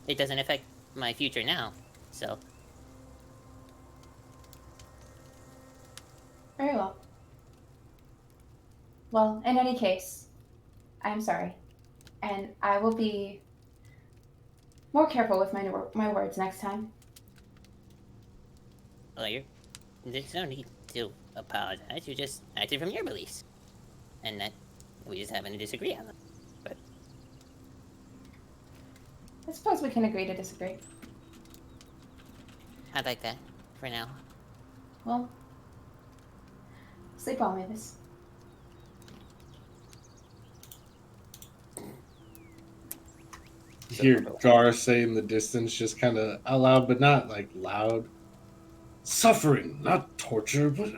It doesn't affect my future now, so Very well. Well, in any case, I'm sorry. And I will be more careful with my words next time. well, there's no need to apologize. You just acted from your beliefs, and that we just happen to disagree on them. I suppose we can agree to disagree. I'd like that for now. Well, sleep well, Mavis. You hear Gar say in the distance, just kind of out loud, but not like loud. Suffering, not torture, but.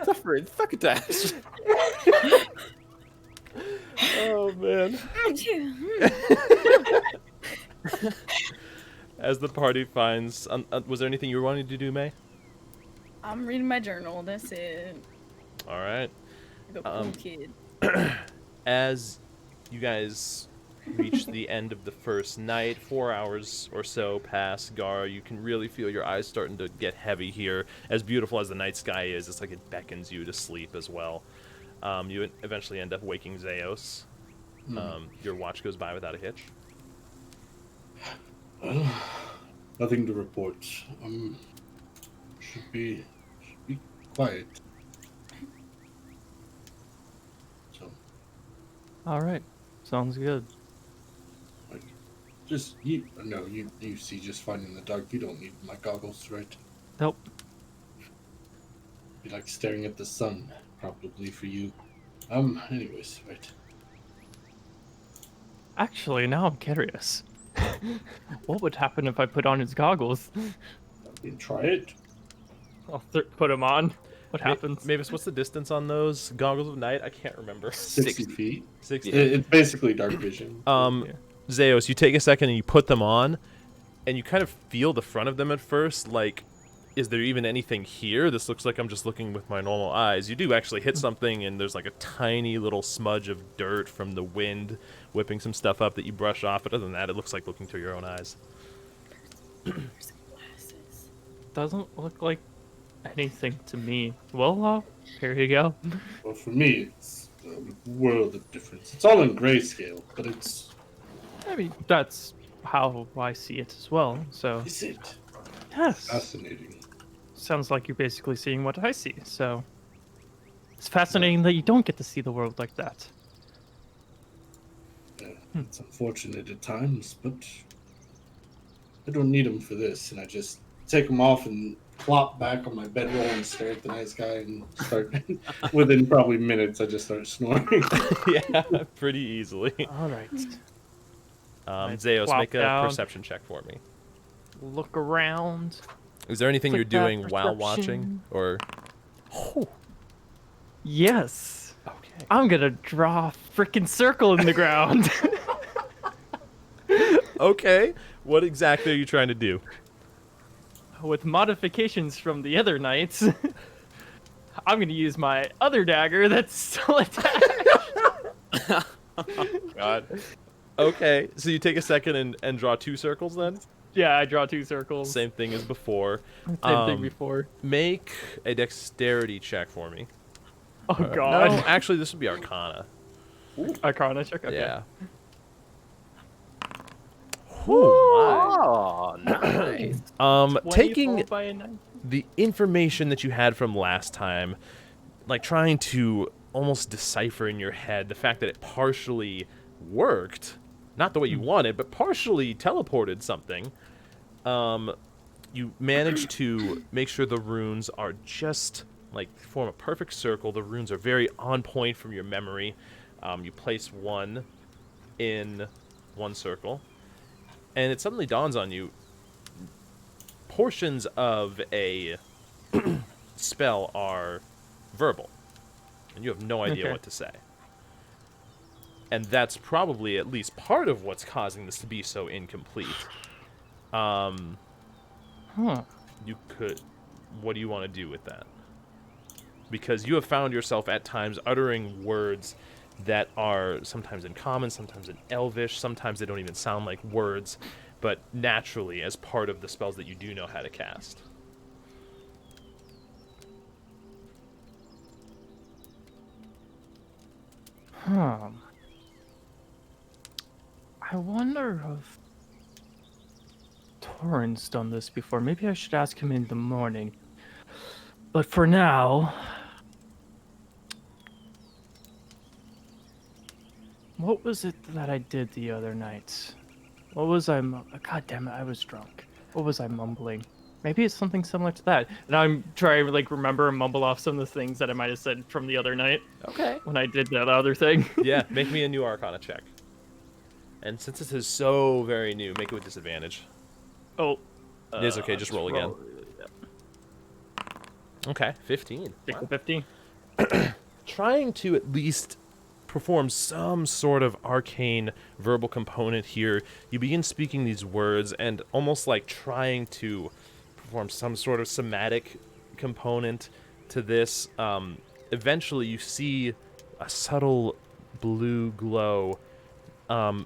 Suffering, succotash. Oh man. As the party finds, was there anything you were wanting to do, May? I'm reading my journal. That's it. All right. Like a cool kid. As you guys reach the end of the first night, 4 hours or so pass. Gar, you can really feel your eyes starting to get heavy here. As beautiful as the night sky is, it's like it beckons you to sleep as well. You eventually end up waking Zeos. Your watch goes by without a hitch. Nothing to report. Should be quiet. So, All right, sounds good. just you see just fine in the dark. You don't need my goggles, right? Nope. Be like staring at the sun, probably for you. Anyways, right. Actually, now I'm curious. What would happen if I put on his goggles? You try it. I'll put them on. What happens? Mavis, what's the distance on those goggles of night? I can't remember. 60 feet. 60. It's basically dark vision. Zeos, you take a second and you put them on, and you kind of feel the front of them at first, like, is there even anything here? This looks like I'm just looking with my normal eyes. You do actually hit something, and there's like a tiny little smudge of dirt from the wind whipping some stuff up that you brush off, but other than that, it looks like looking through your own eyes. Doesn't look like anything to me. Well, here you go. Well, for me, it's a world of difference. It's all in grayscale, but it's... I mean, that's how I see it as well, so... Is it? Yes. Fascinating. Sounds like you're basically seeing what I see, so... It's fascinating that you don't get to see the world like that. It's unfortunate at times, but I don't need them for this, and I just take them off and plop back on my bedroll and stare at the nice guy and start... Within probably minutes, I just start snoring. Yeah, pretty easily. All right. Zeos, plop make a down. perception check for me. Look around. Is there anything Click you're that doing while perception. watching, or... Yes. Okay. I'm gonna draw a freaking circle in the ground. Okay. What exactly are you trying to do? With modifications from the other knights, I'm gonna use my other dagger that's still attached. God. Okay, so you take a second and draw 2 circles then? Yeah, I draw 2 circles. Same thing as before. Same thing before. Make a dexterity check for me. Oh No, god. actually, this would be Arcana. Arcana check. Okay. Yeah. Oh Oh, nice. my. Taking 24 by a 9. the information that you had from last time, like trying to almost decipher in your head the fact that it partially worked, not the way you wanted, but partially teleported something. You managed to make sure the runes are just like form a perfect circle. The runes are very on point from your memory. You place one in one circle, and it suddenly dawns on you, portions of a spell are verbal, and you have no idea Okay. what to say. And that's probably at least part of what's causing this to be so incomplete. Huh. You could... What do you want to do with that? Because you have found yourself at times uttering words that are sometimes in common, sometimes in Elvish, sometimes they don't even sound like words, but naturally as part of the spells that you do know how to cast. Huh. I wonder if Torinn's done this before. Maybe I should ask him in the morning. But for now, what was it that I did the other night? What was I? God damn it! I was drunk. What was I mumbling? Maybe it's something similar to that. And I'm trying to like remember and mumble off some of the things that I might have said from the other night Okay. when I did that other thing. Yeah, make me a new Arcana check. And since this is so very new, make it with disadvantage. Oh. It is okay, just roll again. Okay, 15. Take the Wow. 15. Trying to at least perform some sort of arcane verbal component here, you begin speaking these words and almost like trying to perform some sort of somatic component to this. Eventually you see a subtle blue glow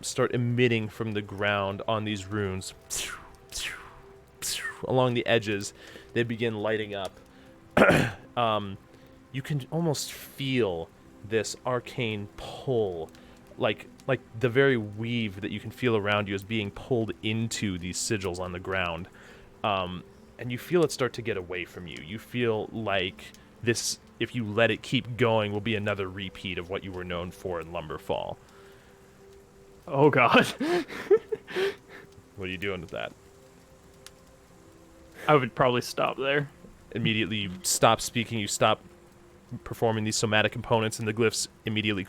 start emitting from the ground on these runes. Along the edges, they begin lighting up. You can almost feel this arcane pull, like the very weave that you can feel around you is being pulled into these sigils on the ground. And you feel it start to get away from you. You feel like this, if you let it keep going, will be another repeat of what you were known for in Lumberfall. Oh god. What are you doing with that? I would probably stop there. Immediately you stop speaking, you stop performing these somatic components, and the glyphs immediately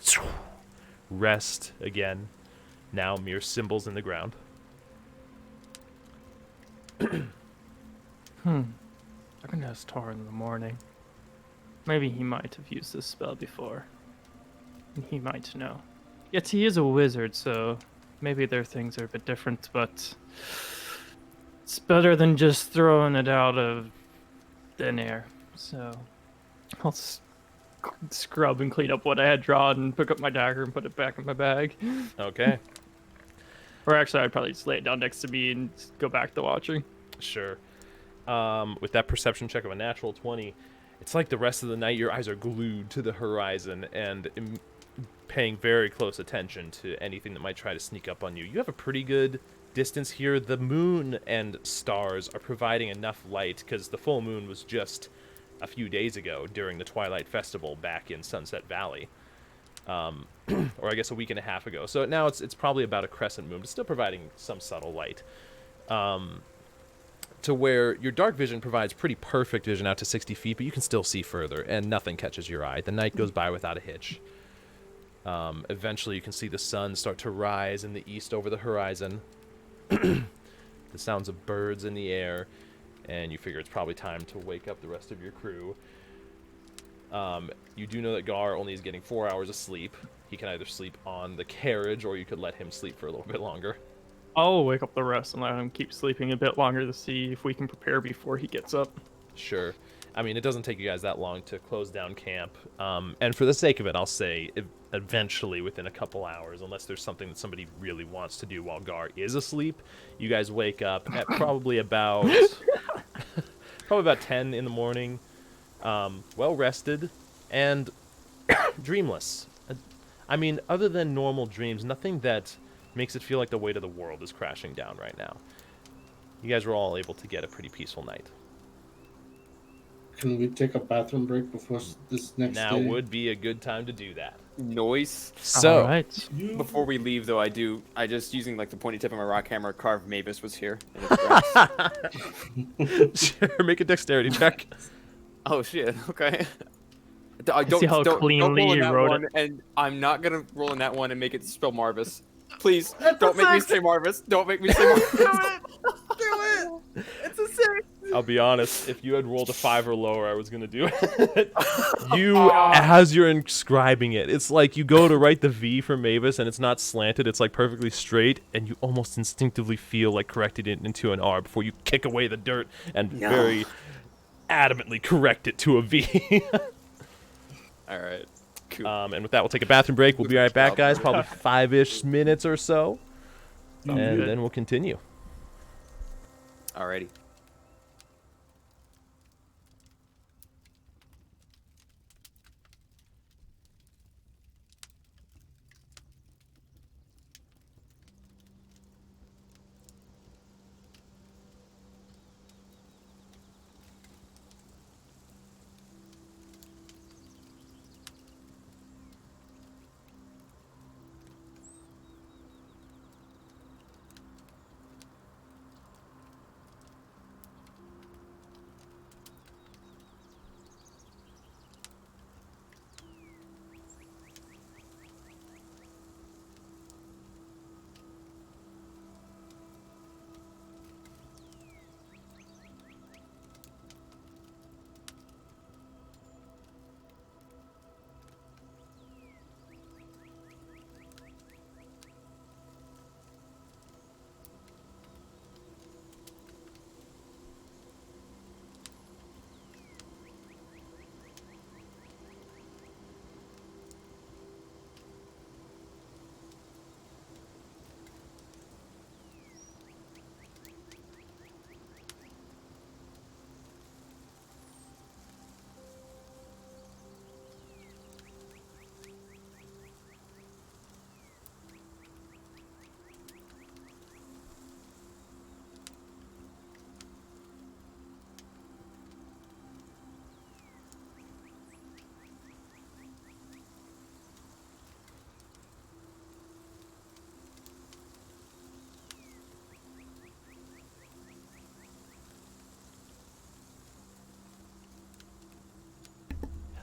rest again, now mere symbols in the ground. I can ask Torinn in the morning. Maybe he might have used this spell before. And he might know. Yet he is a wizard, so maybe their things are a bit different, but it's better than just throwing it out of thin air. So I'll scrub and clean up what I had drawn and pick up my dagger and put it back in my bag. Okay. Or actually, I'd probably just lay it down next to me and go back to watching. Sure. With that perception check of a natural 20, it's like the rest of the night your eyes are glued to the horizon and paying very close attention to anything that might try to sneak up on you. You have a pretty good distance here. The moon and stars are providing enough light because the full moon was just a few days ago during the Twilight Festival back in Sunset Valley. Or I guess a week and a half ago. So now it's probably about a crescent moon, but still providing some subtle light. To where your dark vision provides pretty perfect vision out to 60 feet, but you can still see further, and nothing catches your eye. The night goes by without a hitch. Eventually you can see the sun start to rise in the east over the horizon. The sounds of birds in the air, and you figure it's probably time to wake up the rest of your crew. You do know that Gar only is getting 4 hours of sleep. He can either sleep on the carriage, or you could let him sleep for a little bit longer. I'll wake up the rest and let him keep sleeping a bit longer to see if we can prepare before he gets up. Sure. I mean, it doesn't take you guys that long to close down camp. And for the sake of it, I'll say eventually within a couple hours, unless there's something that somebody really wants to do while Gar is asleep, you guys wake up at probably about 10 in the morning, well rested and dreamless. I mean, other than normal dreams, nothing that makes it feel like the weight of the world is crashing down right now. You guys were all able to get a pretty peaceful night. Can we take a bathroom break before this next Now day? would be a good time to do that. Noise. So, All right. Before we leave, though, I just using like the pointy tip of my rock hammer, carved Mavis was here. In its grass. sure, make a dexterity check. Oh shit. Okay. See how cleanly roll in you that wrote one, it. and I'm not gonna roll in that one and make it spell Marvis. Please don't make me say Marvis. Don't make me say Marvis. Do it! It's a 6! I'll be honest, if you had rolled a 5 or lower, I was going to do it. As you're inscribing it, it's like you go to write the V for Mavis, and it's not slanted, it's like perfectly straight, and you almost instinctively feel like correcting it into an R before you kick away the dirt and very adamantly correct it to a V. All right. Cool. And with that, we'll take a bathroom break. We'll be right back, guys, probably 5-ish minutes or so, and then we'll continue. Alrighty.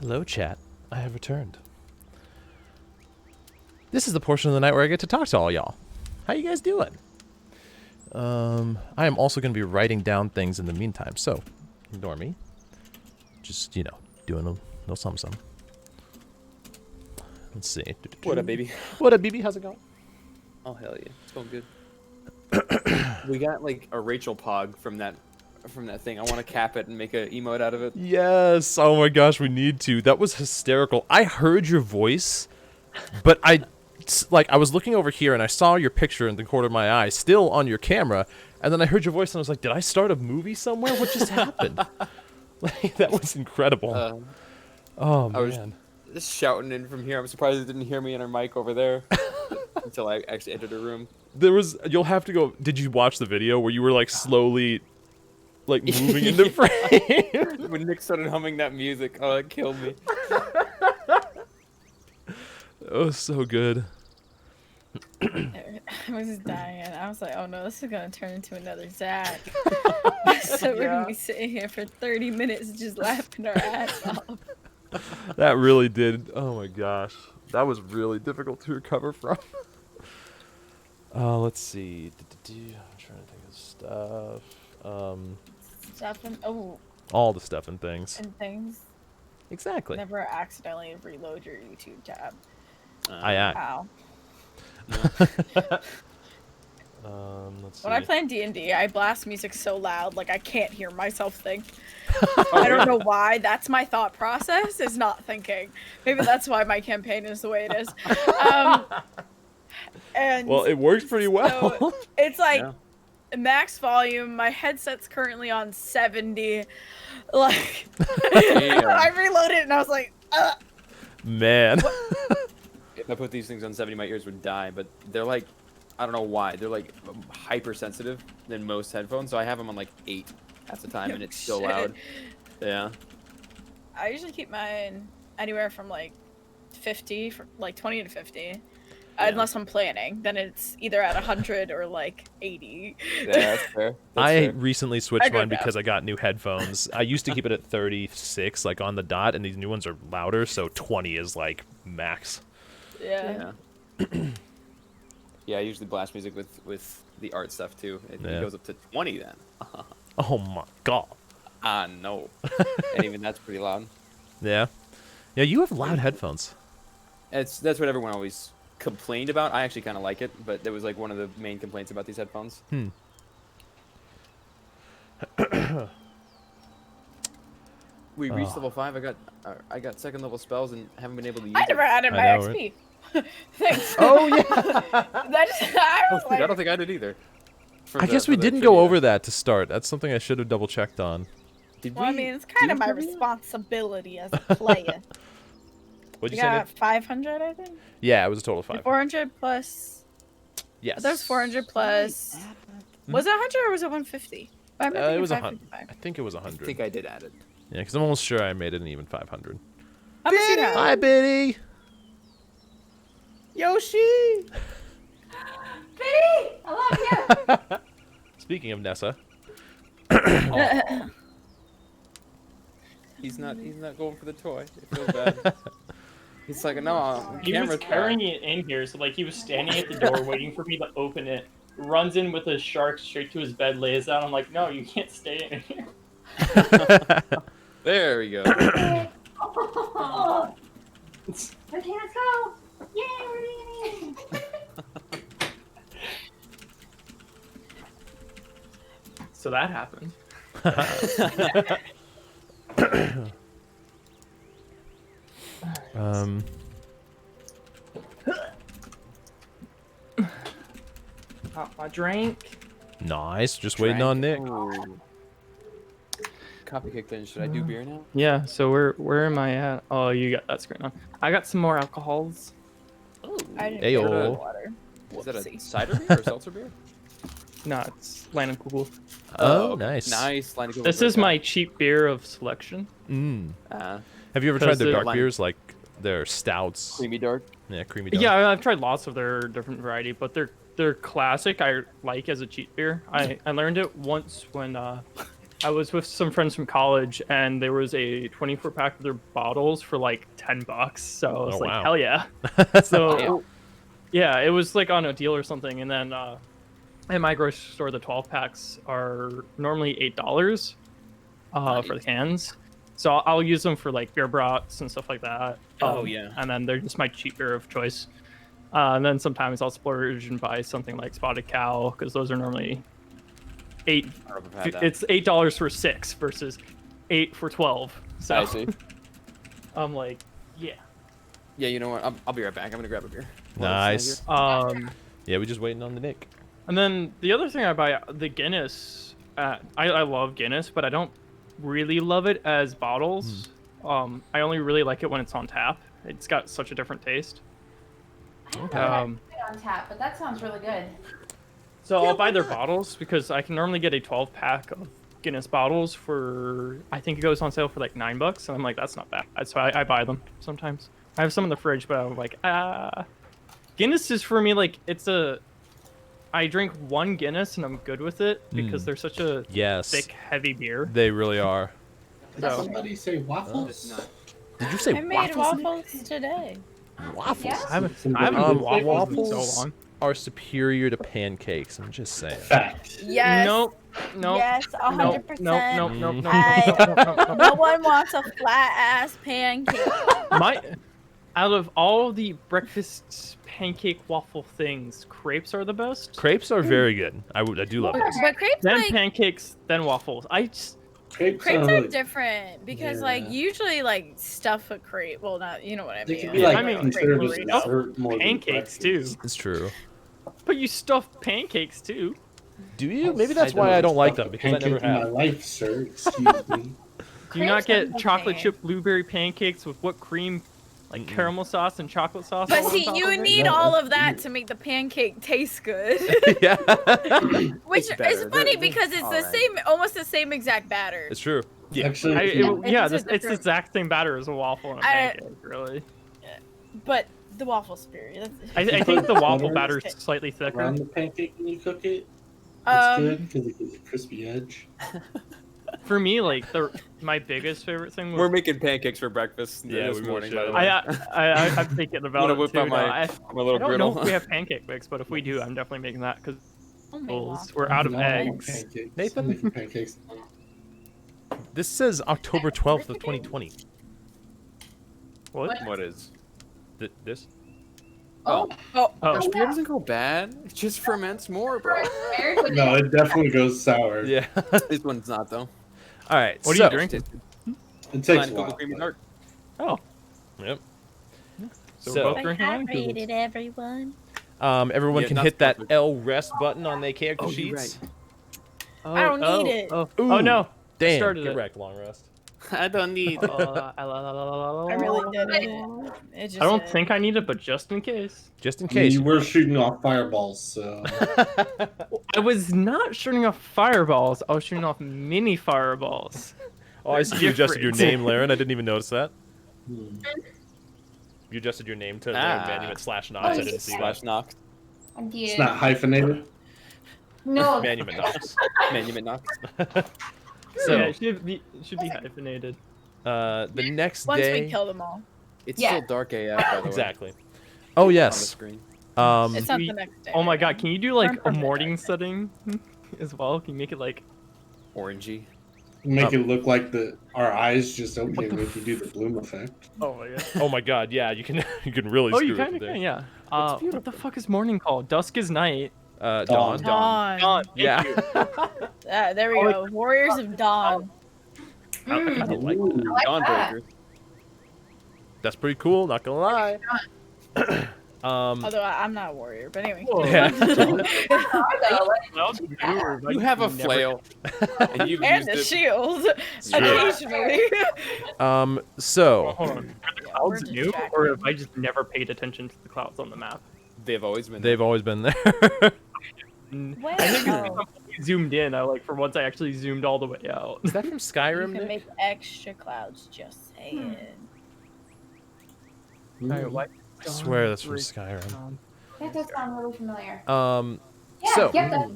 Hello, chat. I have returned. This is the portion of the night where I get to talk to all y'all. How you guys doing? I am also going to be writing down things in the meantime, so ignore me. Just, doing a little something. Let's see. What up, baby? What up, BB? How's it going? Oh, hell yeah. It's going good. We got, like, a Rachel Pog from that thing. I want to cap it and make an emote out of it. Yes. Oh my gosh, we need to. That was hysterical. I heard your voice, but I was looking over here and I saw your picture in the corner of my eye, still on your camera, and then I heard your voice and I was like, did I start a movie somewhere? What just happened? Like, that was incredible. Oh man. I was just shouting in from here. I'm surprised they didn't hear me in our mic over there until I actually entered the room. You'll have to go. Did you watch the video where you were like slowly, like moving into frame? When Nick started humming that music, oh, it killed me. Oh, so good. I was just dying. I was like, oh no, this is gonna turn into another Zach. So we're gonna be sitting here for 30 minutes just laughing our ass off. That really did. Oh my gosh, that was really difficult to recover from. Let's see. I'm trying to think of stuff. Stuff and All the stuff and things. and things. Exactly. Never accidentally reload your YouTube tab. Wow. Let's see. When I play in D&D, I blast music so loud, like I can't hear myself think. I don't know why. That's my thought process, is not thinking. Maybe that's why my campaign is the way it is. And Well, it works pretty well. so it's like max volume. My headset's currently on 70. Like, I reloaded it and I was like, Man. If I put these things on 70, my ears would die, but they're like, I don't know why. They're like hypersensitive than most headphones, so I have them on like 8 at the time, and it's still loud. Yeah. I usually keep mine anywhere from like 50, like 20 to 50. Unless I'm planning, then it's either at 100 or like 80. Yeah, that's fair. I recently switched mine know. because I got new headphones. I used to keep it at 36, like on the dot, and these new ones are louder, so 20 is like max. Yeah. Yeah, I usually blast music with the art stuff too. It goes up to 20 then. Oh my god. No. And even that's pretty loud. Yeah. Yeah, you have loud headphones. That's what everyone always complained about. I actually kind of like it, but that was like one of the main complaints about these headphones. We reached level 5. I got second level spells and haven't been able to use I never it. added my XP. Thanks. Oh yeah. I don't think I did either. I guess we didn't go over that to start. That's something I should have double checked on. Did Well, I mean, it's kind of my responsibility as a player. What'd You you say? got 500, I think? Yeah, it was a total of 5. 400 plus... Yes. That was 400 plus... Was it 100 or was it 150? It was 100. I think it was I 100. think I did add it. Yeah, because I'm almost sure I made it an even 500. How much you got? Hi, Biddy. Yoshi! Biddy, I love you. Speaking of Nessa. He's not going for the toy. It feels bad. He's like, no, He was carrying it in here, so like he was standing at the door waiting for me to open it. Runs in with a shark straight to his bed, lays down. I'm like, no, you can't stay in here. There we go. Okay, let's go. Yay, we're leaving. So that happened. Pop my drink. Nice. Just waiting on Nick. Ooh. Copy kicked in. Should I do beer now? Yeah, so where am I at? Oh, you got that screen on. I got some more alcohols. Oh, I didn't Ayo. get any water. is that a Whoopsie. cider beer or seltzer beer? No, it's Kugel. Oh, okay. nice. Nice. This is my cheap beer of selection. Have you ever tried Because their they're dark like- beers, like their stouts? creamy dark. Yeah, creamy dark. Yeah, I've tried lots of their different variety, but they're classic. I like as a cheap beer. I learned it once when I was with some friends from college, and there was a 24-pack of their bottles for like $10. So I was Oh, like, wow. hell yeah. So yeah, it was like on a deal or something, and then at my grocery store, the 12 packs are normally $8 for the cans. So I'll use them for like beer brats and stuff like that. Oh, yeah. And then they're just my cheap beer of choice. And then sometimes I'll splurge and buy something like Spotted Cow because those are normally I don't know if I've had that. It's $8 for 6 versus 8 for 12. So I see. I'm like, yeah. Yeah, you know what? I'll be right back. I'm gonna grab a beer. Nice. Yeah, we're just waiting on the Nick. And then the other thing I buy, the Guinness. I love Guinness, but I don't really love it as bottles. I only really like it when it's on tap. It's got such a different taste. I haven't had Um, it on tap, but that sounds really good. So I'll buy their bottles because I can normally get a 12 pack of Guinness bottles for, I think it goes on sale for like $9, and I'm like, that's not bad. So I buy them sometimes. I have some in the fridge, but I'm like, Guinness is for me like I drink one Guinness and I'm good with it because they're such a thick, heavy beer. They really are. Did somebody say waffles? It's not. Did you say I made waffles? waffles today. Waffles. Yeah? I haven't had waffles in so Waffles long. are superior to pancakes. I'm just saying. Fact. Yes. Nope. Yes, 100%. Nope. No one wants a flat ass pancake. Out of all the breakfast pancake waffle things, crepes are the best. Crepes are very good. I do love those. But crepes Then like pancakes, then waffles. Crepes crepes are are really, different because like usually like stuff a crepe. Well, not you know what I they mean. can be like I mean, considered as crepe dessert more than pancakes too. breakfast. It's true. But you stuff pancakes too. Do you? Maybe that's why I don't like them because I never Pancake in my have. life, sir. Excuse me. Do you not Crepes are get chocolate okay. chip blueberry pancakes with whipped cream, like caramel sauce and chocolate sauce? But all on see, top you of it? need No, all that's of that weird. to make the pancake taste good. Yeah. Which It's is better. funny They're because it's the alright. same, almost the same exact batter. It's true. Yeah. Actually, Yeah, It's a it's the different- exact same batter as a waffle and a I- pancake, really. But the waffle's superior. I think the waffle Butter batter is slightly thicker. around the pancake when you cook it, it's Um, good because it gives a crispy edge. For me, like my biggest favorite thing was We're making pancakes for breakfast Yeah, this we morning, really by the should. way. I'm thinking I'm about gonna it whip too. out No, my I little don't know griddle. if we have pancake mix, but if we do, I'm definitely making that because oh my God. we're out of No, I want eggs. pancakes. Nathan? I'm making pancakes. This says October 12th of 2020. What? What is? This? Oh, Oh, gosh, beer doesn't go bad. It just ferments more, bro. No, it definitely goes sour. Yeah. This one's not though. All right. what are so, you drinking? It takes Fine, a Cocoa while. Creamy but- Dark. Oh, Yep. so, So- we're both drinking wine? Hydrated, everyone. Everyone Yeah, can not hit that perfect. L rest button on their character Oh, you're sheets. I don't need it. Oh, Ooh, oh no! Damn. started Get it. wrecked, long rest. I don't need. I really didn't. It just I don't think I need it, but just in case. Just in I mean, case. you were shooting off fireballs, so I was not shooting off fireballs. I was shooting off mini fireballs. Oh, I see you adjusted your different. name, Laren. I didn't even notice that. hmm. You adjusted your name to Ah. Manument / Knox. I didn't see that. Slash Knox. It's not hyphenated. No. Manument Knox. Manument Knox. So, Yeah, it should be hyphenated. the next Once day. we kill them all. It's Yeah. still dark AF, by the way. Exactly. Oh On the yes. screen. It's not we- the next day. Oh my right? god, can you do like a Perfect. morning setting as well? Can you make it like Orangey. Make it look like our eyes just open if you do the bloom effect. oh my god. Oh my God. Yeah, you can. You can really Oh, screw you with kind of it can, there. yeah. What the fuck is morning called? Dusk is night. Dawn. Dawn. Dawn. Thank Yeah. you. There we go. Warriors of Dawn. I don't like Ooh, that. I like that. Dawnbreaker. That's pretty cool. Not gonna lie. Although I'm not a warrior, but anyway. Whoa. Yeah. You have a flail. And you've And used a it. shield, true. occasionally. So Hold on. Are the we're clouds new, distracted. or have I just never paid attention to the clouds on the map? They've always been. they've always been there. Well, I think it's because I zoomed in. For once I actually zoomed all the way out. Is that from you Skyrim? can Nick? make extra clouds, just saying. Alright, what? I swear that's from Skyrim. That does sound really familiar. So Yeah, yep, that's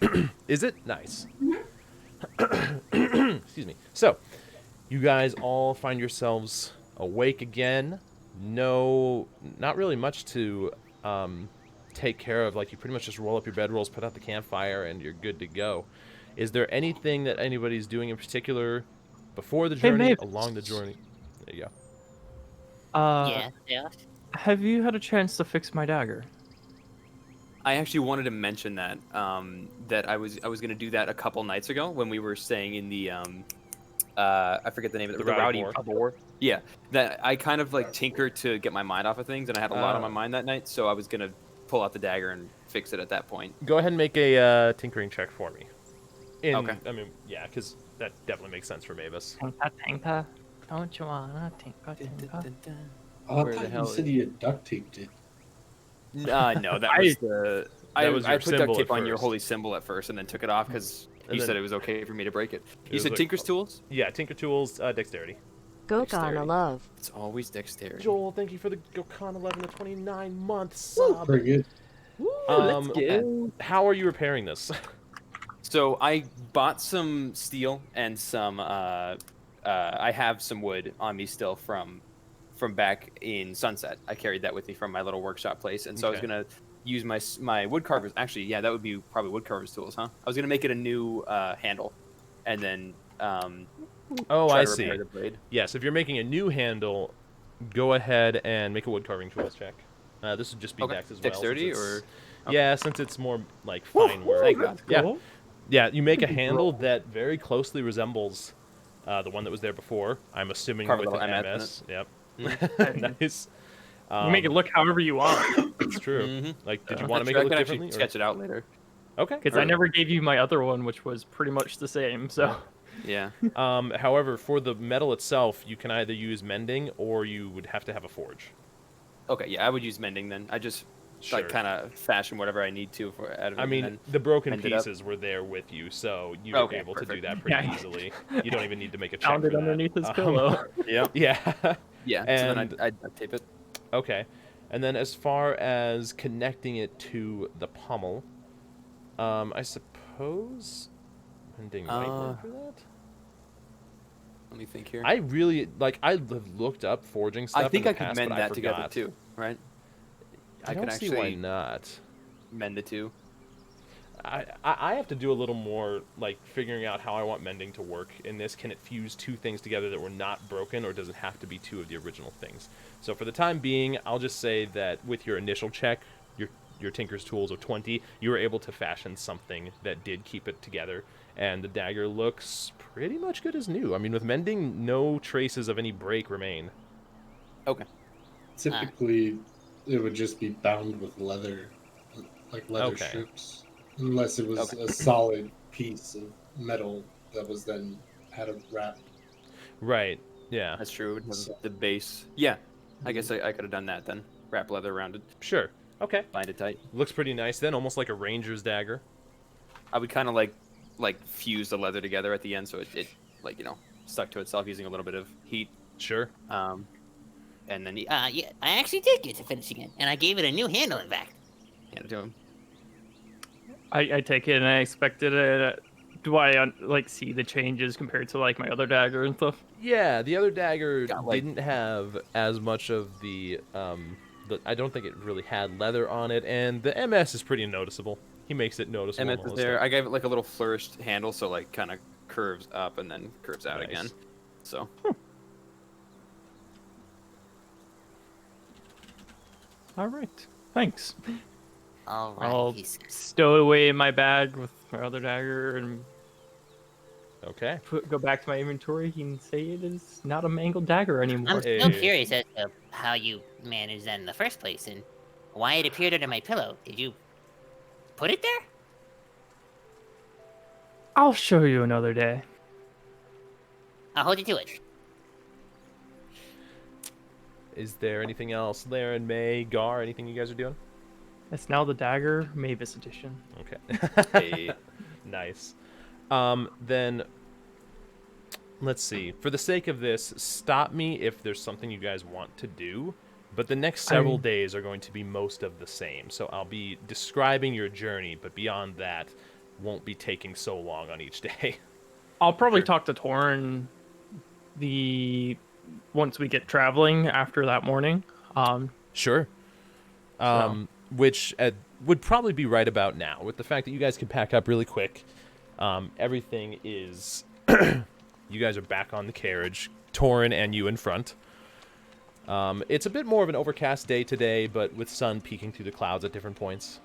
better. is it nice? Excuse me. So, you guys all find yourselves awake again. No, not really much to take care of. Like, you pretty much just roll up your bedrolls, put out the campfire, and you're good to go. Is there anything that anybody's doing in particular before the Hey, journey, Maeve. along the journey? There you go. Yeah. Have you had a chance to fix my dagger? I actually wanted to mention that that I was going to do that a couple nights ago when we were staying in the I forget the name of it, The the Rowdy Rowdy Boar. Boar. Yeah, that I kind of like tinkered to get my mind off of things, and I had a lot on my mind that night, so I was gonna pull out the dagger and fix it at that point. Go ahead and make a tinkering check for me. Okay. I mean, yeah, because that definitely makes sense for Mavis. Tinka, don't you wanna tinka? Oh, I Where the thought hell you said is- you had duct taped it. No, that was the. That was I your put duct symbol tape at on your first. holy symbol at first, and then took it off because And you then- said it was okay for me to break it. You was said like- Tinker's Tools? Yeah, Tinker Tools, Dexterity. Dexterity. love. It's always dexterity. Joel, thank you for the Gokon 11 to 29 months. Very good. How are you repairing this? So I bought some steel and some. I have some wood on me still from back in Sunset. I carried that with me from my little workshop place, and so I was Okay. gonna use my wood carvers. Actually, yeah, that would be probably wood carvers tools, huh? I was gonna make it a new handle, and then Oh, try I to see. repair the blade. Yes, if you're making a new handle, go ahead and make a wood carving tools check. This would just be Okay. Dex as well. Dexterity since it's- or Yeah, since it's more like fine work. thank God. Yeah. Yeah, you make a handle that very closely resembles the one that was there before. I'm assuming Carve a with little an MS in MS. Yep. Nice. You make it look however you want. It's true. Mhm. Like, did you I'm want to not make sure. it look I could actually differently? sketch it out later. Okay. Because I never gave you my other one, which was pretty much the same. So Yeah. However, for the metal itself, you can either use mending or you would have to have a forge. Okay. Yeah, I would use mending then. I just Sure. like kind of fashion whatever I need to for out of it. I and mean, then the broken mend it up. pieces were there with you, so you were Okay, able to do perfect. that pretty Yeah. easily. You don't even need to make a check found for it that. underneath his pillow. Yeah. Yeah. Yeah. And- So then I'd tape it. Okay. And then as far as connecting it to the pommel, I suppose mending might work for that. Let me think here. I really like. I looked up forging stuff. I think in I the could past, mend but that I together forgot. too, right? I could don't see why actually not. mend the two. I have to do a little more like figuring out how I want mending to work in this. Can it fuse two things together that were not broken, or does it have to be two of the original things? So for the time being, I'll just say that with your initial check, your Tinker's Tools of 20, you were able to fashion something that did keep it together, and the dagger looks pretty much good as new. I mean, with mending, no traces of any break remain. Okay. Typically, it would just be bound with leather, like leather Okay. strips, unless it was Okay. a solid piece of metal that was then had a wrap. Right. Yeah. That's true. It would have So- the base. Yeah. I guess I could have done that then. Wrap leather around it, Sure. Okay. bind it tight. Looks pretty nice then, almost like a ranger's dagger. I would kind of like fuse the leather together at the end, so it like stuck to itself using a little bit of heat. Sure. And then Yeah, I actually did get to finishing it, and I gave it a new handle, in fact. hand it to him. I take it and I expected it. Do I like see the changes compared to like my other dagger and stuff? Yeah, the other dagger Got, like- didn't have as much of the I don't think it really had leather on it, and the MS is pretty noticeable. He makes it noticeable. And it's there. I gave it like a little flourished handle, so like kind of curves up and then curves out Nice. again. So All right, thanks. All right. I'll he's- stow it away in my bag with my other dagger and Okay. go back to my inventory and say it is not a mangled dagger anymore. I'm still Hey. curious as to how you managed that in the first place, and why it appeared under my pillow. Did you put it there? I'll show you another day. I'll hold you to it. Is there anything else, Laren, May, Gar, anything you guys are doing? It's now the dagger Mavis edition. Okay. hey, Nice. Then let's see. For the sake of this, stop me if there's something you guys want to do. But the next several days are going to be most of the same. So I'll be describing your journey, but beyond that, won't be taking so long on each day. I'll probably talk to Torinn once we get traveling after that morning. Sure. which would probably be right about now. With the fact that you guys can pack up really quick, everything is... you guys are back on the carriage, Torinn and you in front. It's a bit more of an overcast day today, but with sun peeking through the clouds at different points.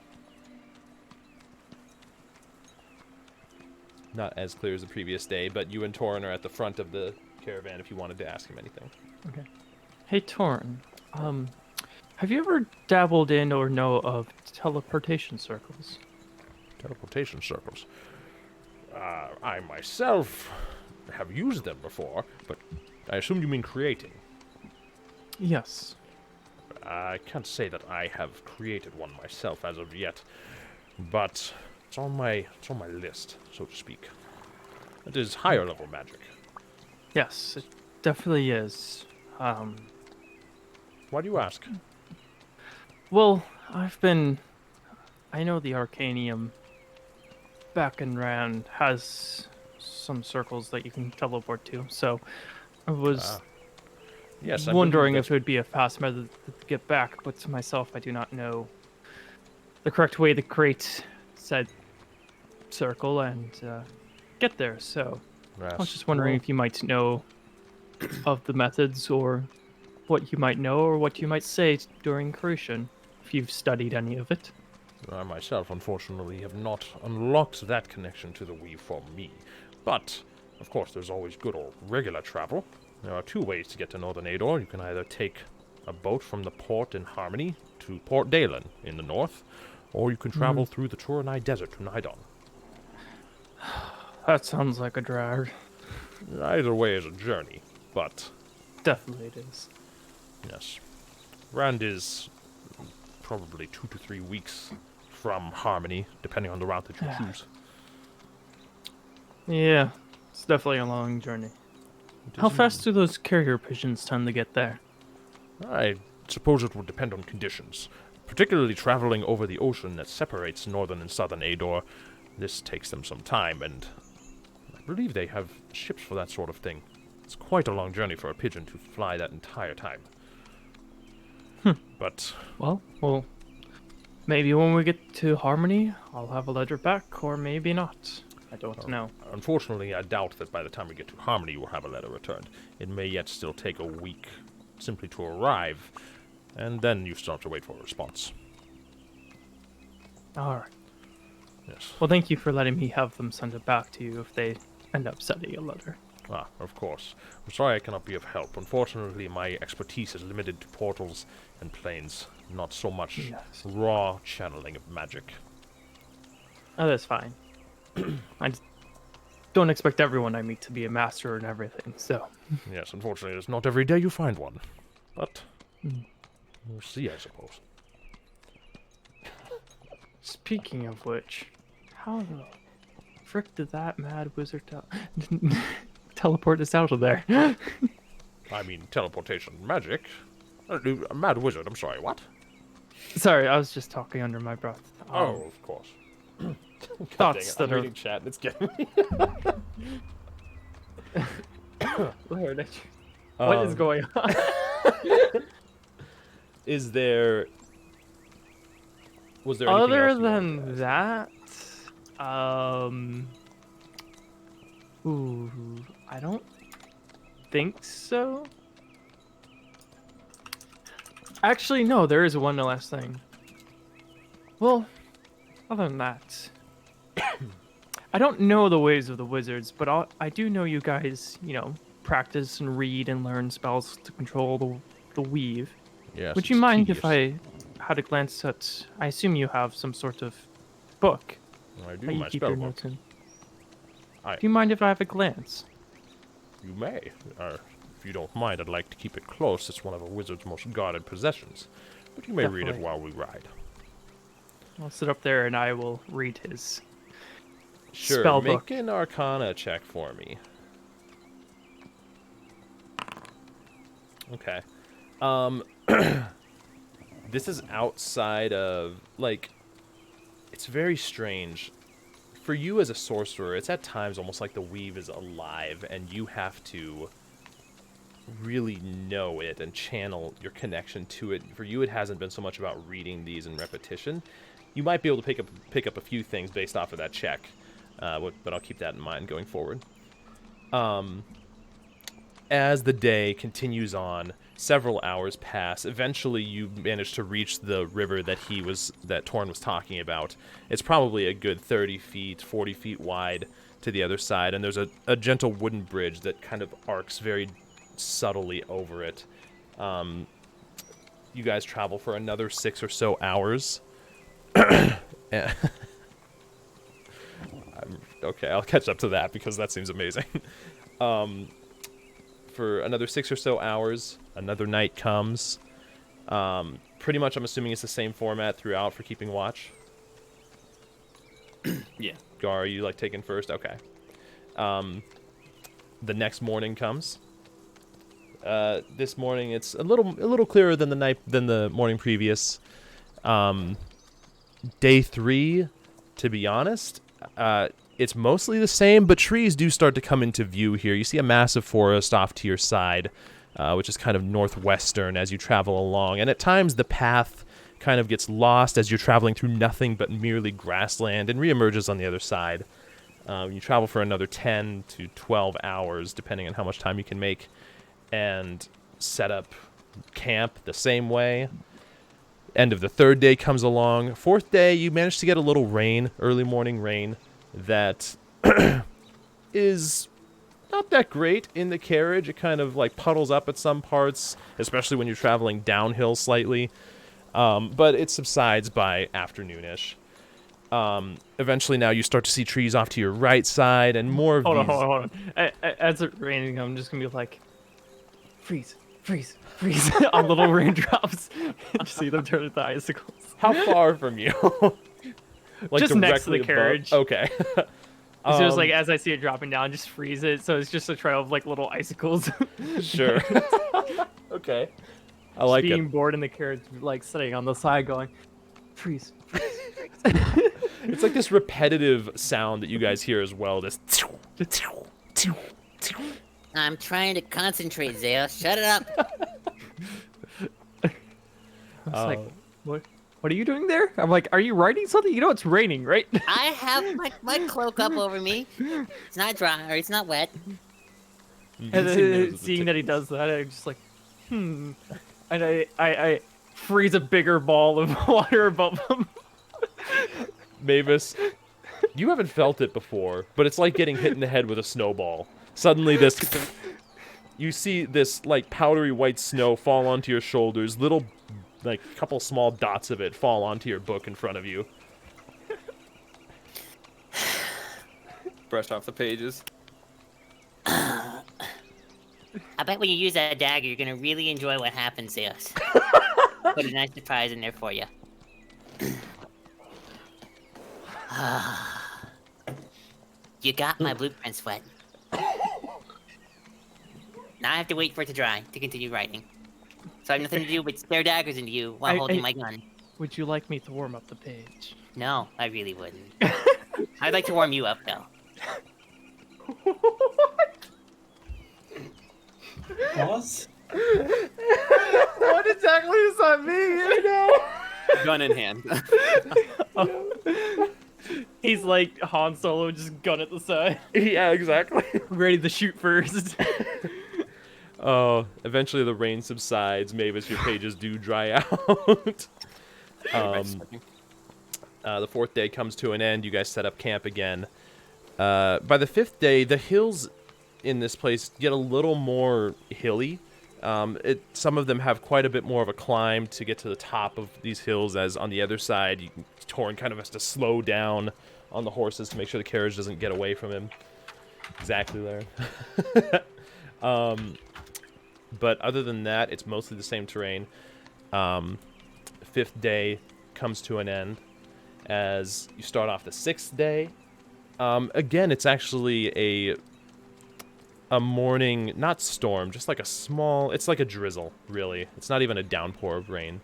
Not as clear as the previous day, but you and Torinn are at the front of the caravan if you wanted to ask him anything. Okay. Hey, Torrin, have you ever dabbled in or know of teleportation circles? Teleportation circles. I myself have used them before, but I assume you mean creating. Yes. I can't say that I have created one myself as of yet, but it's on my list, so to speak. It is higher level magic. Yes, it definitely is. Why do you ask? Well, I know the Arcanium back and Rand has some circles that you can teleport to, so I was Yes, I wondering believe if it would be a fast method to get back, but to myself, I do not know the correct way to create said circle and get there, so I was just wondering if you might know of the methods or what you might know or what you might say during creation, if you've studied any of it. I myself, unfortunately, have not unlocked that connection to the weave for me. But, of course, there's always good old regular travel. There are two ways to get to Northern Ador. You can either take a boat from the port in Harmony to Port Dalen in the north, or you can travel through the Torinn Desert to Nidon. That sounds like a drag. Either way is a journey, but Definitely it is. yes. Rand is probably 2 to 3 weeks from Harmony, depending on the route that you choose. Yeah, it's definitely a long journey. How fast do those carrier pigeons tend to get there? I suppose it would depend on conditions. Particularly traveling over the ocean that separates northern and southern Ador, this takes them some time, and I believe they have ships for that sort of thing. It's quite a long journey for a pigeon to fly that entire time. But Well, maybe when we get to Harmony, I'll have a letter back, or maybe not. I don't know. unfortunately, I doubt that by the time we get to Harmony, you will have a letter returned. It may yet still take a week simply to arrive, and then you still have to wait for a response. Alright. Yes. Well, thank you for letting me have them send it back to you if they end up sending a letter. Ah, of course. I'm sorry I cannot be of help. Unfortunately, my expertise is limited to portals and planes, not so much Yes. raw channeling of magic. Oh, that's fine. I just don't expect everyone I meet to be a master in everything, so... Yes, unfortunately, it's not every day you find one. But we'll see, I suppose. Speaking of which, how the frick did that mad wizard teleport us out of there? I mean, teleportation magic. A mad wizard, I'm sorry, what? Sorry, I was just talking under my breath. Oh, of course. Thoughts I'm that are... reading chat and it's getting me. Lord, what is going on? Was there anything Other else you wanted than to ask? that, I don't think so. Actually, no, there is one last thing. Well, other than that, I don't know the ways of the wizards, but I do know you guys, practice and read and learn spells to control the weave. Yes. Would you it's mind tedious. if I had a glance at... I assume you have some sort of book I do, that you my keep your spell book. notes in. I- Do you mind if I have a glance? You may. If you don't mind, I'd like to keep it close. It's one of a wizard's most guarded possessions. But you may read it Definitely. while we ride. I'll sit up there and I will read his Sure, spell make book. an Arcana check for me. Okay. This is outside of, it's very strange. For you as a sorcerer, it's at times almost like the weave is alive and you have to really know it and channel your connection to it. For you, it hasn't been so much about reading these in repetition. You might be able to pick up a few things based off of that check, but I'll keep that in mind going forward. As the day continues on, several hours pass. Eventually, you manage to reach the river that Torinn was talking about. It's probably a good 30 feet, 40 feet wide to the other side, and there's a gentle wooden bridge that kind of arcs very subtly over it. You guys travel for another 6 or so hours. Okay, I'll catch up to that because that seems amazing. For another 6 or so hours, another night comes. Pretty much, I'm assuming it's the same format throughout for keeping watch. Yeah. Gar, are you like taking first? Okay. The next morning comes. This morning it's a little clearer than the morning previous. Day 3, to be honest, it's mostly the same, but trees do start to come into view here. You see a massive forest off to your side, which is kind of northwestern as you travel along, and at times the path kind of gets lost as you're traveling through nothing but merely grassland and reemerges on the other side. You travel for another 10 to 12 hours, depending on how much time you can make, and set up camp the same way. End of the 3rd day comes along. 4th day, you manage to get a little rain, early morning rain, that is not that great in the carriage. It kind of like puddles up at some parts, especially when you're traveling downhill slightly. But it subsides by afternoonish. Eventually now you start to see trees off to your right side and more of these... Hold on. As it's raining, I'm just going to be like, freeze on little raindrops. Just see them turn into icicles. How far from you? Like just next to the above? carriage. Okay. So just like as I see it dropping down, just freeze it. So it's just a trail of like little icicles. Sure. Okay. I like being it. bored in the carriage, like sitting on the side going, freeze. It's like this repetitive sound that you guys hear as well. This. I'm trying to concentrate, Zeus. Shut it up. I was like, what are you doing there? I'm like, are you writing something? You know it's raining, right? I have my cloak up over me. It's not dry, or it's not wet. You And can see then, those seeing that he does that, I'm just like, And I freeze a bigger ball of water above him. Mavis, you haven't felt it before, but it's like getting hit in the head with a snowball. Suddenly you see this like powdery white snow fall onto your shoulders, little like couple small dots of it fall onto your book in front of you. Brush off the pages. I bet when you use that dagger, you're gonna really enjoy what happens, Zeus. Put a nice surprise in there for you. You got my blueprints wet. Now I have to wait for it to dry to continue writing. So I have nothing to do but stare daggers into you while holding my gun. Would you like me to warm up the page? No, I really wouldn't. I'd like to warm you up, though. Pause. What exactly does that mean? I know. Gun in hand. He's like Han Solo, just gun at the side, Yeah, exactly. ready to shoot first. Oh, eventually the rain subsides. Mavis, your pages do dry out. The 4th day comes to an end. You guys set up camp again. By the 5th day, the hills in this place get a little more hilly. Some of them have quite a bit more of a climb to get to the top of these hills, as on the other side, Torinn kind of has to slow down on the horses to make sure the carriage doesn't get away from him. Exactly there. But other than that, it's mostly the same terrain. 5th day comes to an end as you start off the 6th day. Again, it's actually a morning, not storm, just like it's like a drizzle, really. It's not even a downpour of rain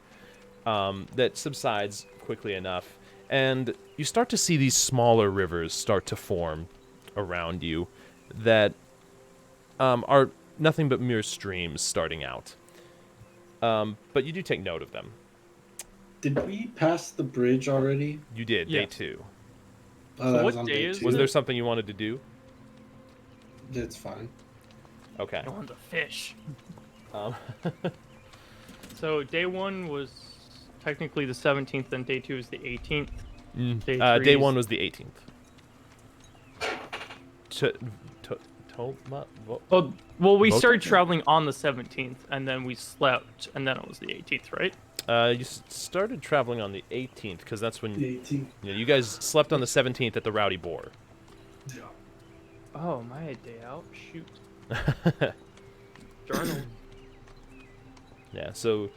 that subsides quickly enough. And you start to see these smaller rivers start to form around you that are nothing but mere streams starting out. But you do take note of them. Did we pass the bridge already? You did, Yeah. day 2. Oh, So that what was on day day is 2. Was there something you wanted to do? It's fine. Okay. I want the fish. Um, So day 1 was technically the 17th, and day 2 is the 18th. Day day three 1 is- was the 18th. Oh, well, we Both started of them? traveling on the 17th, and then we slept, and then it was the 18th, right? You started traveling on the 18th, because that's when The 18th. you guys slept on the 17th at the Rowdy Boar. Yeah. Oh, my day out. Shoot. Journal. Yeah, so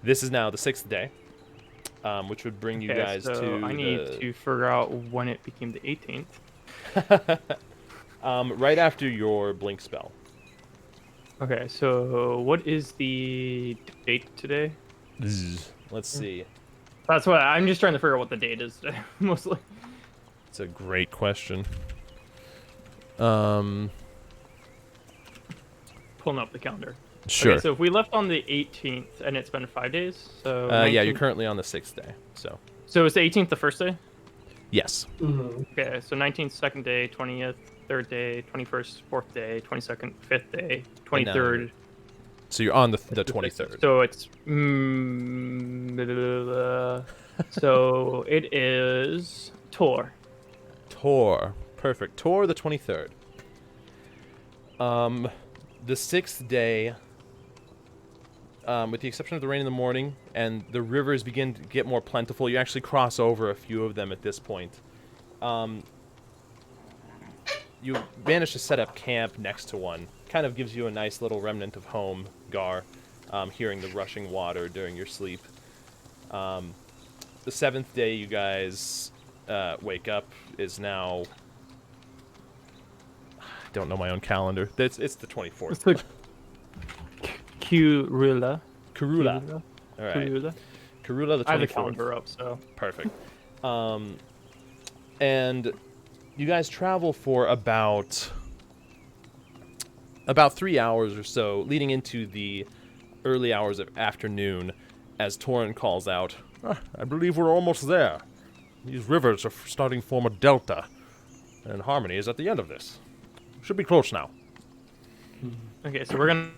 this is now the 6th day, which would bring you Okay, guys so to I need to figure out when it became the 18th. right after your blink spell. Okay, so what is the date today? Let's see. That's what I'm just trying to figure out what the date is today, mostly. It's a great question. Pulling up the calendar. Sure. Okay, so if we left on the 18th and it's been 5 days, so Yeah, you're 19th currently on the 6th day, so So is the 18th the first day? yes. Okay, so 19th second day, 20th third day, 21st fourth day, 22nd fifth day, 23rd. So you're on the 23rd. So it's so it is Tor. Tor. Perfect. Tor the 23rd. The 6th day, with the exception of the rain in the morning, and the rivers begin to get more plentiful. You actually cross over a few of them at this point. You manage to set up camp next to one. Kind of gives you a nice little remnant of home, Gar, hearing the rushing water during your sleep. The 7th day you guys wake up is now... I don't know my own calendar. It's the 24th. It's the Kurula. Karula. All right. Kurula. Karula the 24th. I have the calendar up, so. Perfect. And you guys travel for about 3 hours or so, leading into the early hours of afternoon, as Torinn calls out, I believe we're almost there. These rivers are starting to form a delta, and Harmony is at the end of this. Should be close now. Okay, so we're gonna.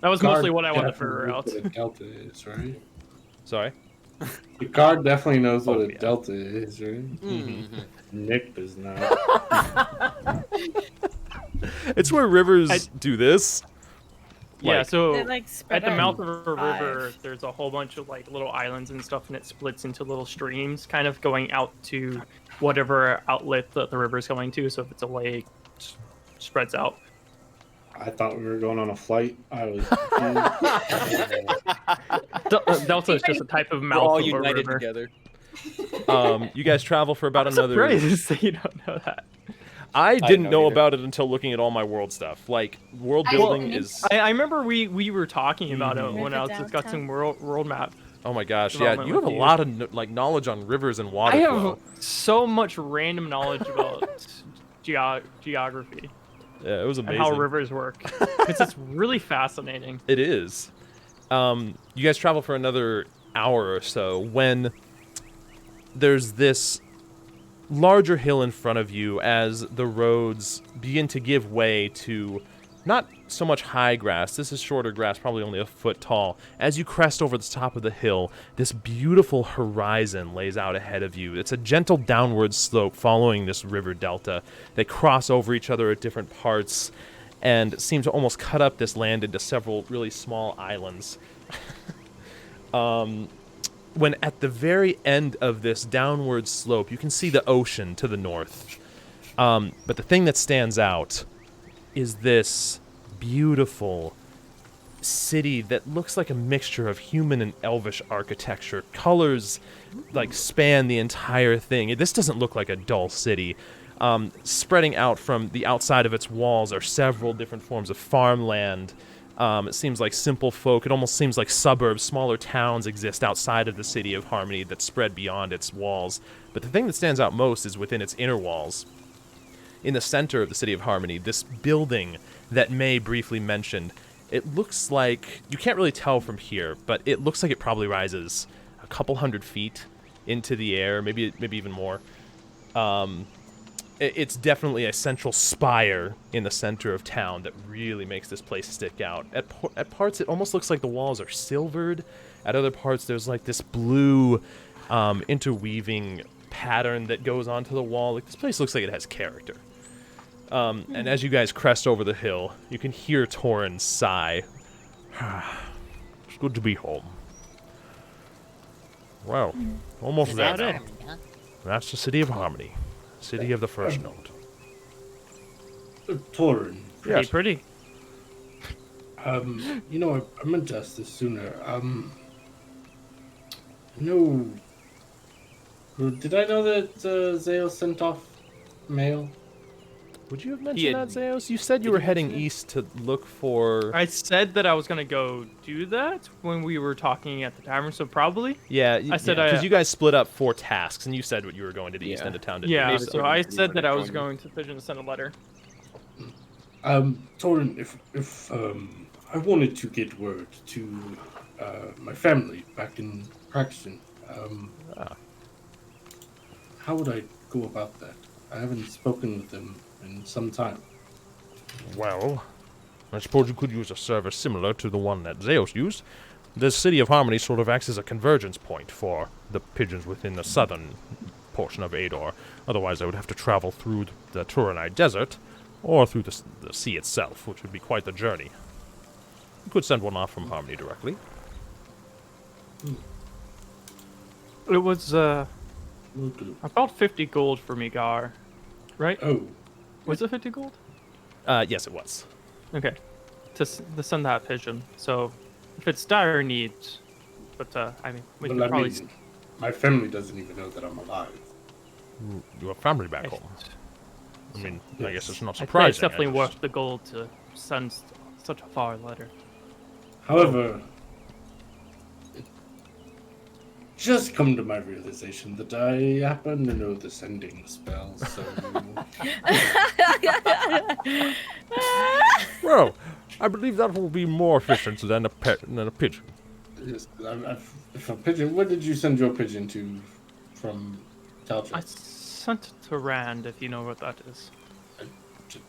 That was mostly what I wanted to figure out. What a delta is, right? Sorry? The card definitely knows what a yeah. delta is, right? Nick does not. It's where rivers do this. Yeah, Like- so They're, like, spread at the out mouth of a five. river, there's a whole bunch of like little islands and stuff, and it splits into little streams, kind of going out to whatever outlet that the river is going to. So if it's a lake, it spreads out. I thought we were going on a flight. I was. Delta is just a type of We're mouth all of a united river. together. You guys travel for about I'm another... surprised that you don't know that. I didn't know know either. about it until looking at all my world stuff. Like, world I building didn't. is... I remember we were talking about it when River I was Delta. discussing world map. Oh my gosh, yeah, development you have a with you. lot of like knowledge on rivers and water I flow. have so much random knowledge about geography Yeah, it was and amazing. how rivers work. It's really fascinating. It is. You guys travel for another hour or so when there's this larger hill in front of you as the roads begin to give way to not so much high grass. This is shorter grass, probably only a foot tall. As you crest over the top of the hill, this beautiful horizon lays out ahead of you. It's a gentle downward slope following this river delta. They cross over each other at different parts and seem to almost cut up this land into several really small islands. When at the very end of this downward slope, you can see the ocean to the north. But the thing that stands out is this beautiful city that looks like a mixture of human and elvish architecture. Colors like span the entire thing. This doesn't look like a dull city. Spreading out from the outside of its walls are several different forms of farmland. It seems like simple folk. It almost seems like suburbs, smaller towns exist outside of the city of Harmony that spread beyond its walls. But the thing that stands out most is within its inner walls. in the center of the City of Harmony, this building that May briefly mentioned, it looks like, you can't really tell from here, but it looks like it probably rises a couple hundred feet into the air, maybe even more. It's definitely a central spire in the center of town that really makes this place stick out. At parts, it almost looks like the walls are silvered. At other parts, there's like this blue interweaving pattern that goes onto the wall. Like, this place looks like it has character. And as you guys crest over the hill, you can hear Torinn sigh. It's good to be home. Well, almost there now. That's the City of Harmony. City of the First Note. Torinn. Pretty pretty. You know, I meant to ask this sooner. No. Did I know that Zale sent off mail? Would you have mentioned that, Zeos? You said you were heading east to look for... I said that I was gonna go do that when we were talking at the tavern, so probably. Yeah, I said because you guys split up 4 tasks, and you said what you were going to the east end of town to do. Yeah, Maybe so I said that I was going to Pigeon to send a letter. Torinn, if I wanted to get word to my family back in Praxton, how would I go about that? I haven't spoken with them in some time. Well, I suppose you could use a service similar to the one that Zeus used. The City of Harmony sort of acts as a convergence point for the pigeons within the southern portion of Ador. Otherwise, I would have to travel through the Torinn Desert, or through the sea itself, which would be quite the journey. You could send one off from Harmony directly. It was about 50 gold for me, Gar. Right? Oh. Was it 50 gold? Yes, it was. Okay. To send that pigeon. So, if it's dire need, but I mean, we can probably. My family doesn't even know that I'm alive. You have family back home. I mean, Yes. I guess it's not I think surprising. it's definitely worth the gold to send such a far letter. However, it just come to my realization that I happen to know the sending spell, so... Well, I believe that will be more efficient than a pigeon. Yes, if a pigeon... Where did you send your pigeon to from Talchuk? I sent it to Rand, if you know what that is. I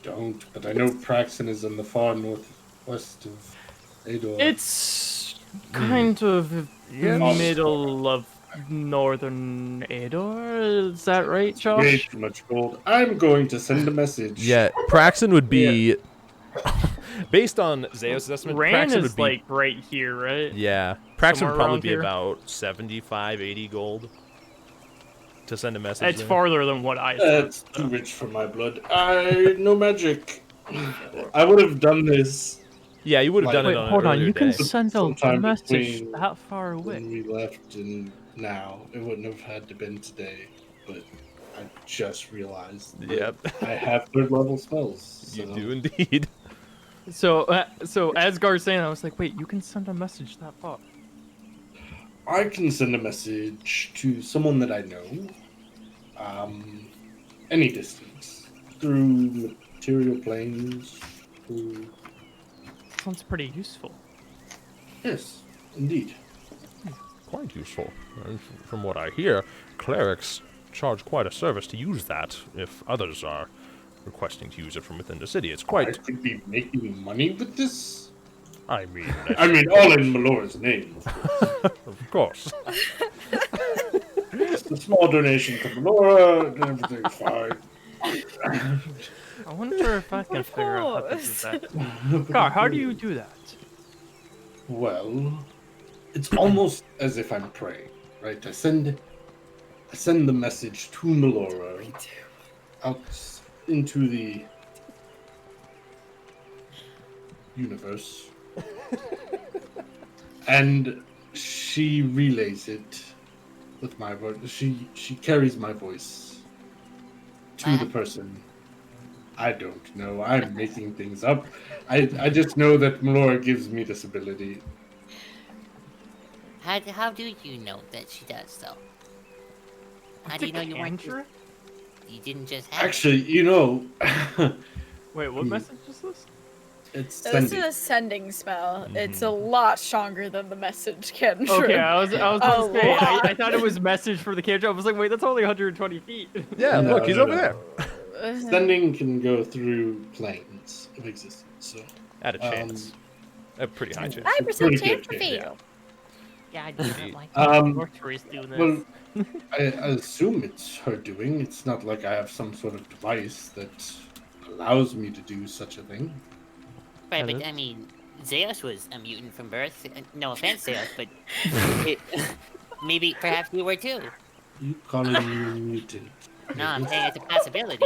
don't, but I know Praxton is in the far northwest of Ador. It's kind of middle of northern Ador. Is that right, Josh? Way too much gold. I'm going to send a message. Yeah, Praxton would be... Based on Zeus' estimate, Rand Praxton is would be... like right here, right? Yeah, Praxton Somewhere would probably around be here. about 75, 80 gold to send a message. It's there. farther than what I said. That's too rich for my blood. No magic. I would have done this Yeah, you would have done Wait, it on hold an on. earlier You can day. send a Sometime message between that far when away. we left and now. It wouldn't have had to been today, but I just realized that Yep, I have third level spells. you so- do indeed. So as Gar's saying, I was like, wait, you can send a message that far. I can send a message to someone that I know, any distance, through material planes. Through... Sounds pretty useful. Yes, indeed. Quite useful. And from what I hear, clerics charge quite a service to use that if others are requesting to use it from within the city. It's I quite... could be making money with this. I mean, All in Melora's name, of course. of course. Just a small donation to Melora, and everything's fine. I wonder if I can figure out how to do that. Gar, how do you do that? Well, it's almost as if I'm praying, right? I send the message to Melora out into the universe, and she relays it with my voice. She carries my voice to the person. I don't know. I'm making things up. I just know that Melora gives me this ability. How do you know that she does, though? How do you know you weren't... You didn't just have it. Actually, Wait, what message is this? it's So this is sending. a sending spell. It's a lot stronger than the message cantrip. Okay, I was gonna A say, I lot. thought it was message for the cantrip. I was like, wait, that's only 120 feet. Yeah, No, look, he's no, over no. there. Sending can go through planes of existence. So At a chance. A pretty high chance. 5% Pretty chance good to chance, fail. Yeah, I didn't like North Korea's doing this. well, I assume it's her doing. It's not like I have some sort of device that allows me to do such a thing. Right, Yeah, but I mean, Zeus was a mutant from birth. No offense, Zeus, but maybe perhaps you were too. You calling me a mutant? No, I'm saying it's a possibility.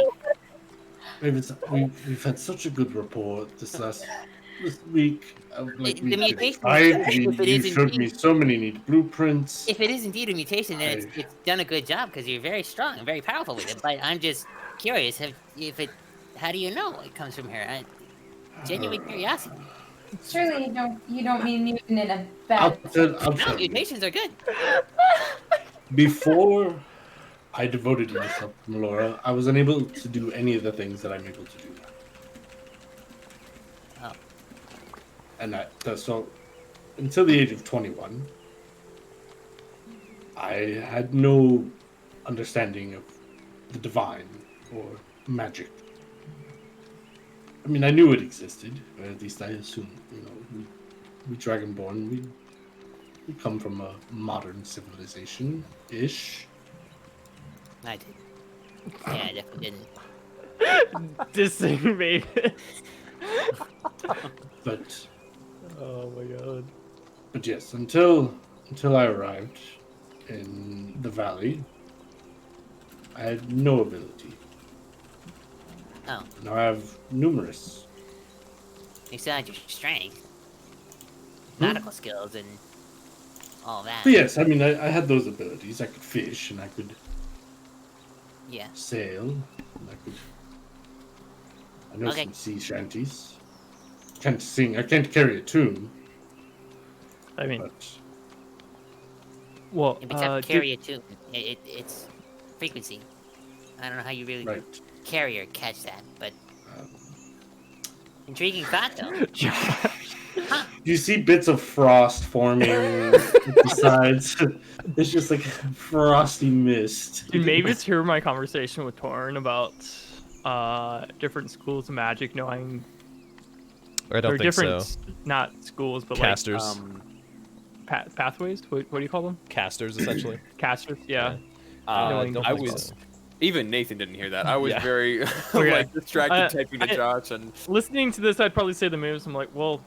Mavis, we've had such a good rapport this week. Like, The we mutation, if it you is showed me indeed- so many neat blueprints. If it is indeed a mutation, then I- it's done a good job because you're very strong and very powerful with it. But I'm just curious how do you know it comes from her? Genuine curiosity. Surely you don't mean mutant in a I'll bad. tell No, you. mutations are good. Before I devoted myself to Melora, I was unable to do any of the things that I'm able to do now. Oh. And so until the age of 21, I had no understanding of the divine or magic. I mean, I knew it existed, or at least I assumed. We Dragonborn, we come from a modern civilization-ish. I did. Yeah, I definitely didn't. Dissing Mavis. But Oh my god. But yes, until I arrived in the valley, I had no ability. Oh, Now I have numerous. you still had your strength, nautical skills, and all that. But yes, I mean, I had those abilities. I could fish, and I could Yeah. sail. And I know Okay. some sea shanties. Can't sing. I can't carry a tune, I mean, but well, Except carry it too. It's frequency. I don't know how you really right. carry or catch that, but Um, intriguing thought though. you see bits of frost forming at the sides. It's just like frosty mist. Did Mavis hear my conversation with Torinn about different schools of magic knowing I don't or think different so. not schools but Casters. pathways? What do you call them? Casters, essentially. Casters, yeah. don't I think was so. even Nathan didn't hear that. I was Yeah. very Okay. like distracted typing to I- Josh and Listening to this, I'd probably say the moves. I'm like, well,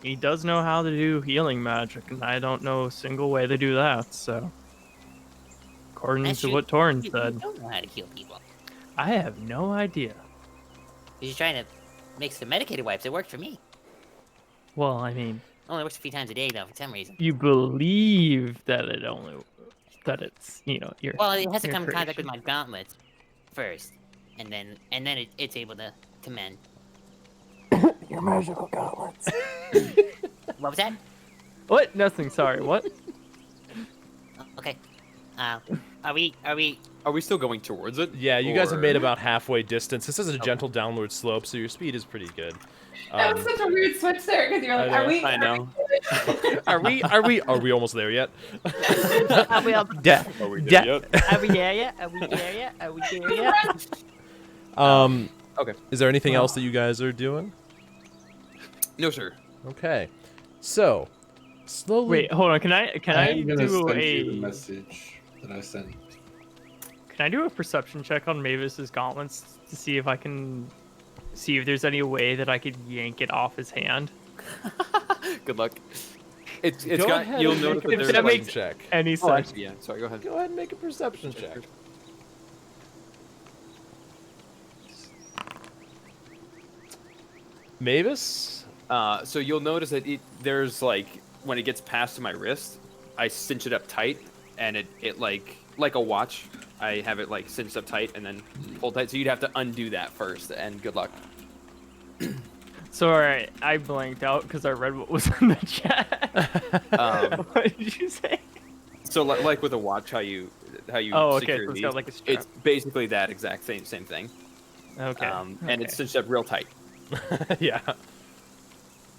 he does know how to do healing magic, and I don't know a single way to do that. So, according That's to true. what Torrin You said, don't know how to heal people. I have no idea. You're just trying to make some medicated wipes. It worked for me. Well, I mean, Only works a few times a day though, for some reason. you believe that it's you're. Well, it has to you're come in contact with creation. my gauntlets first, and then it's able to mend. Your magical gauntlets. What was that? What? Nothing. Sorry. What? Okay. Are we? are we still going towards it? Yeah, you guys have made Or- about halfway distance. This is a gentle downward slope, so your speed is pretty good. That was such a weird switch there because you're like, I are we? I know. Are we almost there yet? Are we up? Yeah. Are we Yeah. there yet? Are we there yet? Are we there yet? Are we there yet? Okay. Is there anything else that you guys are doing? No, sir. Okay. So, slowly. Wait, hold on. Can I I'm gonna do send you the a message that I sent. can I do a perception check on Mavis's gauntlets to see if I can see if there's any way that I could yank it off his hand? Good luck. It's Go got. ahead You'll and notice make a that If there's that like. makes check. any Oh, sense. actually, yeah. Sorry. Go ahead. Go ahead and make a perception check. Mavis? So you'll notice that there's like when it gets past my wrist, I cinch it up tight, and it like a watch. I have it like cinched up tight and then pulled tight. So you'd have to undo that first. And good luck. Sorry, I blanked out because I read what was in the chat. What did you say? So like with a watch, how how you Oh, okay. secure So it's these. got like a strap. It's basically that exact same thing. Okay. And it's stitched up real tight. Yeah.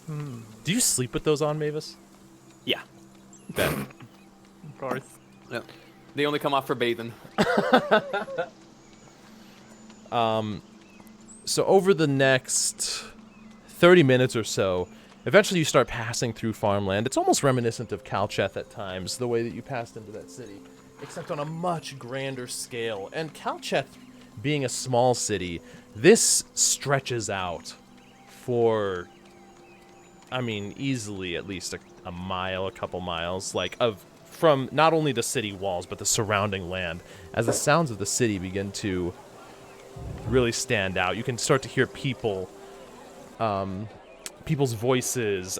Hmm. Do you sleep with those on, Mavis? Yeah. Bet. Of course. Yep. They only come off for bathing. So over the next 30 minutes or so, eventually you start passing through farmland. It's almost reminiscent of Calcheth at times, the way that you passed into that city, except on a much grander scale. And Calcheth, being a small city, this stretches out for, I mean, easily at least a mile, a couple miles, like from not only the city walls, but the surrounding land. As the sounds of the city begin to really stand out, you can start to hear people's voices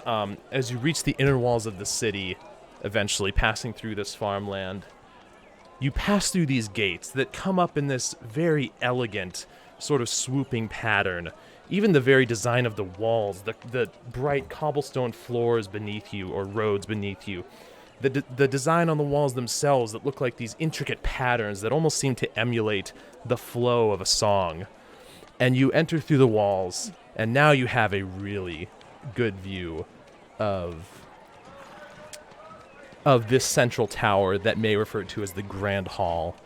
as you reach the inner walls of the city, eventually passing through this farmland. You pass through these gates that come up in this very elegant, sort of swooping pattern. Even the very design of the walls, the bright cobblestone floors beneath you, or roads beneath you, the design on the walls themselves that look like these intricate patterns that almost seem to emulate the flow of a song. And you enter through the walls, and now you have a really good view of this central tower that May referred to as the Grand Hall.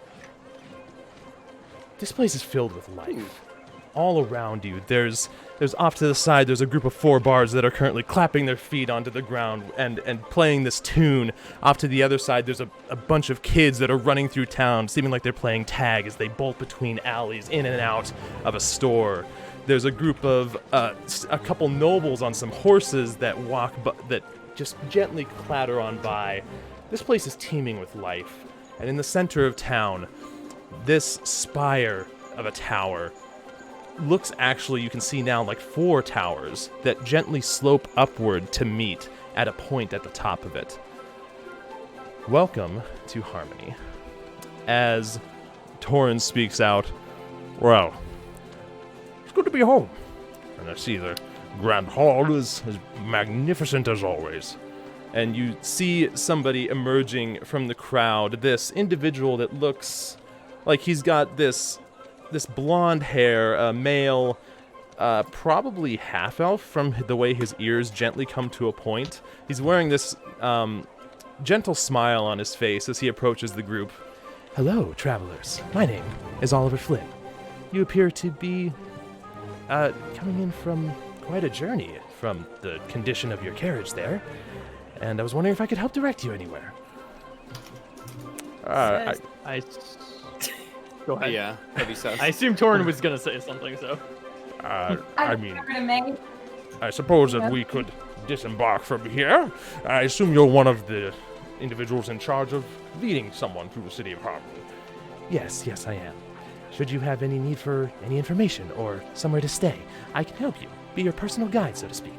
This place is filled with life. All around you, there's off to the side, there's a group of 4 bards that are currently clapping their feet onto the ground and playing this tune. Off to the other side, there's a bunch of kids that are running through town, seeming like they're playing tag as they bolt between alleys, in and out of a store. There's a group of, a couple nobles on some horses that that just gently clatter on by. This place is teeming with life. And in the center of town, this spire of a tower looks, actually, you can see now, like 4 towers that gently slope upward to meet at a point at the top of it. Welcome to Harmony. As Torinn speaks out, well, it's good to be home. And I see the Grand Hall is as magnificent as always. And you see somebody emerging from the crowd, this individual that looks like he's got this blonde hair, male, probably half-elf from the way his ears gently come to a point. He's wearing this gentle smile on his face as he approaches the group. Hello, travelers. My name is Oliver Flynn. You appear to be coming in from quite a journey from the condition of your carriage there. And I was wondering if I could help direct you anywhere. Go ahead. Yeah, heavy sus. I assume Torinn was gonna say something, so. I mean, Over to May. I suppose that we could disembark from here. I assume you're one of the individuals in charge of leading someone through the city of Harmony. Yes, I am. Should you have any need for any information or somewhere to stay, I can help you. Be your personal guide, so to speak.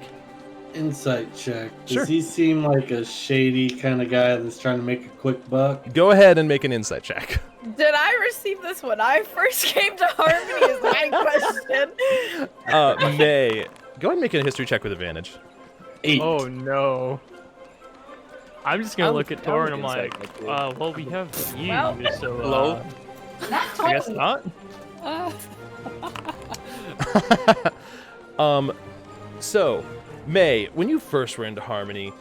Insight check. Does Sure. he seem like a shady kind of guy that's trying to make a quick buck? Go ahead and make an insight check. Did I receive this when I first came to Harmony? Is my question. May, go ahead and make a history check with advantage. 8. Oh no. I'm just gonna I'm- look at I'm Tor and I'm looking like, inside, well, we have you, Well- so Hello? Not I guess totally. not. So, May, when you first were into Harmony,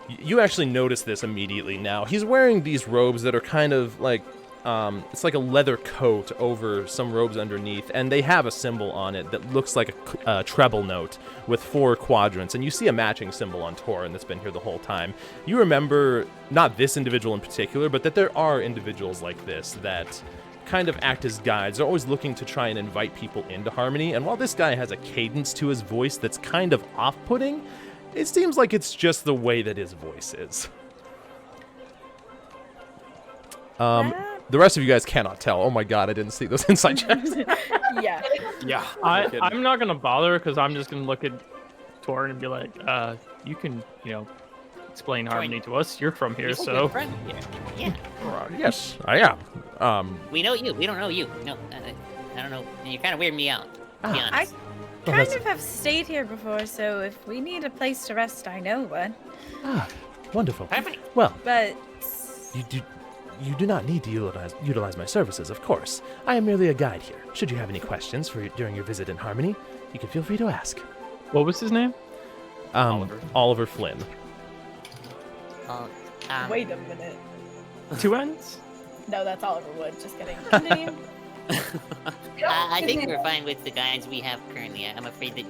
you actually noticed this immediately now. He's wearing these robes that are kind of like, it's like a leather coat over some robes underneath, and they have a symbol on it that looks like a treble note with 4 quadrants, and you see a matching symbol on Torinn that's been here the whole time. You remember, not this individual in particular, but that there are individuals like this that kind of act as guides. They're always looking to try and invite people into Harmony, and while this guy has a cadence to his voice that's kind of off-putting, it seems like it's just the way that his voice is. The rest of you guys cannot tell. Oh my god, I didn't see those inside checks. Yeah. Yeah. I'm not gonna bother because I'm just gonna look at Torinn and be like, you can, explain Harmony to us. You're from here, You're so. a friend here. Yeah. Yes, I am. We know you. We don't know you. No, I don't know. You're kind of weirding me out, to be I honest. kind of have stayed here before, so if we need a place to rest, I know one. Wonderful. Perfect. Well, But you do not need to utilize my services, of course. I am merely a guide here. Should you have any questions during your visit in Harmony, you can feel free to ask. What was his name? Oliver Flynn. Oh, Wait a minute. 2 N's? No, that's Oliver Wood. Just kidding. Continue. I think we're fine with the guides we have currently. I'm afraid that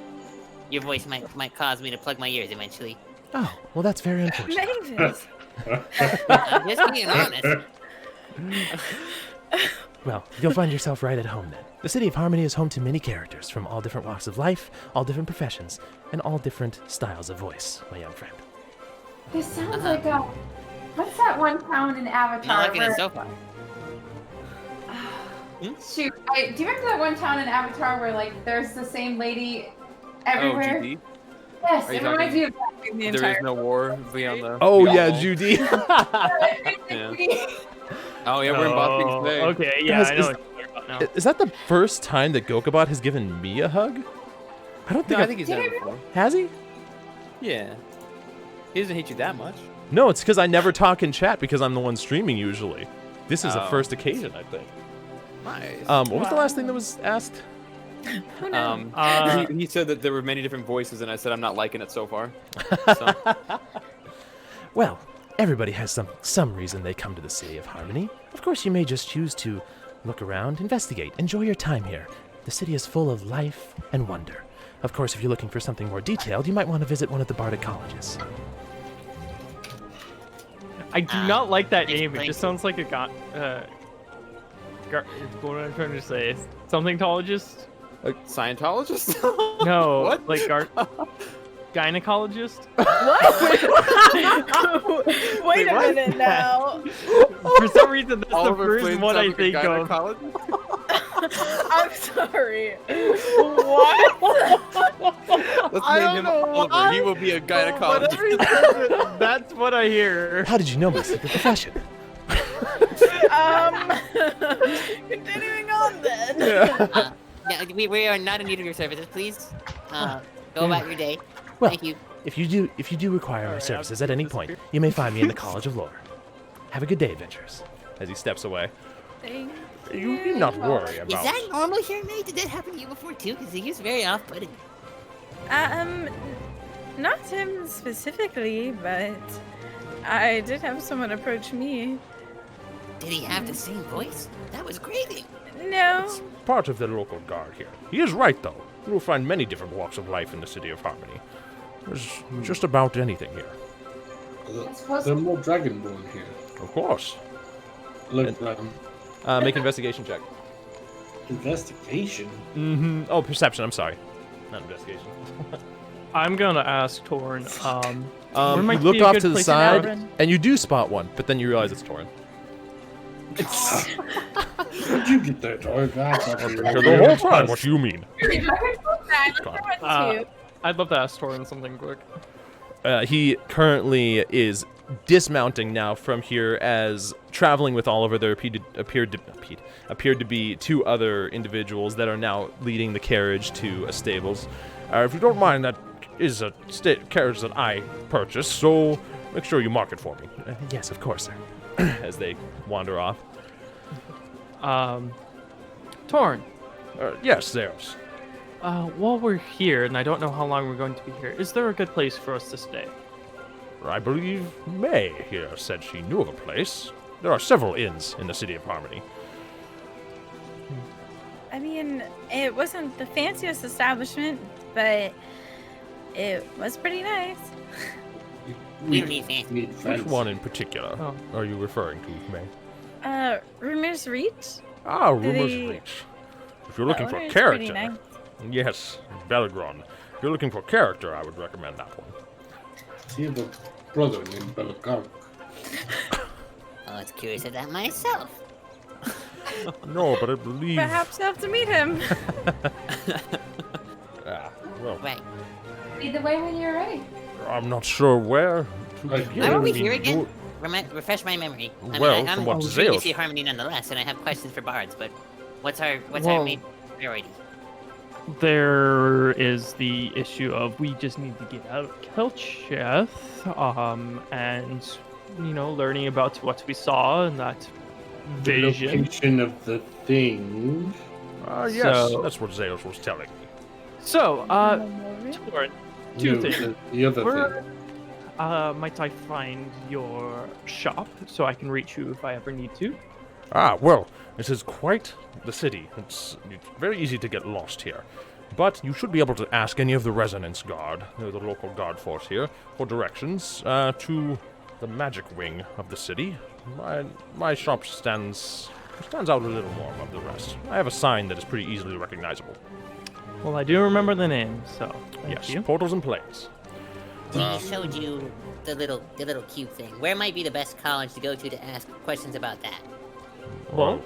your voice might cause me to plug my ears eventually. Oh, well, that's very unfortunate. Mavis. I'm just being honest. Well, you'll find yourself right at home then. The city of Harmony is home to many characters from all different walks of life, all different professions, and all different styles of voice, my young friend. This sounds like a. What's that one town in Avatar? Not liking it where- so far. Shoot, do you remember that one town in Avatar where like there's the same lady everywhere? Oh, GD? Yes, Are you it reminds me of The There is no war beyond the. Oh, the yeah, wall. Judy. that. Yeah. Oh yeah, we're in Boston today. Okay, yeah, Guys, I know what you're talking about now. Is that the first time that Gokabot has given me a hug? I don't think No, I think he's done it before. Has he? Yeah. He doesn't hate you that much. No, it's because I never talk in chat because I'm the one streaming usually. This is the Oh. first occasion, I think. Nice. What was the last thing that was asked? He said that there were many different voices, and I said I'm not liking it so far. So, Well, everybody has some reason they come to the city of Harmony. Of course, you may just choose to look around, investigate, enjoy your time here. The city is full of life and wonder. Of course, if you're looking for something more detailed, you might want to visit one of the Bardic colleges. I do not like that name. It explain just to- sounds like a what am I trying to say? Somethingologist? Scientologist? No, What? like gynecologist? Wait a what? minute now. For some reason, that's the Oliver first Flynn one I sounds like a think of. gynecologist? I'm sorry. What? Let's I name don't him know Oliver. why. He will be a Whenever gynecologist. he says it, that's what I hear. How did you know my secret profession? Continuing on then. Yeah, we are not in need of your services. Please, go about your day. Well, Thank you. if you do require my services at any point, you may find me in the College of Lore. Have a good day, adventurers. As he steps away. You need not worry Is about. that normal here, mate? Did that happen to you before too? Because he was very off-putting. Not him specifically, but I did have someone approach me. Did he have the same voice? That was crazy. No. Part of the local guard here. He is right, though. You will find many different walks of life in the city of Harmony. There's just about anything here. There are more Dragonborn here. Of course. Look, Make an investigation check. investigation. Mm-hmm. Oh, perception. I'm sorry. Not investigation. I'm gonna ask Torn. Where You might look be a off good to the place in side, Outrun? and you do spot one, but then you realize it's Torrin. How'd you get there, Tor? That's not Here the whole time. What do you mean? I'd love to ask Torn something quick. He currently is dismounting now from here, as traveling with Oliver there appeared to be two other individuals that are now leading the carriage to a stables. If you don't mind, that is a carriage that I purchased, so make sure you mark it for me. Yes, of course, sir. As they wander off. Torn. Yes, there's. While we're here, and I don't know how long we're going to be here, is there a good place for us to stay? I believe May here said she knew of a place. There are several inns in the city of Harmony. I mean, it wasn't the fanciest establishment, but it was pretty nice. We don't need fancy. need Which friends. one in particular Oh. are you referring to, May? Rumors Reach? Ah, Rumors The- Reach. If you're looking That for one is pretty character, nice. yes, Belgron. If you're looking for character, I would recommend that one. He have a brother named Belakar. I was curious of that myself. No, but I believe. Perhaps you'll have to meet him. Well, Right. Lead the way when you're ready. I'm not sure where. To Right. begin. Why are we I mean, here again? you- Refresh my memory. Well, I'm from what intrigued to Zeus- see Harmony nonetheless, and I have questions for bards. But what's our Well- main priority? There is the issue of we just need to get out of Kelcheth, and learning about what we saw and that vision. location of the thing. Yes, So- that's what Zeus was telling me. So, Torinn, two No, things. the other Where thing. might I find your shop so I can reach you if I ever need to? Well, this is quite the city. It's very easy to get lost here. But you should be able to ask any of the Resonance Guard, the local guard force here, for directions to the magic wing of the city. My shop stands out a little more above the rest. I have a sign that is pretty easily recognizable. Well, I do remember the name, so thank Yes, you. portals and planes. He showed you the little cube thing. Where might be the best college to go to ask questions about that? Well,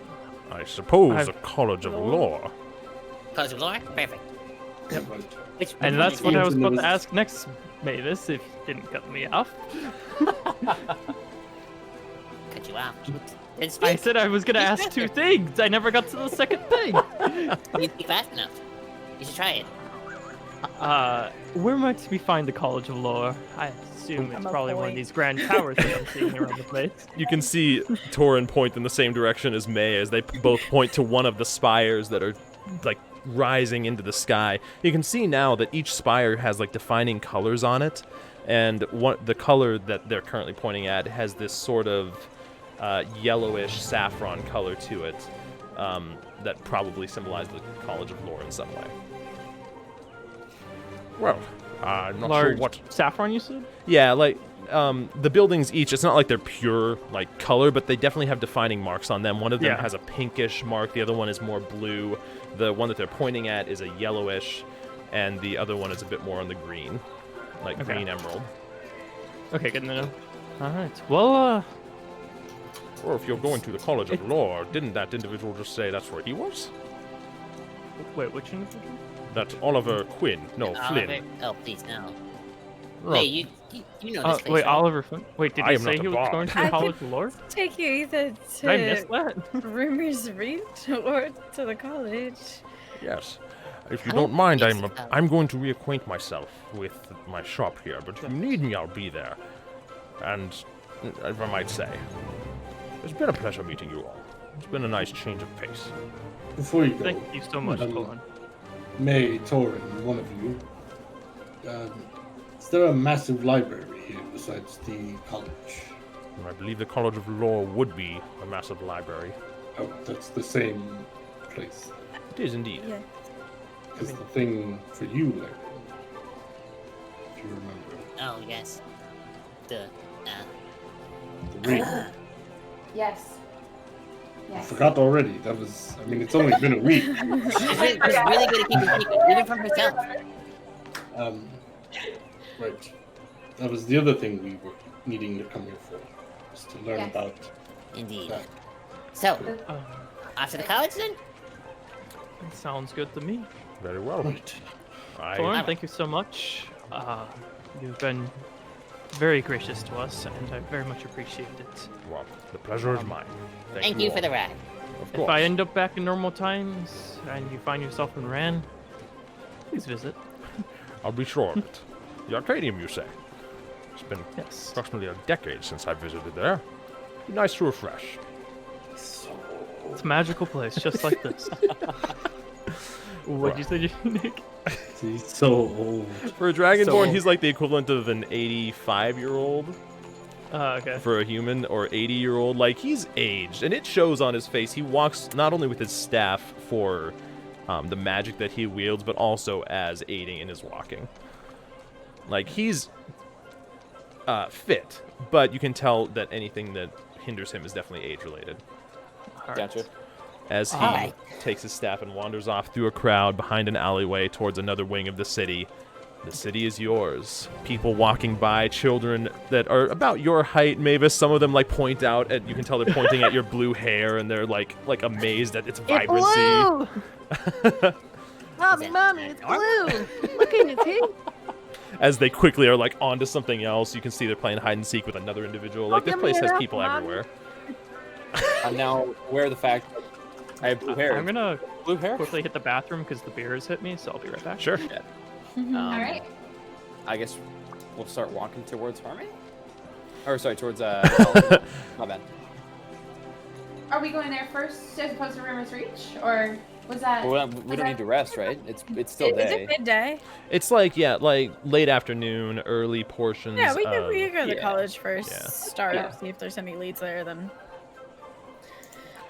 I suppose I've- a college of law. College of Lore? Perfect. Right. Which And one that's is what that? I was about Yes. to ask next, Mavis, if you didn't cut me off. Cut you off. Then I speak. said I was gonna ask two things. I never got to the second thing. You speak fast enough. You should try it. Where might we find the College of Lore? I assume it's I'm a probably one boy. of these grand towers that I'm seeing around the place. You can see Torinn point in the same direction as May as they both point to one of the spires that are like rising into the sky. You can see now that each spire has like defining colors on it, and the color that they're currently pointing at has this sort of yellowish saffron color to it that probably symbolizes the College of Lore in some way. Well, I'm not Large sure what. saffron, you said? Yeah, like the buildings each, it's not like they're pure like color, but they definitely have defining marks on them. One of them Yeah. has a pinkish mark, the other one is more blue. The one that they're pointing at is a yellowish, and the other one is a bit more on the green, like Okay. green emerald. Okay, good to know. All right. Well, Or if you're going to the College of Law, didn't that individual just say that's where he was? wait, which individual? That's Oliver Quinn. No, Flynn. Oliver? Oh, please, no. No, Hey, you know this place, Wait, right? Oliver Flynn. Wait, did I he am say not he a was bard. going to the I College of Lore? Take you either Did I miss to that? Rumors Reach or to the college. yes. If you I don't don't mind, think so. I'm going to reacquaint myself with my shop here, but if you need me, I'll be there. And, if I might say, it's been a pleasure meeting you all. It's been a nice change of pace. Before you go, Thank you so much, Um, Torinn. May, Torinn, one of you, is there a massive library here besides the college? I believe the College of Law would be a massive library. Oh, that's the same place. It is indeed. Yeah. Is the thing for you, like, if you remember, Oh, yes. The, the ring. Yes. I Yes. forgot already. That was, I mean, it's only been a week. she's really good at keeping secret, even from herself. Right. That was the other thing we were needing to come here for, was to learn Yes. about Indeed. that. So, Uh, off to the college then? sounds good to me. Very well. Right. Torinn, thank you so much. You've been very gracious to us, and I very much appreciate it. Well, the pleasure is mine. Thank you for all. the ride. Of If course. I end up back in normal times and you find yourself in Ran, please visit. I'll be sure of it. The Arcadium, you say? It's been Yes. approximately a decade since I visited there. Be nice to refresh. So, It's a magical place, just like this. What'd you say, Nick? he's so old. For a dragonborn, So- he's like the equivalent of an 85-year-old Okay. for a human, or 80-year-old. Like, he's aged, and it shows on his face. He walks not only with his staff for the magic that he wields, but also as aiding in his walking. Like, he's fit, but you can tell that anything that hinders him is definitely age-related. Alright. Gotcha. As he Alright. takes his staff and wanders off through a crowd behind an alleyway towards another wing of the city. The city is yours. People walking by, children that are about your height, Mavis. Some of them like point out at, you can tell they're pointing at your blue hair, and they're like amazed at its vibrancy. Mommy, mommy, it's blue. Look at your teeth. As they quickly are like onto something else, you can see they're playing hide and seek with another individual. Like, this give me place an has apple, people Mommy. everywhere. I'm now aware of the fact that I have blue hair. I'm gonna Blue hair? quickly hit the bathroom because the beer has hit me, so I'll be right back. Sure. All right. I guess we'll start walking towards Harmony? Or, sorry, towards, my bad. Are we going there first as opposed to Rumor's Reach, or was that? Well, we don't need to rest, right? It's still Is day. it midday? It's like late afternoon, early portions. Yeah, we could of, go to yeah. college first. Yeah. Start, Yeah. see if there's any leads there, then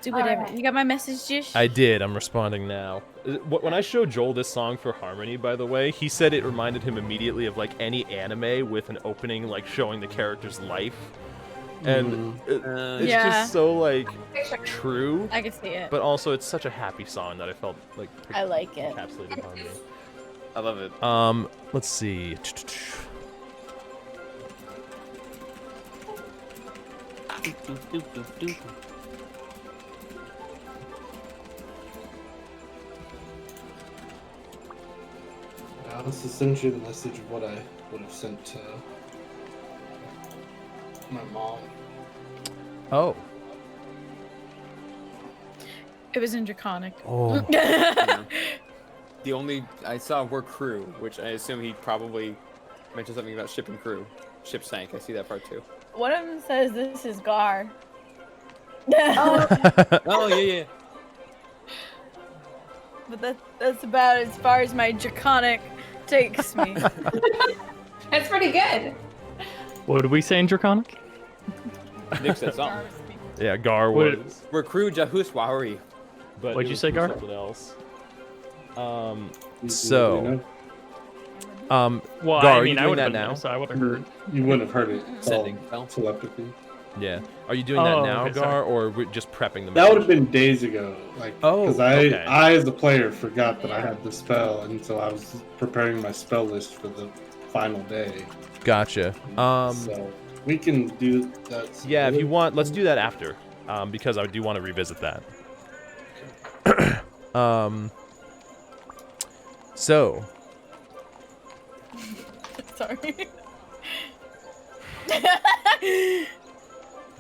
do whatever. Alright. You got my message, Jish? I did. I'm responding now. When I showed Joel this song for Harmony, by the way, he said it reminded him immediately of like any anime with an opening like showing the character's life, and it's Yeah. just so like true. I could see it. But also, it's such a happy song that I felt like I like it. encapsulated Harmony. I love it. Let's see. This is essentially the message of what I would have sent to my mom. Oh. It was in Draconic. Oh. The only I saw were crew, which I assume he probably mentioned something about ship and crew. Ship sank. I see that part too. One of them says this is Gar. Oh yeah. But that's about as far as my Draconic takes me. That's pretty good. What did we say in Draconic? Nick said something. Yeah, Gar What- was. We're crew Jahuswari. But What'd it you was say, for Gar? Something else. You So, know? Well, Gar, I are mean, you I doing would that have now? known, so I would have heard. You wouldn't have heard it. It's all Sending fell. telepathy. Yeah. Are you doing that Oh, now, okay, Gar, sorry. or we're just prepping the That would message? have been days ago. Like, Oh, because okay. I as a player forgot that I had the spell, and so I was preparing my spell list for the final day. Gotcha. So we can do that. Yeah, if you want, let's do that after, because I do want to revisit that. So, Sorry.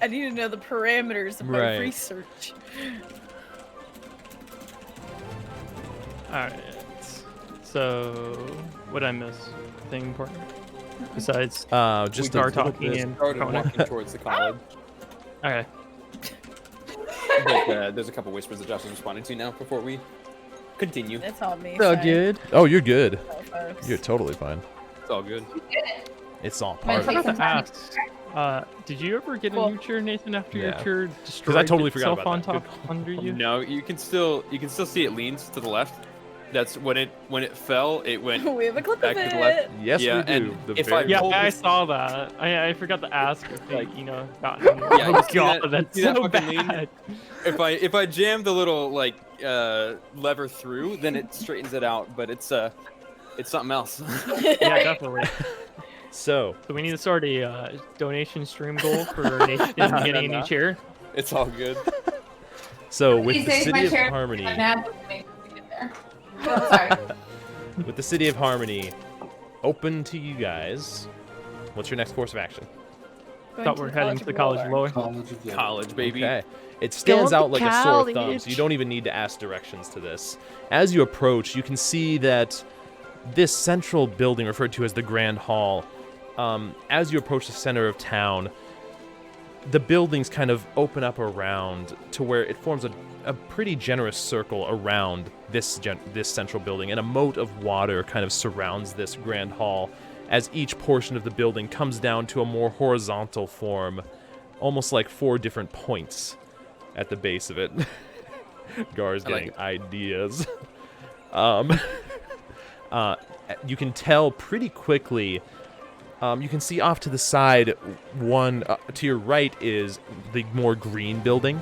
I need to know the parameters of my Right. research. Alright. So, what did I miss? Anything important? Besides, just we a are little talking bit- in Started Draconic. walking towards the college. Okay. But, there's a couple whispers that Josh is responding to now before we continue. It's all me. So sorry. good. Oh, you're good. Oh, folks. You're totally fine. It's all good. It's all Might part I of take it. forgot some to ask. Did you ever get a Cool. new chair, Nathan, after your Yeah. chair destroyed I totally forgot itself about on that. Good top under you? No, you can still see it leans to the left. That's when it fell. It went We have a clip back of to the left. it. Yes, Yeah, we do. and The if very- I Yeah, pulled I this- saw that. I forgot to ask if they, got Yeah, oh you see god, that- that's see that so fucking lean? bad. if I jam the little lever through, then it straightens it out. But it's something else. Yeah, definitely. So, So we need to start a donation stream goal for Nathan getting a new chair. It's all good. so with These the days, my city of chair Harmony, is mad with me to get there. Oh, sorry. with the city of Harmony, open to you guys. What's your next course of action? Going Thought to we're the heading to the college of Lore. College of Lore. College, baby. Okay. It stands Go out like a sore college. thumb, so you don't even need to ask directions to this. As you approach, you can see that this central building, referred to as the Grand Hall, as you approach the center of town, the buildings kind of open up around to where it forms a pretty generous circle around this central building, and a moat of water kind of surrounds this Grand Hall as each portion of the building comes down to a more horizontal form, almost like 4 different points at the base of it. Gar's I like getting ideas. You can tell pretty quickly. You can see off to the side, one to your right is the more green building.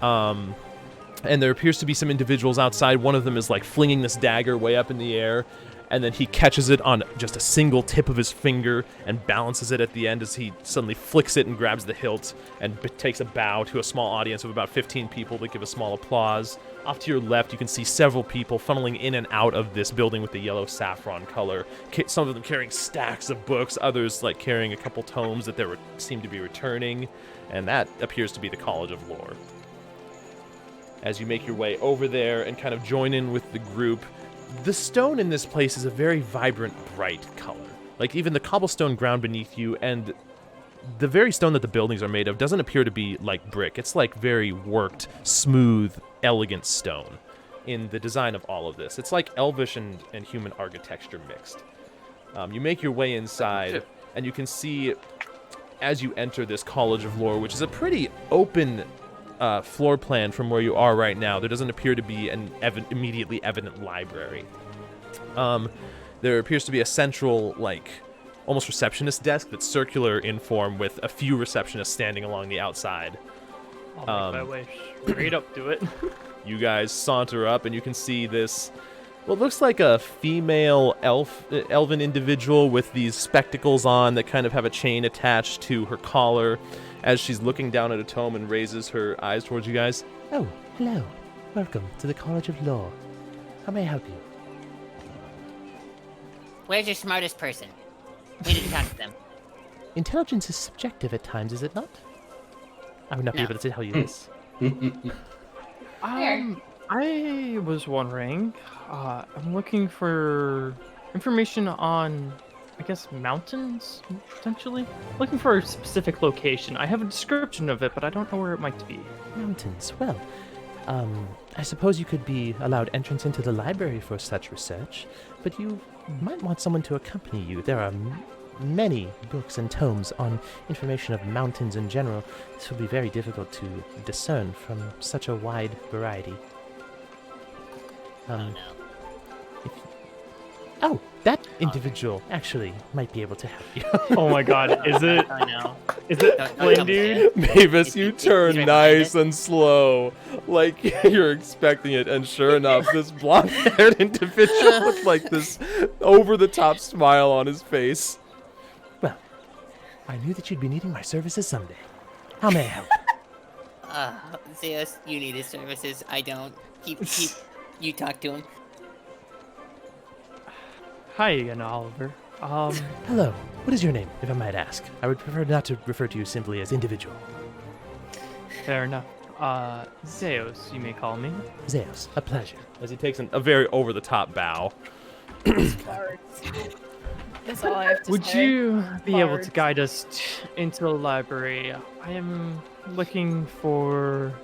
And there appears to be some individuals outside. One of them is like flinging this dagger way up in the air, and then he catches it on just a single tip of his finger and balances it at the end as he suddenly flicks it and grabs the hilt and takes a bow to a small audience of about 15 people that give a small applause. Off to your left, you can see several people funneling in and out of this building with the yellow saffron color. Some of them carrying stacks of books, others like carrying a couple tomes that they seem to be returning, and that appears to be the College of Lore. As you make your way over there and kind of join in with the group, the stone in this place is a very vibrant, bright color. Like even the cobblestone ground beneath you and the very stone that the buildings are made of doesn't appear to be like brick. It's like very worked, smooth, elegant stone in the design of all of this. It's like elvish and human architecture mixed. You make your way inside, and you can see as you enter this College of Lore, which is a pretty open floor plan from where you are right now. There doesn't appear to be an immediately evident library. There appears to be a central, like, almost receptionist desk that's circular in form with a few receptionists standing along the outside. I'll make my way straight up to it. You guys saunter up, and you can see this, what looks like a female elven individual with these spectacles on that kind of have a chain attached to her collar as she's looking down at a tome and raises her eyes towards you guys. Oh, hello. Welcome to the College of Law. How may I help you? Where's your smartest person? We need to talk to them. Intelligence is subjective at times, is it not? I would not be No. able to tell you this. I was wondering, I'm looking for information on, I guess, mountains, potentially? Looking for a specific location. I have a description of it, but I don't know where it might be. Mountains. Well, I suppose you could be allowed entrance into the library for such research, but you might want someone to accompany you. There are many books and tomes on information of mountains in general. This will be very difficult to discern from such a wide variety. Oh no. Oh, that individual actually might be able to help you. Oh my god, is it? Oh no. Is it Don't Flynn, tell me dude? Mavis, you He's turn right nice behind and slow, like you're expecting it, and sure enough, this blonde-haired individual with like this over-the-top smile on his face. Well, I knew that you'd be needing my services someday. How may I help? Zeus, you need his services. I don't. You talk to him. Hi again, Oliver. Hello. What is your name, if I might ask? I would prefer not to refer to you simply as individual. Fair enough. Zeus, you may call me. Zeus, a pleasure. As he takes a very over-the-top bow. That's all I have to Would say. you be able to Bards. guide us into the library? I am looking for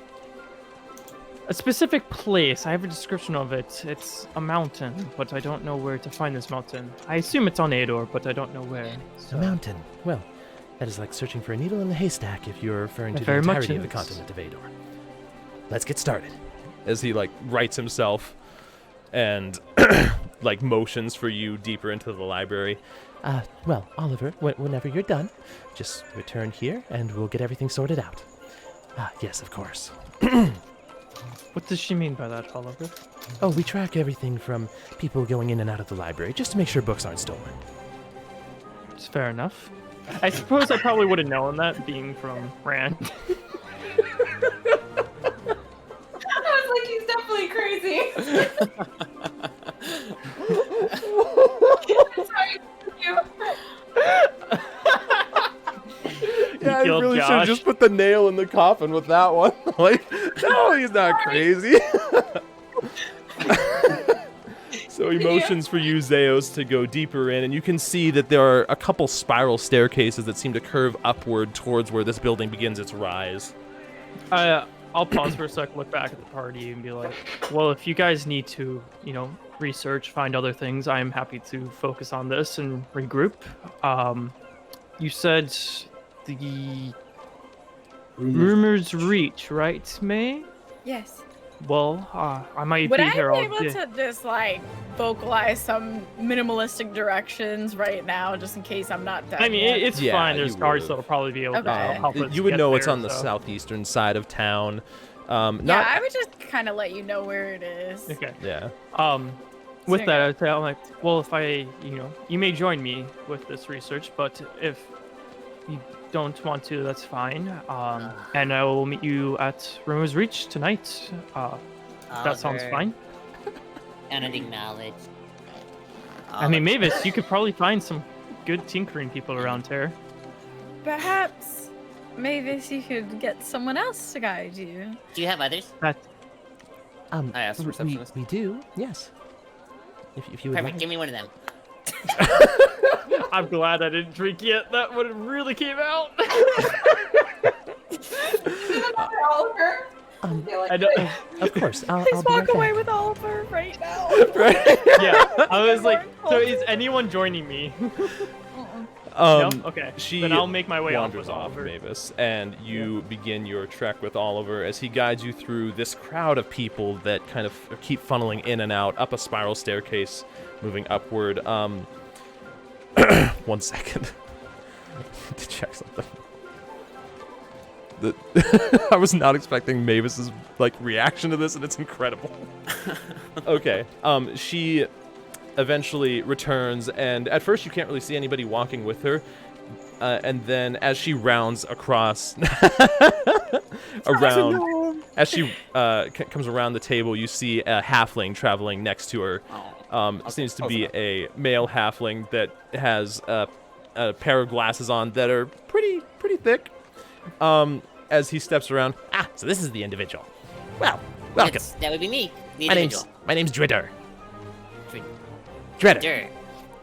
a specific place. I have a description of it. It's a mountain, but I don't know where to find this mountain. I assume it's on Ador, but I don't know where. A mountain. Well, that is like searching for a needle in a haystack if you're referring to the Very much entirety of the is. continent of Ador. Let's get started. As he like rights himself and like motions for you deeper into the library. Well, Oliver, whenever you're done, just return here and we'll get everything sorted out. Yes, of course. What does she mean by that, Oliver? Oh, we track everything from people going in and out of the library just to make sure books aren't stolen. It's fair enough. I suppose I probably would have known that, being from Rand. I was like, he's definitely crazy. Sorry, you. Yeah, I killed really should Josh. have just put the nail in the coffin with that one. Like, no, he's not crazy. So he motions for you, Zeus, to go deeper in, and you can see that there are a couple spiral staircases that seem to curve upward towards where this building begins its rise. I'll pause for a sec, look back at the party, and be like, well, if you guys need to, research, find other things, I am happy to focus on this and regroup. You said the rumors reach, right, May? Yes. Well, I might Would be I here be all able day. to just vocalize some minimalistic directions right now, just in case I'm not done? I mean, yet? it's Yeah, fine. There's you guards would've. that'll probably be able to Okay. help us You would get know it's there, on the so- southeastern side of town. Yeah, Not, I would just kind of let you know where it is. Okay. yeah. With There you that, I'd say, I'm like, well, if you may join me with this research, but if you don't want to, that's fine. And I will meet you at Rumors Reach tonight. That sounds Oliver, fine. And an acknowledge. I mean, Mavis, you could probably find some good tinkering people around here. Perhaps, Mavis, you could get someone else to guide you. Do you have others? I asked the we receptionist. do, yes. If you would Perfect. like. Give me one of them. I'm glad I didn't drink yet. That would have really came out. Oliver. I know. Of course, I'll Please be walk right away back. with Oliver right now. Yeah, I was like, so is anyone joining me? No? Okay. She Then I'll make my way off wanders with off, Oliver. Mavis, and you begin your trek with Oliver as he guides you through this crowd of people that kind of keep funneling in and out up a spiral staircase, moving upward. 1 second to check something. I was not expecting Mavis's reaction to this, and it's incredible. Okay. She eventually returns, and at first you can't really see anybody walking with her, and then as she rounds across as she comes around the table, you see a halfling traveling next to her. Seems to be a male halfling that has a pair of glasses on that are pretty thick. As he steps around, So this is the individual. Well, welcome. That would be me, the My individual. name's Dredder. Dredder. Dredder.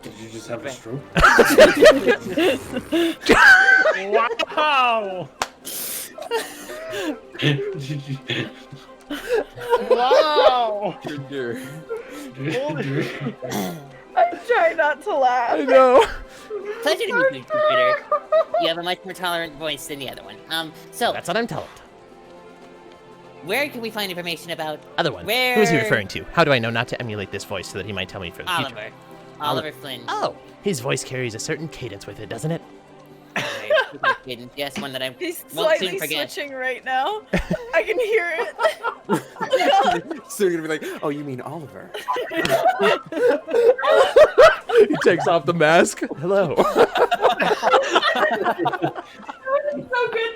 Did you just have a stroke? Wow! Wow! I'm trying not to laugh. I know. Pleasure to meet you, Dredder. You have a much more tolerant voice than the other one. So That's what I'm told. where can we find information about Other one. Where? Who is he referring to? How do I know not to emulate this voice so that he might tell me for the future? Oliver? Oliver Flynn. Oh, his voice carries a certain cadence with it, doesn't it? Yes, one that I He's won't slightly soon forget. switching right now. I can hear it. So you're gonna be like, oh, you mean Oliver? He takes off the mask. Hello. So good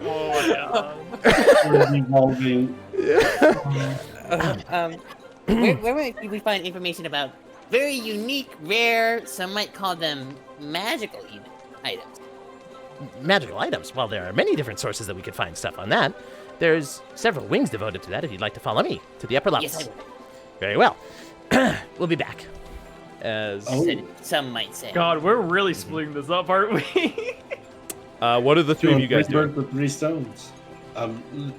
Oh my god. Evolving. Where might we find information about very unique, rare, some might call them magical even items? Magical items. Well, there are many different sources that we could find stuff on that. There's several wings devoted to that if you'd like to follow me to the upper levels. Yes, I would. Very well. We'll be back. As Some might say. God, we're really splitting this up, aren't we? what are the three of you guys doing? With 3 stones.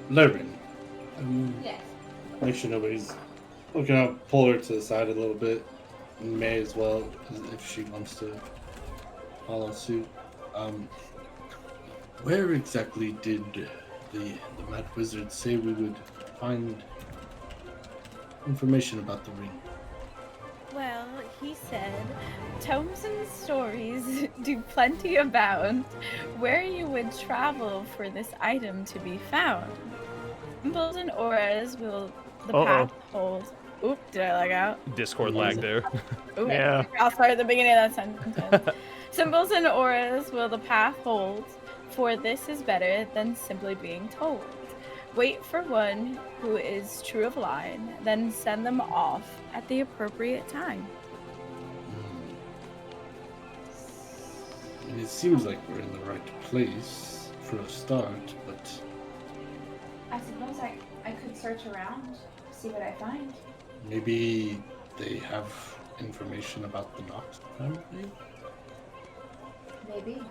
Lurvin. Yes. Make sure nobody's looking out. Pull her to the side a little bit. May as well, if she wants to follow suit. Where exactly did the Mad Wizard say we would find information about the ring? Well, he said, tomes and stories do plenty abound, where you would travel for this item to be found. Symbols and auras will the path hold. Oop, did I lag out? Discord lag there. Oop, Yeah. I'll start at the beginning of that sentence. Symbols and auras will the path hold, for this is better than simply being told. Wait for one who is true of line, then send them off at the appropriate time. And it seems like we're in the right place for a start, but I suppose I could search around, see what I find. maybe they have information about the Knox family? Maybe.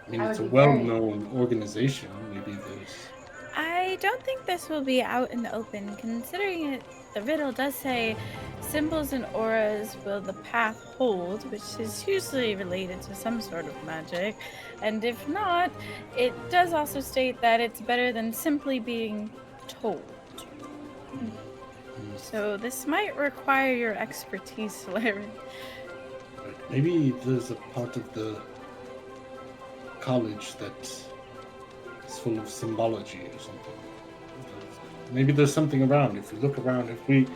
I mean, I it's a would be very- well-known organization. Maybe there's... I don't think this will be out in the open, considering it. The riddle does say, symbols and auras will the path hold, which is usually related to some sort of magic. And if not, it does also state that it's better than simply being told. So this might require your expertise, Larry. Maybe there's a part of the college that is full of symbology or something. Maybe there's something around. If you look around, if we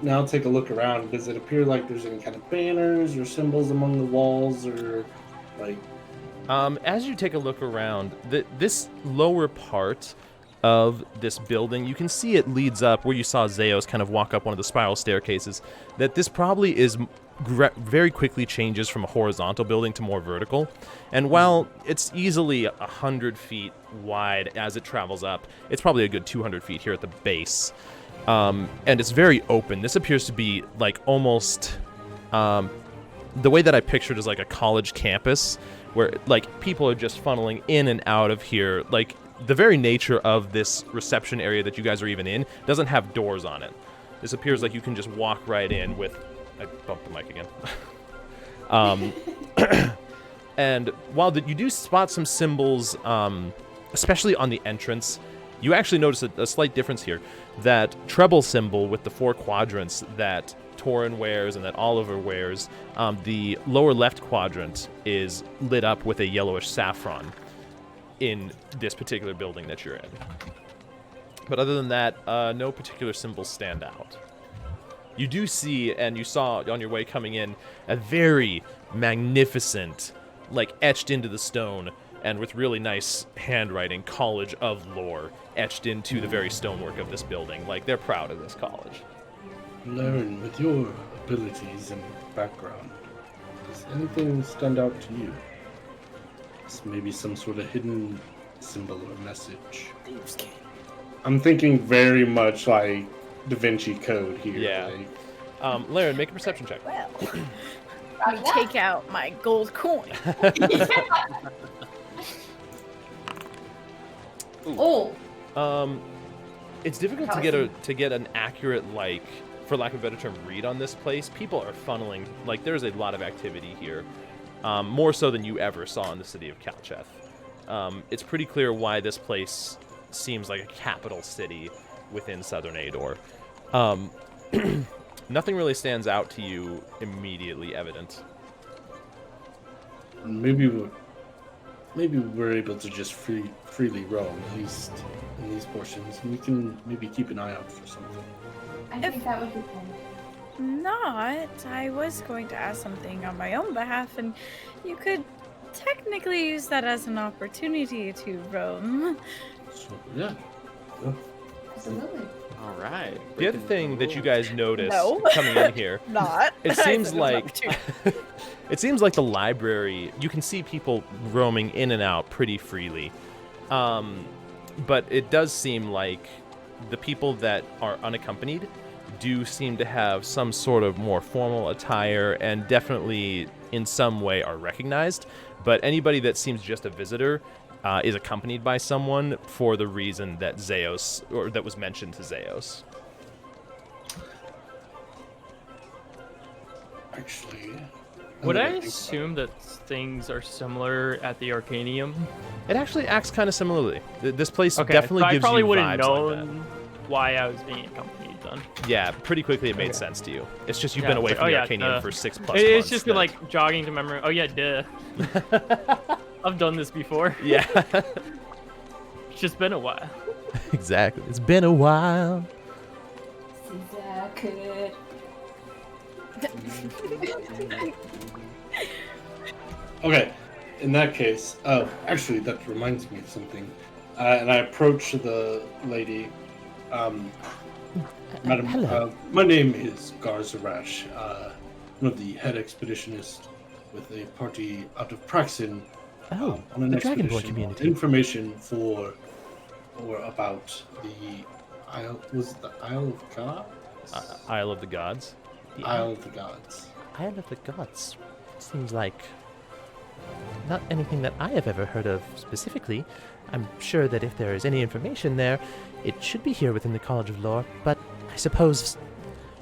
now take a look around, does it appear like there's any kind of banners or symbols among the walls, or like? As you take a look around, this lower part of this building, you can see it leads up where you saw Zeos kind of walk up one of the spiral staircases. That this probably is very quickly changes from a horizontal building to more vertical. And while it's easily 100 feet wide as it travels up, it's probably a good 200 feet here at the base. And it's very open. This appears to be like almost the way that I pictured is like a college campus where like people are just funneling in and out of here. Like the very nature of this reception area that you guys are even in doesn't have doors on it. This appears like you can just walk right in with... I bumped the mic again. And while you do spot some symbols, especially on the entrance, you actually notice a slight difference here. That treble symbol with the 4 quadrants that Torinn wears and that Oliver wears, the lower left quadrant is lit up with a yellowish saffron in this particular building that you're in. But other than that, no particular symbols stand out. You do see, and you saw on your way coming in, a very magnificent, like etched into the stone, and with really nice handwriting, College of Lore, etched into the very stonework of this building. Like, they're proud of this college. Laren, with your abilities and background, does anything stand out to you? It's maybe some sort of hidden symbol or message. I'm thinking very much like Da Vinci Code here. Yeah. Like, Laren, make a perception check. Well, I take out my gold coin. Oh, It's difficult to get an accurate, like, for lack of a better term, read on this place. People are funneling. Like, there's a lot of activity here, more so than you ever saw in the city of Kalcheth. It's pretty clear why this place seems like a capital city within Southern Ador. Nothing really stands out to you immediately evident. maybe we're able to just freely roam, at least in these portions. We can maybe keep an eye out for something. I think that would be fun. Not. I was going to ask something on my own behalf, and you could technically use that as an opportunity to roam. So, yeah. Absolutely. All right. The other thing that you guys notice No. coming in here, Not. it seems like opportunity. it seems like the library. You can see people roaming in and out pretty freely, but it does seem like the people that are unaccompanied do seem to have some sort of more formal attire and definitely in some way are recognized. But anybody that seems just a visitor is accompanied by someone for the reason that Zeos, or that was mentioned to Zeos. Actually, Would I think about assume that things are similar at the Arcanium? It actually acts kind of similarly. This place Okay, definitely so I gives probably you wouldn't vibes known like why I was being accompanied then. that. Yeah, pretty quickly it made sense to you. It's just you've been away it's from like, the Arcanium duh. for 6+ It's months. just that- like jogging to memory. Oh yeah, duh. I've done this before. Yeah, It's just been a while. exactly. It's been a while. Since I could. Okay, in that case, actually, that reminds me of something. And I approach the lady. Madam, hello. My name is Garzarash, one of the head expeditionists with a party out of Praxin. Oh, on an the Dragonborn expedition. community. Information for or about the Isle. Was it the Isle of Gods? Isle of the Gods. The Isle of the Gods. Isle of the Gods. Seems like not anything that I have ever heard of specifically. I'm sure that if there is any information there, it should be here within the College of Lore, but I suppose,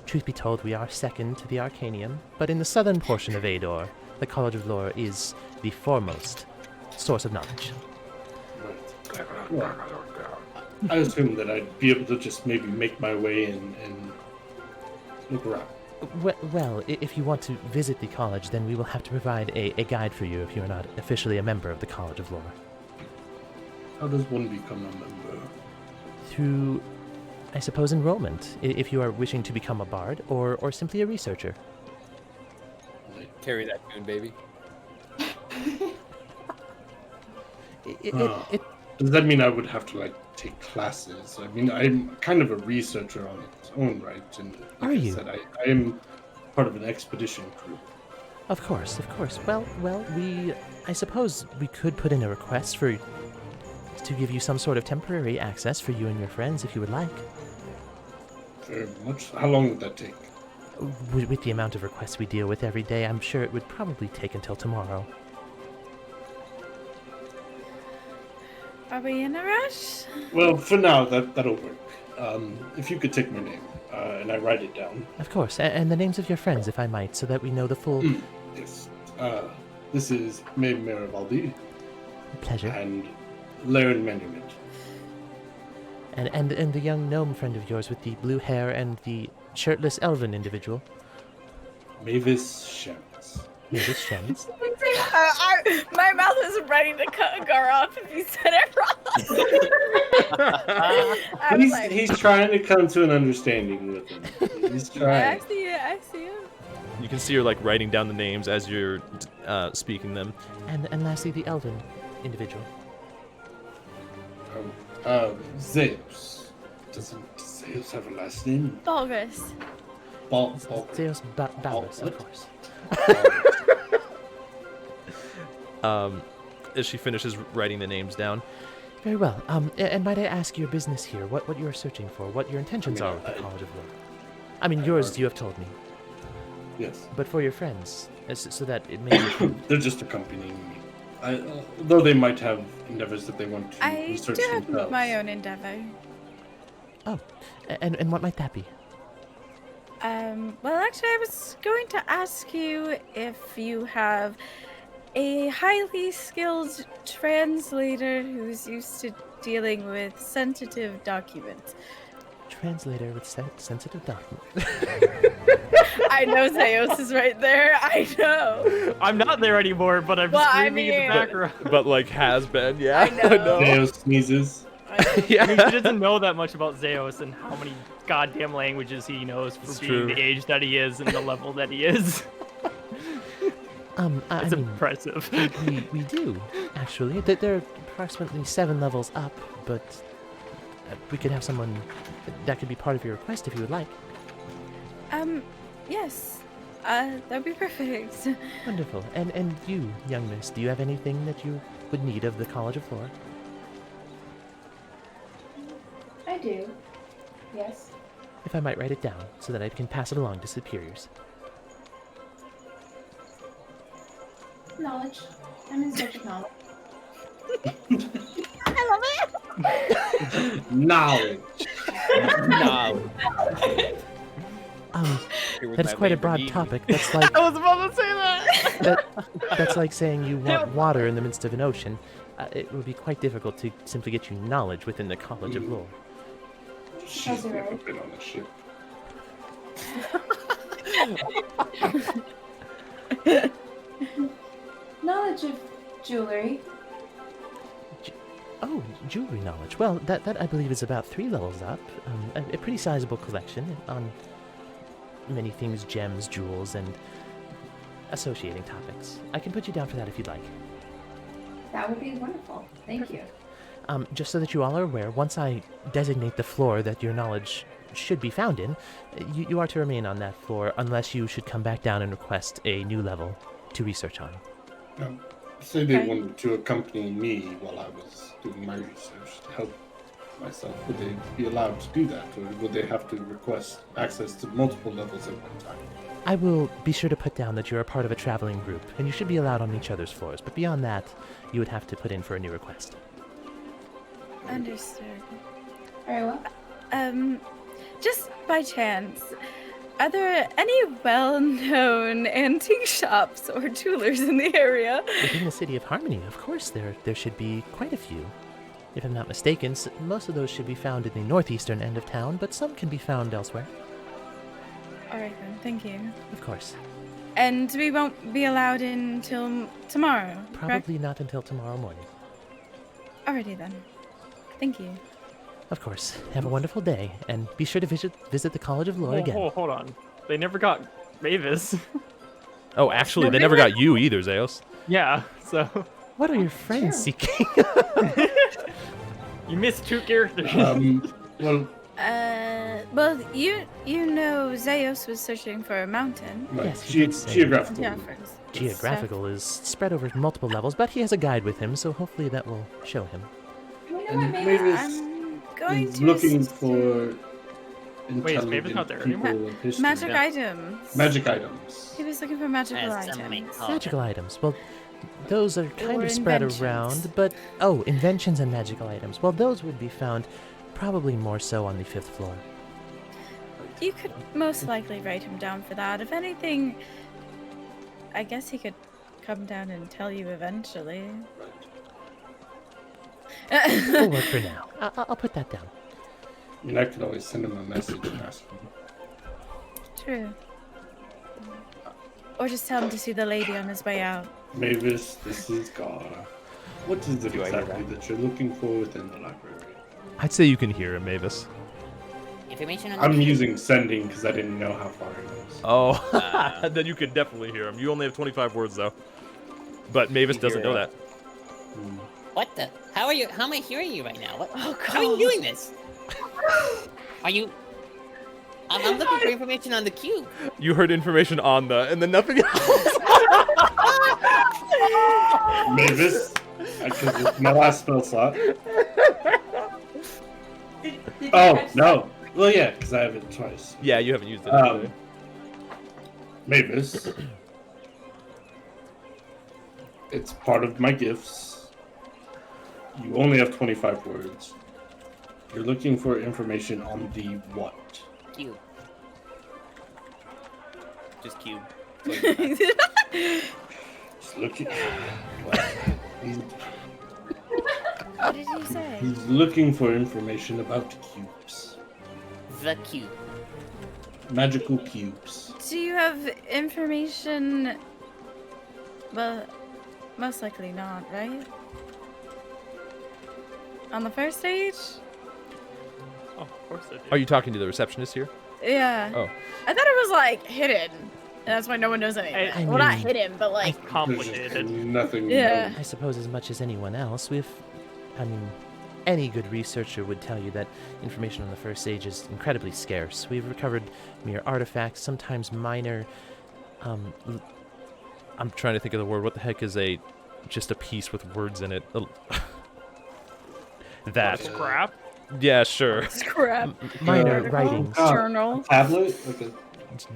truth be told, we are second to the Arcanium, but in the southern portion of Ador, the College of Lore is the foremost source of knowledge. Right. Well, I assume that I'd be able to just maybe make my way and look around. Well, if you want to visit the college, then we will have to provide a guide for you if you are not officially a member of the College of Lore. How does one become a member? Through, I suppose, enrollment, if you are wishing to become a bard or simply a researcher. Carry that tune, baby. Does that mean I would have to take classes? I mean, I'm kind of a researcher on its own right, and like Are I you? said, I am part of an expedition crew. Of course, of course. Well, I suppose we could put in a request to give you some sort of temporary access for you and your friends if you would like. Very much. How long would that take? With the amount of requests we deal with every day, I'm sure it would probably take until tomorrow. Are we in a rush? Well, for now, that'll work. If you could take my name, and I write it down. Of course, and the names of your friends, if I might, so that we know the full... Yes. This is May Merivaldi. Pleasure. And Laren Monument. And the young gnome friend of yours with the blue hair and the shirtless elven individual. Mavis Shams. Mavis Shams. My mouth is ready to cut Gar off if you said it wrong. He's trying to come to an understanding with him. He's trying. I see it. I see it. You can see her like writing down the names as you're speaking them. And lastly, the elven individual. Zeus. Doesn't Zeus have a last name? Balrus. Zeus Balrus, of course. As she finishes writing the names down. Very well. And might I ask your business here? What you are searching for? What your intentions are with the College of Law? I mean, yours. You have told me. Yes. But for your friends, so that it may be... They're just accompanying me. Though they might have endeavors that they want to research I do have themselves. my own endeavor. Oh, and what might that be? Well, actually, I was going to ask you if you have a highly skilled translator who's used to dealing with sensitive documents. Translator with sensitive documents. I know Zeus is right there. I know. I'm not there anymore, but I'm screaming in the background. But like has been, yeah. I know. Zeus sneezes. Yeah. I mean, he doesn't know that much about Zeus and how many goddamn languages he knows for being the age that he is and the level that he is. It's impressive. We do, actually. They're approximately 7 levels up, but we could have someone that could be part of your request if you would like. Yes. That'd be perfect. Wonderful. And you, young miss, do you have anything that you would need of the College of Lore? I do. Yes. If I might write it down so that I can pass it along to superiors. Knowledge. I'm in search of knowledge. I love it. Knowledge. That's quite a broad topic. That's like I was about to say that. that's like saying you want water in the midst of an ocean. It would be quite difficult to simply get you knowledge within the College of Lore. She's never been on a ship. Knowledge of jewelry. Oh, jewelry knowledge. Well, that I believe is about 3 levels up. A pretty sizable collection on many things, gems, jewels, and associating topics. I can put you down for that if you'd like. That would be wonderful. Thank you. Just so that you all are aware, once I designate the floor that your knowledge should be found in, you are to remain on that floor unless you should come back down and request a new level to research on. Say they wanted to accompany me while I was doing my research to help myself. Would they be allowed to do that, or would they have to request access to multiple levels at one time? I will be sure to put down that you're a part of a traveling group, and you should be allowed on each other's floors, but beyond that, you would have to put in for a new request. Understood. Very well. Just by chance, are there any well-known antique shops or jewelers in the area? Within the city of Harmony, of course, there should be quite a few. If I'm not mistaken, most of those should be found in the northeastern end of town, but some can be found elsewhere. All right then, thank you. Of course. And we won't be allowed in until tomorrow, correct? Probably not until tomorrow morning. Alrighty then. Thank you. Of course. Have a wonderful day, and be sure to visit the College of Lore again. Hold on. They never got Mavis. Oh, actually, they never got you either, Zeus. Yeah, so... What are your friends seeking? You missed 2 characters. Well... Well, you know Zeus was searching for a mountain. Right. Yes, he did say- Geographical. Yeah, for his Geographical is spread over multiple levels, but he has a guide with him, so hopefully that will show him. You know And what, maybe Mavis I'm going is to looking assist for you. Wait, is Mavis not intelligent there people anymore? of history. Magic items. Magic items. He was looking for magical As some may items. call Magical items. Well, those are kind Or of spread inventions. around, but oh, inventions and magical items. Well, those would be found probably more so on the 5th floor. You could most likely write him down for that. If anything, I guess he could come down and tell you eventually. We'll work for now. I'll put that down. I mean, I could always send him a message and ask him. True. Or just tell him to see the lady on his way out. Mavis, this is Gar. What is it Do I hear exactly that you're looking for within the library? I'd say you can hear him, Mavis. Information on the I'm cube. using sending because I didn't know how far it was. Oh, then you could definitely hear him. You only have 25 words, though. But Mavis doesn't know that. What the? How am I hearing you right now? What? Oh, How are you doing this? Are you? I'm looking for information on the cube. You heard information on the, and then nothing else. Mavis, because it's my last spell slot. Did you Oh, catch no. Well, yeah, because I have it twice. Yeah, you haven't used it. Mavis. It's part of my gifts. You only have 25 words. You're looking for information on the what? Cube. Just cube. Just looking. He's, What did he say? he's looking for information about cubes. The cube. Magical cubes. Do you have information? Well, most likely not, right? On the first stage? Oh, of course I do. Are you talking to the receptionist here? Yeah. Oh. I thought it was like hidden. And that's why no one knows anything. I Well, not mean, hidden, but like. There's just Complicated. nothing. Yeah. I suppose as much as anyone else, any good researcher would tell you that information on the first stage is incredibly scarce. We've recovered mere artifacts, sometimes minor, I'm trying to think of the word. What the heck is just a piece with words in it? That. Scrap? Yeah, sure. Scrap. minor Article, writings. Journal. Tablet? Okay.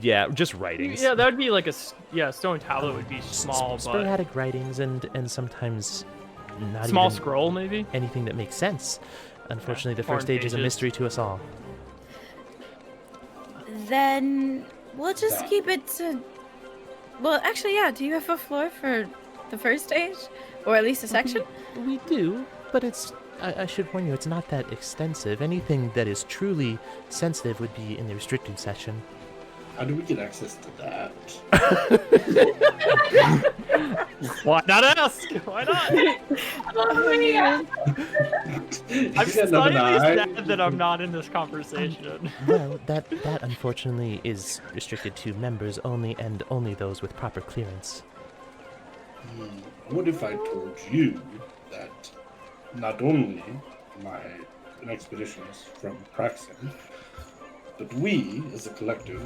Yeah, just writings. Yeah, that would be like a stone tablet would be small, but Sporadic writings and sometimes not small even scroll maybe. anything that makes sense. Unfortunately, the torn first stage is a pages. mystery to us all. Then we'll just keep it to. Well, actually, yeah. Do you have a floor for the first stage, or at least a section? We do, but I should warn you, it's not that extensive. Anything that is truly sensitive would be in the restricted section. How do we get access to that? Why not ask? Why not? I'm He's got another slightly eye. sad that I'm not in this conversation. Well, that unfortunately is restricted to members only, and only those with proper clearance. What if I told you that not only am I an expeditionist from Praxton, but we, as a collective,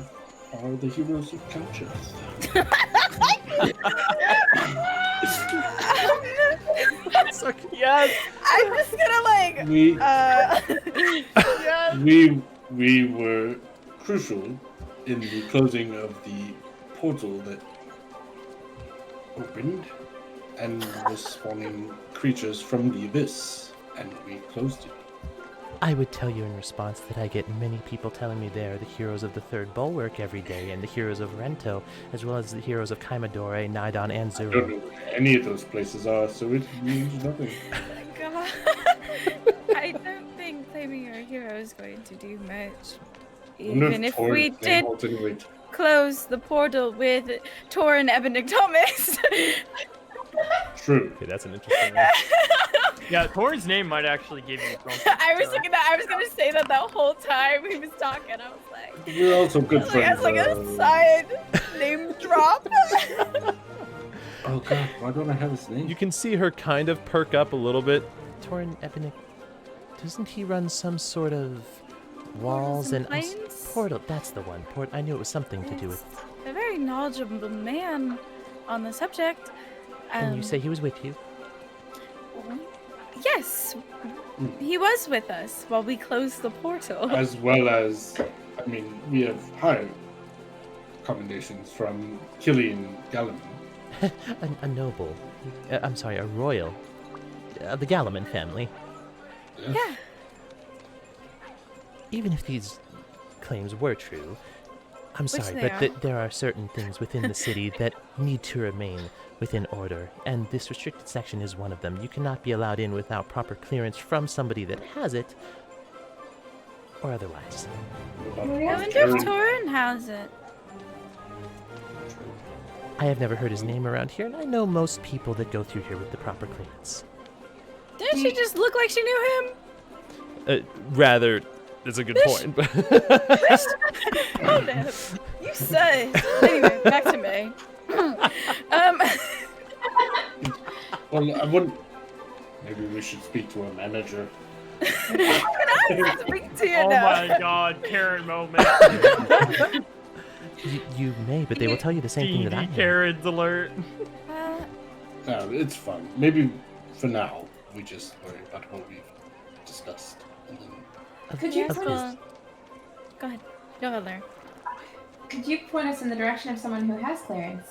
are the heroes of Couches. Yes. I'm just gonna like. We Yes. we were crucial in the closing of the portal that opened and was spawning creatures from the abyss, and we closed it. I would tell you in response that I get many people telling me they are the heroes of the Third Bulwark every day, and the heroes of Rento, as well as the heroes of Kaimadore, Nidon, and I don't Zuru. know where any of those places are, so it means nothing. God. I don't think claiming you're a hero is going to do much. Wonder Even if Torn we Flame did holds any weight. close the portal with Torinn Ebynichtomonis. True. Okay, that's an interesting one. Yeah, Torinn's name might actually give you something. I was thinking that I was gonna say that whole time he was talking. I was like, We're also good friends. that's like a side name drop. Oh god, why don't I have his name? You can see her kind of perk up a little bit. Torinn Ebynichtomonis, doesn't he run some sort of Walls and planes? portal. That's the one. I knew it was something to do with. A very knowledgeable man on the subject. And you say he was with you? Yes, he was with us while we closed the portal. As well as, I mean, we have high commendations from Killian Galliman. a noble. I'm sorry, a royal. The Galliman family. Yes. Yeah. Even if these claims were true, I'm sorry, they but there are certain things within the city that need to remain within order, and this restricted section is one of them. You cannot be allowed in without proper clearance from somebody that has it, or otherwise. I wonder if Torinn has it. I have never heard his name around here, and I know most people that go through here with the proper clearance. Didn't she just look like she knew him? Rather, that's a good point. But Oh, no. You say. Anyway, back to May. Well, I wouldn't. Maybe we should speak to a manager. Speak to you Oh now. my god, Karen moment. You may, but they will tell you the same thing that I DD know. Karen's alert. No, it's fun. Maybe for now, we just worry about what we've discussed. And then Could you Yes, point us? Go ahead. Go ahead, Larry. Could you point us in the direction of someone who has clearance?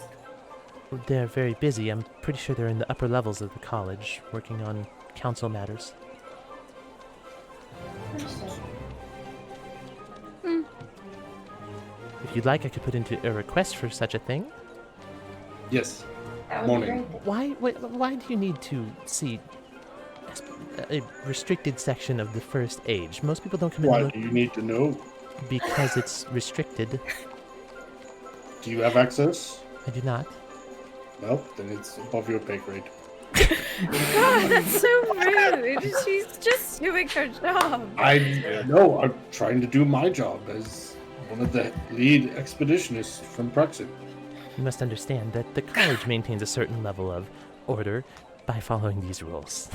They're very busy. I'm pretty sure they're in the upper levels of the college, working on council matters. Understood. If you'd like, I could put into a request for such a thing. yes, That would morning. be great. Why do you need to see a restricted section of the first age? Most people don't come in Why and do you need to know? because it's restricted. Do you have access? I do not. Well, then it's above your pay grade. God, that's so rude. She's just doing her job. I know. I'm trying to do my job as one of the lead expeditionists from Praxis. You must understand that the college maintains a certain level of order by following these rules.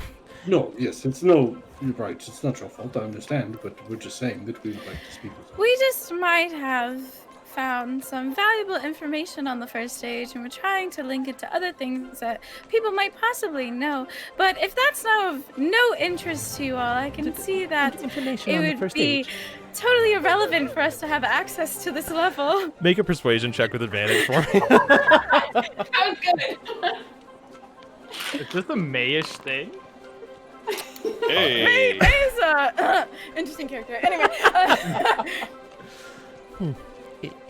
No, yes, you're right. It's not your fault. I understand, but we're just saying that we would like to speak with you. We just might have found some valuable information on the first stage, and we're trying to link it to other things that people might possibly know. But if that's of no interest to you all, I can see that Information it on the would first be stage. totally irrelevant for us to have access to this level. make a persuasion check with advantage for me. How good. Is this a Mayish thing? May is a interesting character. Anyway,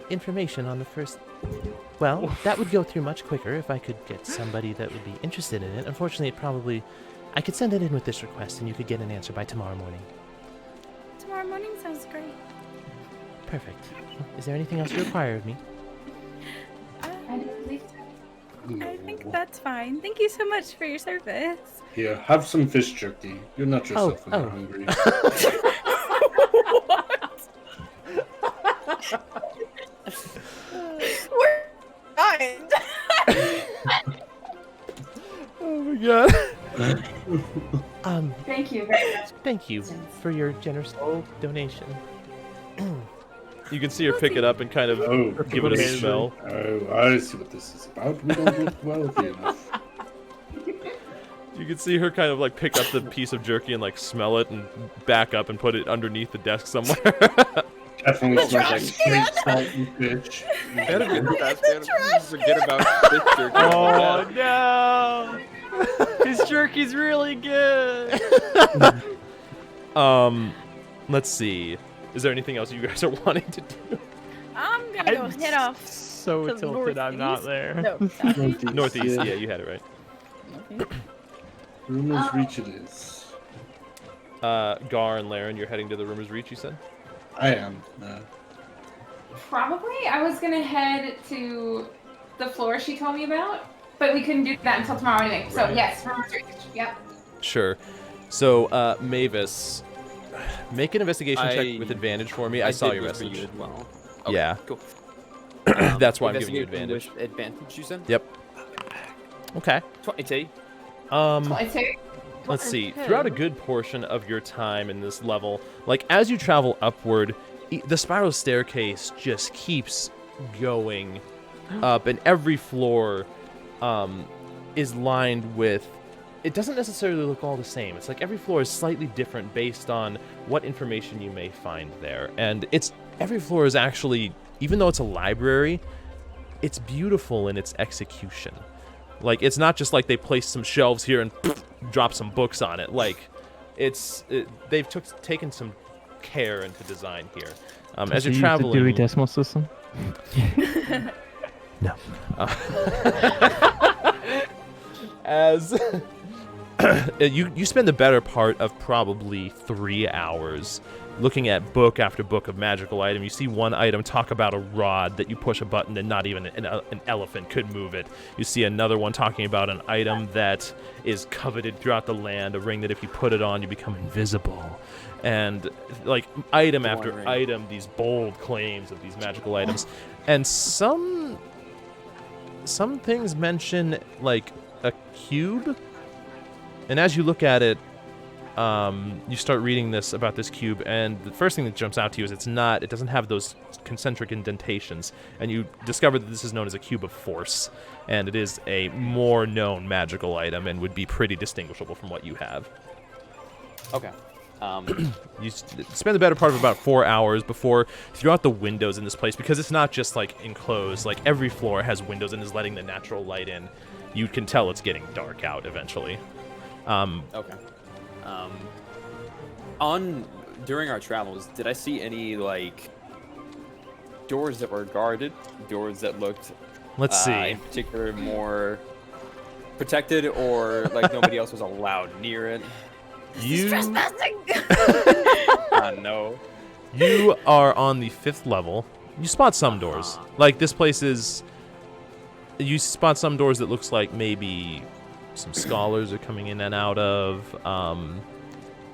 Information on the first... Well, that would go through much quicker if I could get somebody that would be interested in it. Unfortunately, I could send it in with this request, and you could get an answer by tomorrow morning. tomorrow morning sounds great. Perfect. Is there anything else you require of me? I don't believe so. I think that's fine. Thank you so much for your service. Here, have some fish jerky. You're not yourself when oh. you're hungry. We're fine. Oh my god. Thank you very much. Thank you for your generous donation. You can see her pick it up and kind of Oh, give it a smell. Oh, I see what this is about. We don't look wealthy enough. You can see her kind of like pick up the piece of jerky and like smell it and back up and put it underneath the desk somewhere. Definitely smells like straight salt and fish. Forget about fish jerky. Oh no! His jerky's really good. Let's see. Is there anything else you guys are wanting to do? I'm gonna go head off. So to tilted, I'm not northeast. there. No, southeast. Northeast, yeah, you had it right. Rumor's Reach it is. Gar and Laren, you're heading to the Rumor's Reach, you said? I am. Probably. I was gonna head to the floor she told me about, but we couldn't do that until tomorrow anyway. So Right. yes, Rumor's Reach. Yep. Sure. So, Mavis, make an investigation check with advantage for me. I saw did your whisper message. you as well. Yeah. Cool. That's why I'm giving you Investigation advantage. with advantage, you said? Yep. Okay. 20. 22. let's see. Throughout a good portion of your time in this level, like as you travel upward, the spiral staircase just keeps going up, and every floor is lined with. It doesn't necessarily look all the same. It's like every floor is slightly different based on what information you may find there, and every floor is actually, even though it's a library, it's beautiful in its execution. Like, it's not just like they placed some shelves here and drop some books on it. Like, they've taken some care into design here. As you're traveling, the Dewey Decimal System. No. As you spend the better part of probably 3 hours looking at book after book of magical item. You see one item talk about a rod that you push a button and not even an elephant could move it. You see another one talking about an item that is coveted throughout the land, a ring that if you put it on, you become invisible. And like item after item, these bold claims of these magical items. And some things mention like a cube. And as you look at it, you start reading about this cube, and the first thing that jumps out to you is it doesn't have those concentric indentations, and you discover that this is known as a cube of force, and it is a more known magical item and would be pretty distinguishable from what you have. Okay. You spend the better part of about 4 hours before, throughout the windows in this place, because it's not just like enclosed, like every floor has windows and is letting the natural light in. You can tell it's getting dark out eventually. Okay. During our travels, did I see any like doors that were guarded, doors that looked, let's see, in particular more protected, or like nobody else was allowed near it? This is trespassing. No. You are on the 5th level. You spot some doors. Like this place is. You spot some doors that looks like maybe some scholars are coming in and out of.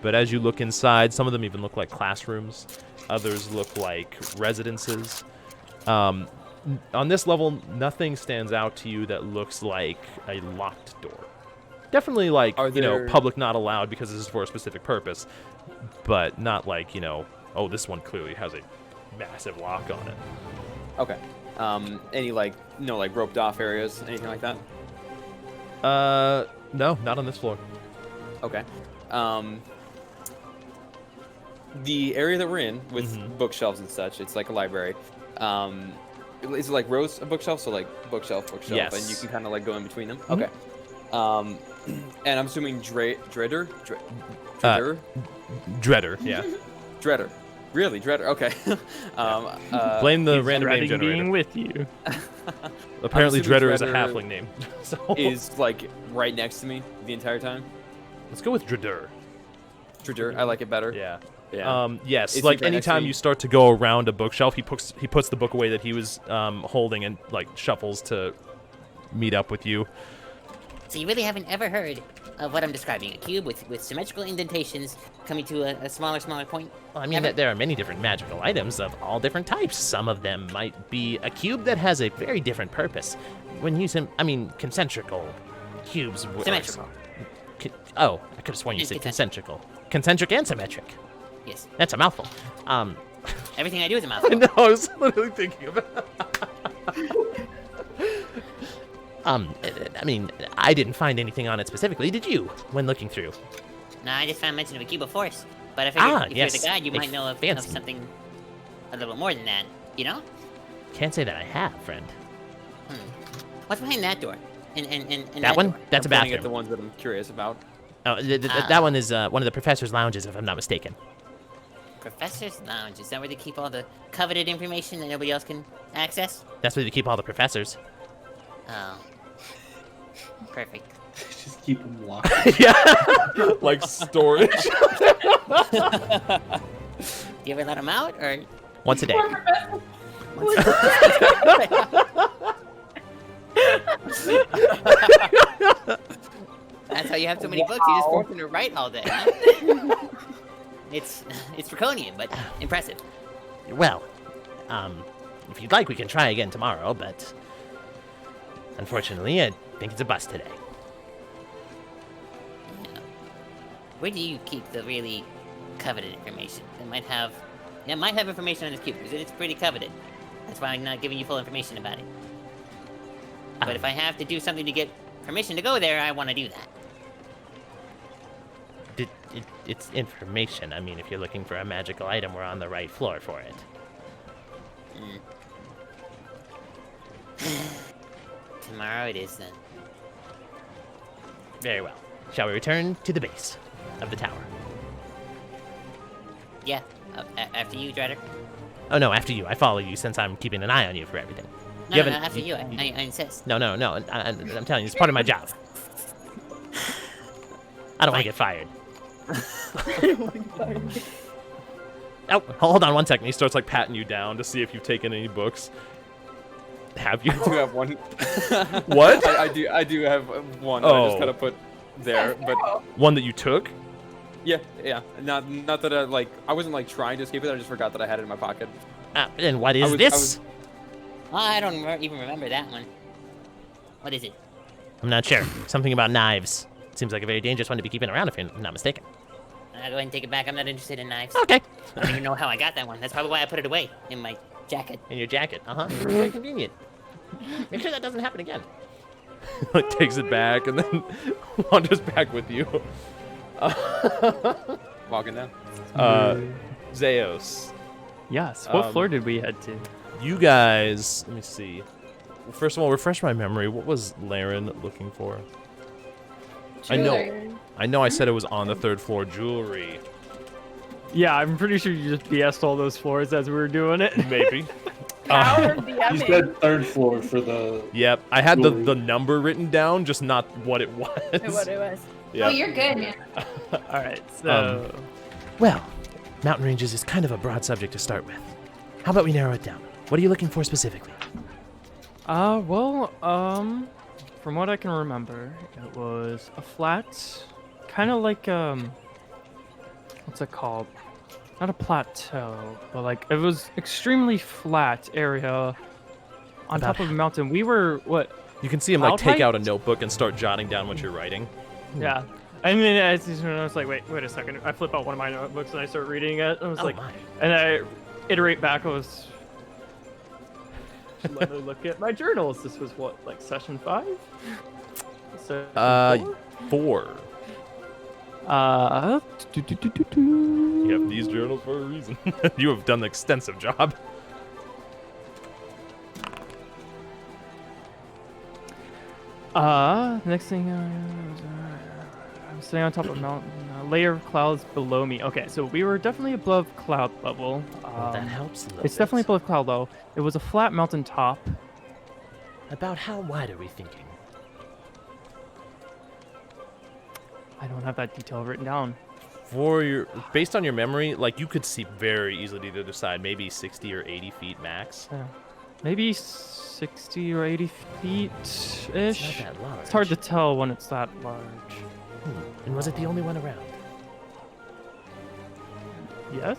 But as you look inside, some of them even look like classrooms. Others look like residences. On this level, nothing stands out to you that looks like a locked door. Definitely like, public not allowed because this is for a specific purpose. But not like, oh, this one clearly has a massive lock on it. Okay. Any like roped off areas, anything like that? No, not on this floor. Okay. The area that we're in with bookshelves and such, it's like a library. Is it like rows of bookshelves? So like bookshelf, yes. And you can kind of like go in between them? Okay. And I'm assuming Dredder? Dredder, yeah. Dredder. Really, Dredder? Okay. Blame the random name generator. Being with you. Apparently Dredder is a halfling name. So. Is like right next to me the entire time? Let's go with Dredder. Dredder, I like it better. Yeah. Yeah. Yes, Is like he right next to anytime me? you start to go around a bookshelf, he puts the book away that he was holding and like shuffles to meet up with you. So you really haven't ever heard of what I'm describing, a cube with symmetrical indentations coming to a smaller point? Well, I mean, there are many different magical items of all different types. Some of them might be a cube that has a very different purpose. When using, concentrical cubes. Symmetrical. I could have sworn you said concentrical. Concentric and symmetric. Yes. That's a mouthful. Everything I do is a mouthful. No, I was literally thinking about I didn't find anything on it specifically. Did you, when looking through? No, I just found mention of a cube of force. But I figured if yes. you're the guide, you might know of something a little more than that, Can't say that I have, friend. What's behind that door? And that one? Door? That's a I'm pointing bathroom. at the ones that I'm curious about. Oh, that one is one of the professor's lounges, if I'm not mistaken. Professor's lounge. Is that where they keep all the coveted information that nobody else can access? That's where they keep all the professors. Oh. Perfect. Just keep them locked. Yeah, like storage. Do you ever let them out, or? Once a day. That's how you have so many books. You just force them to write all day. Huh? It's draconian, but impressive. Well, if you'd like, we can try again tomorrow, but unfortunately, I think it's a bust today. where do you keep the really coveted information? It might have information on this cube, because it's pretty coveted. That's why I'm not giving you full information about it. But if I have to do something to get permission to go there, I want to do that. It's information. I mean, if you're looking for a magical item, we're on the right floor for it. Tomorrow it is, then. Very well. Shall we return to the base of the tower? Yeah, after you, Dreader. Oh, no, after you. I follow you since I'm keeping an eye on you for everything. No, after you. I insist. No. I'm telling you, it's part of my job. I don't want to get fired. Oh, hold on 1 second. He starts like patting you down to see if you've taken any books. Have you? I do have one. What? I do have one. That I just kind of put there, but one that you took. Yeah. Not that I wasn't trying to escape it. I just forgot that I had it in my pocket. And what is this? I don't even remember that one. What is it? I'm not sure. Something about knives. Seems like a very dangerous one to be keeping around if you're not mistaken. I'll go ahead and take it back. I'm not interested in knives. Okay. I don't even know how I got that one. That's probably why I put it away in my jacket. In your jacket. Very convenient. Make sure that doesn't happen again. Takes it back and then wanders back with you. Walking down. Zeos. Yes. What floor did we head to? You guys, let me see. First of all, refresh my memory. What was Laren looking for? Jewelry. I know I said it was on the 3rd floor. Jewelry. Yeah, I'm pretty sure you just BS'd all those floors as we were doing it. Maybe. You said 3rd floor for the... Yep, I had the number written down, just not what it was. What it was. Yep. Oh, you're good, man. All right, so... Well, mountain ranges is kind of a broad subject to start with. How about we narrow it down? What are you looking for specifically? From what I can remember, it was a flat, kind of like, what's it called? Not a plateau, but like, it was extremely flat area on top of a mountain. We were, what? You can see him take out a notebook and start jotting down what you're writing. Yeah. And then I was like, wait a second. I flip out one of my notebooks and I start reading it. I was and I iterate back. I was, let me look at my journals. This was what, like session 5? So 4. You have these journals for a reason. You have done an extensive job. Next thing, I'm sitting on top of a mountain, a layer of clouds below me. Okay, so we were definitely above cloud level. Well, that helps a little It's bit. definitely above cloud level. It was a flat mountain top. About how wide are we thinking? I don't have that detail written down. Based on your memory, you could see very easily to the other side, maybe 60 or 80 feet max. Yeah. Maybe 60 or 80 feet-ish. It's not that large. It's hard to tell when it's that large. And was it the only one around? Yes?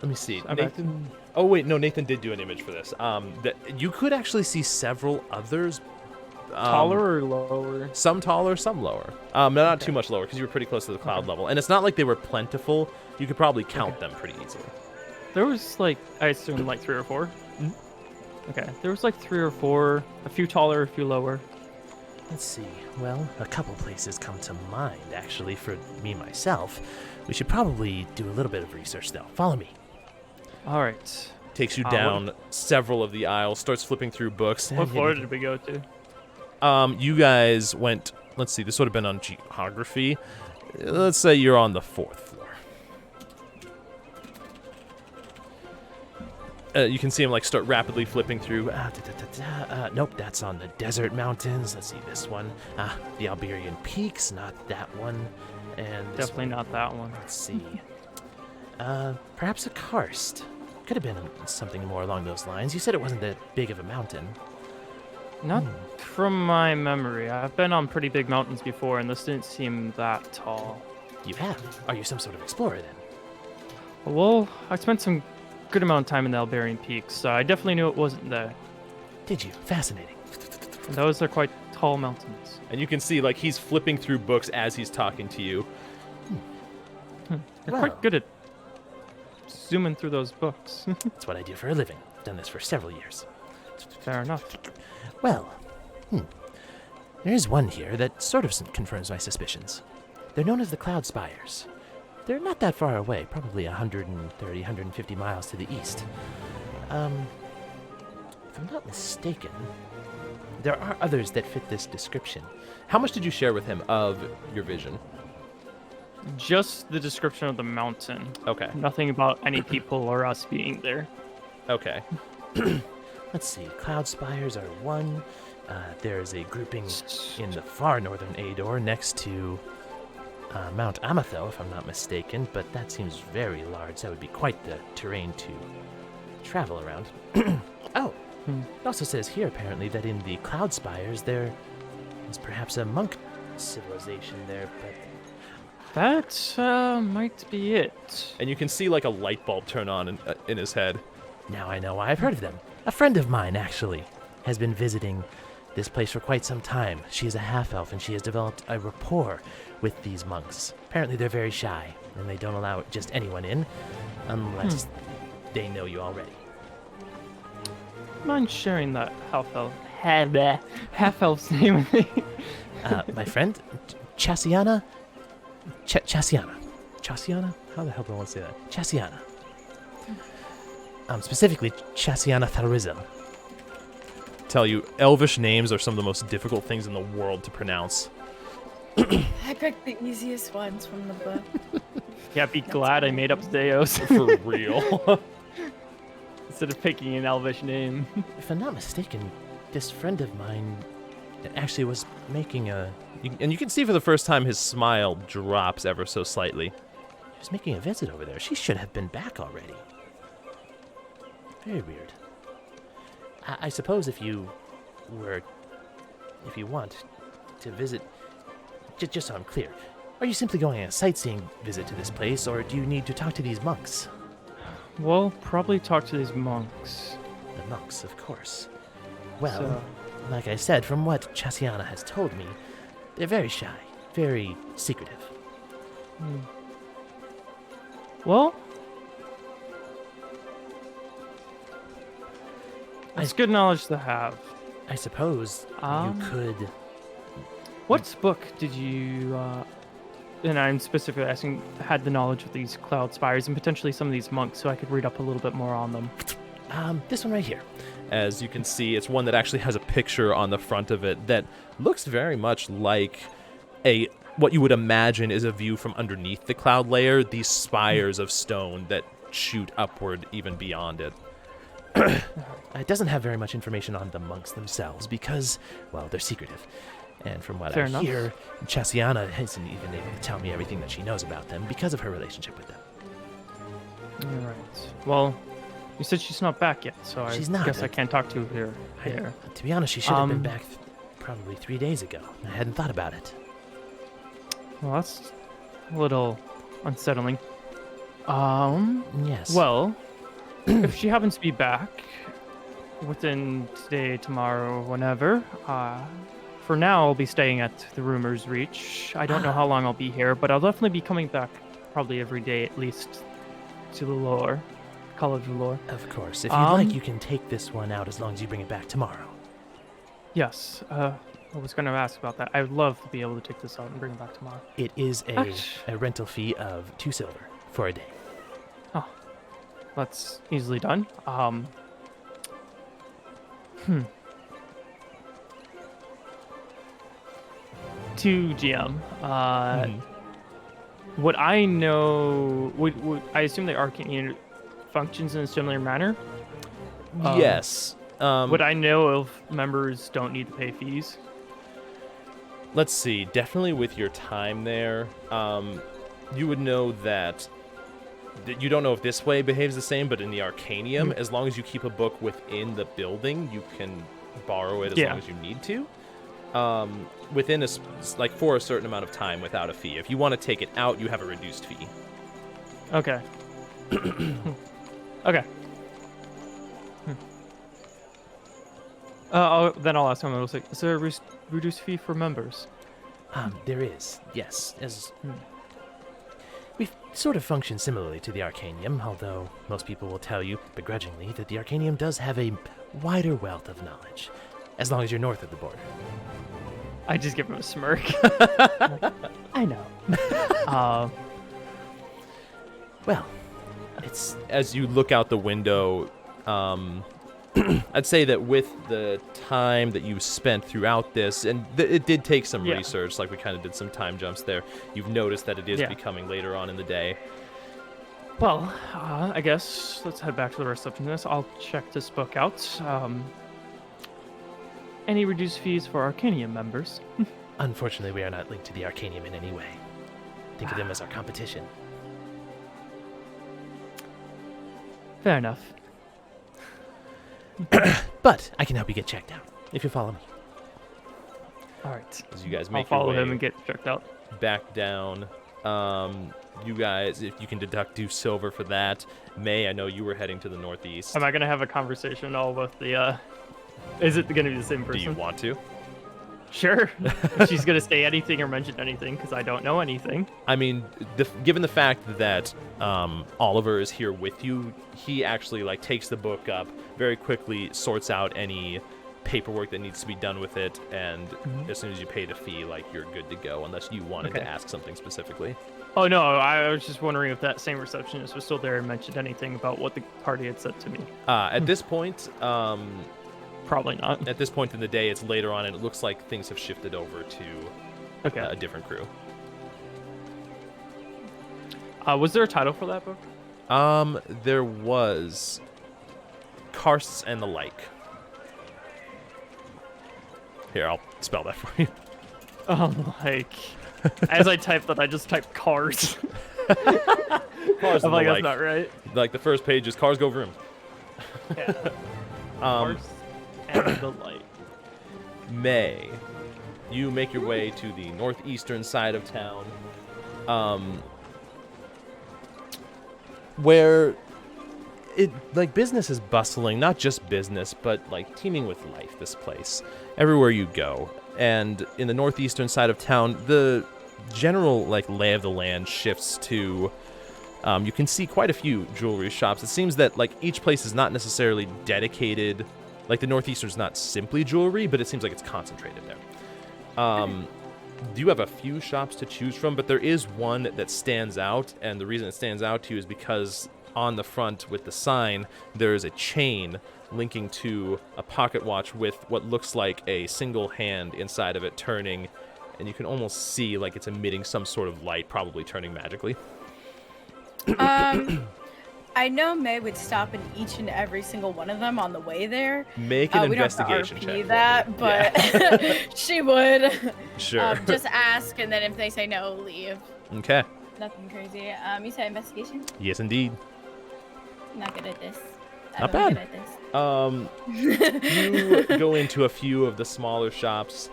Let me see. I'm Nathan. Oh wait, no. Nathan did do an image for this. You could actually see several others. Taller or lower? Some taller, some lower. Not too much lower because you were pretty close to the cloud level, and it's not like they were plentiful. You could probably count them pretty easily. There was I assume 3 or 4. Mm-hmm. Okay, there was 3 or 4. A few taller, a few lower. Let's see. Well, a couple places come to mind, actually, for me myself. We should probably do a little bit of research, though. Follow me. All right. Takes you down several of the aisles, starts flipping through books. What floor did we go to? You guys went, let's see, this would have been on geography. Let's say you're on the 4th floor. You can see him start rapidly flipping through. Nope, that's on the desert mountains. Let's see this one. The Alberian Peaks, not that one. And Definitely not that one. Let's see. Perhaps a karst. Could have been something more along those lines. You said it wasn't that big of a mountain. Not from my memory. I've been on pretty big mountains before, and this didn't seem that tall. You have? Are you some sort of explorer, then? Well, I spent some good amount of time in the Alberian Peaks, so I definitely knew it wasn't there. Did you? Fascinating. And those are quite tall mountains. And you can see, like, he's flipping through books as he's talking to you. You're quite good at zooming through those books. That's what I do for a living. I've done this for several years. Fair enough. Well, there is one here that sort of confirms my suspicions. They're known as the Cloud Spires. They're not that far away, probably 130, 150 miles to the east. If I'm not mistaken, there are others that fit this description. How much did you share with him of your vision? Just the description of the mountain. Okay. Nothing about any people or us being there. Okay. Let's see. Cloud Spires are one. There's a grouping in the far northern Ador next to Mount Amatho, if I'm not mistaken, but that seems very large. That would be quite the terrain to travel around. Oh, it also says here, apparently, that in the Cloud Spires there is perhaps a monk civilization there, but... That might be it. And you can see, like, a light bulb turn on in his head. Now I know why I've heard of them. A friend of mine, actually, has been visiting this place for quite some time. She is a half-elf, and she has developed a rapport with these monks. Apparently they're very shy, and they don't allow just anyone in unless they know you already. Mind sharing that half-elf's name with me? My friend, Chasiana? Chasiana. Chasiana? How the hell do I want to say that? Chasiana. Specifically, Chasiana Tharizel. Tell you, Elvish names are some of the most difficult things in the world to pronounce. I picked the easiest ones from the book. Yeah, be glad I made up Zeos. For real. Instead of picking an Elvish name. If I'm not mistaken, this friend of mine actually was making a... And you can see for the first time his smile drops ever so slightly. She was making a visit over there. She should have been back already. Very weird. I suppose if you want to visit, just so I'm clear, are you simply going on a sightseeing visit to this place, or do you need to talk to these monks? Well, probably talk to these monks. The monks, of course. Well, like I said, from what Chasiana has told me, they're very shy, very secretive. Well, it's good knowledge to have. I suppose you could... What book did you, and I'm specifically asking, had the knowledge of these Cloud Spires and potentially some of these monks so I could read up a little bit more on them? This one right here. As you can see, it's one that actually has a picture on the front of it that looks very much like what you would imagine is a view from underneath the cloud layer, these spires of stone that shoot upward even beyond it. It doesn't have very much information on the monks themselves because, well, they're secretive. And from what I hear, Chasiana isn't even able to tell me everything that she knows about them because of her relationship with them. You're right. Well, you said she's not back yet, so I guess I can't talk to her here. To be honest, she should have been back probably 3 days ago. I hadn't thought about it. Well, that's a little unsettling. Yes. Well, if she happens to be back within today, tomorrow, whenever, for now I'll be staying at the Rumor's Reach. I don't know how long I'll be here, but I'll definitely be coming back probably every day at least to the lore, College of Lore. Of course. If you'd like, you can take this one out as long as you bring it back tomorrow. Yes. I was going to ask about that. I would love to be able to take this out and bring it back tomorrow. It is a rental fee of 2 silver for a day. Oh, that's easily done. To GM, would I know? Would I assume the arcane unit functions in a similar manner? Yes. Would I know if members don't need to pay fees? Let's see. Definitely with your time there, you would know that you don't know if this way behaves the same, but in the Arcanium, as long as you keep a book within the building, you can borrow it as long as you need to. Within for a certain amount of time without a fee. If you want to take it out, you have a reduced fee. Okay. Okay. Then I'll ask him. I was like, is there a reduced fee for members? There is, yes. We sort of function similarly to the Arcanium, although most people will tell you, begrudgingly, that the Arcanium does have a wider wealth of knowledge, as long as you're north of the border. I just give him a smirk. I know. Well, it's as you look out the window, I'd say that with the time that you spent throughout this, and it did take some research, like we kind of did some time jumps there, you've noticed that it is becoming later on in the day. Well, I guess let's head back to the receptionist. I'll check this book out. Any reduced fees for Arcanium members? Unfortunately, we are not linked to the Arcanium in any way. Think of them as our competition. Fair enough. But I can help you get checked out, if you follow me. All right. As you guys I'll make follow your way him and get checked out. back down, you guys, if you can deduct 2 silver for that. May, I know you were heading to the northeast. Am I going to have a conversation all with the, is it going to be the same person? Do you want to? Sure. If she's going to say anything or mention anything, because I don't know anything. I mean, given the fact that Oliver is here with you, he actually takes the book up, very quickly sorts out any paperwork that needs to be done with it, and as soon as you pay the fee, you're good to go, unless you wanted to ask something specifically. Oh, no, I was just wondering if that same receptionist was still there and mentioned anything about what the party had said to me. At this point, probably not. At this point in the day, it's later on, and it looks like things have shifted over to a different crew. Was there a title for that book? There was Karsts and the Like. Here, I'll spell that for you. As I typed that, I just typed cars. Cars I'm and the that's not right. The first page is Cars Go Vroom. Yeah. Cars and the Like. May, you make your way to the northeastern side of town, where business is bustling, not just business, but teeming with life, this place, everywhere you go. And in the northeastern side of town, the general lay of the land shifts to, you can see quite a few jewelry shops. It seems that each place is not necessarily dedicated, the northeastern's not simply jewelry, but it seems like it's concentrated there. You have a few shops to choose from, but there is one that stands out, and the reason it stands out to you is because on the front with the sign, there is a chain linking to a pocket watch with what looks like a single hand inside of it turning, and you can almost see it's emitting some sort of light, probably turning magically. I know May would stop in each and every single one of them on the way there. Make an investigation check. We don't have to RP that, but she would. Sure. Just ask, and then if they say no, leave. Okay. Nothing crazy. You said investigation? Yes, indeed. Not good at this. Not bad. You go into a few of the smaller shops,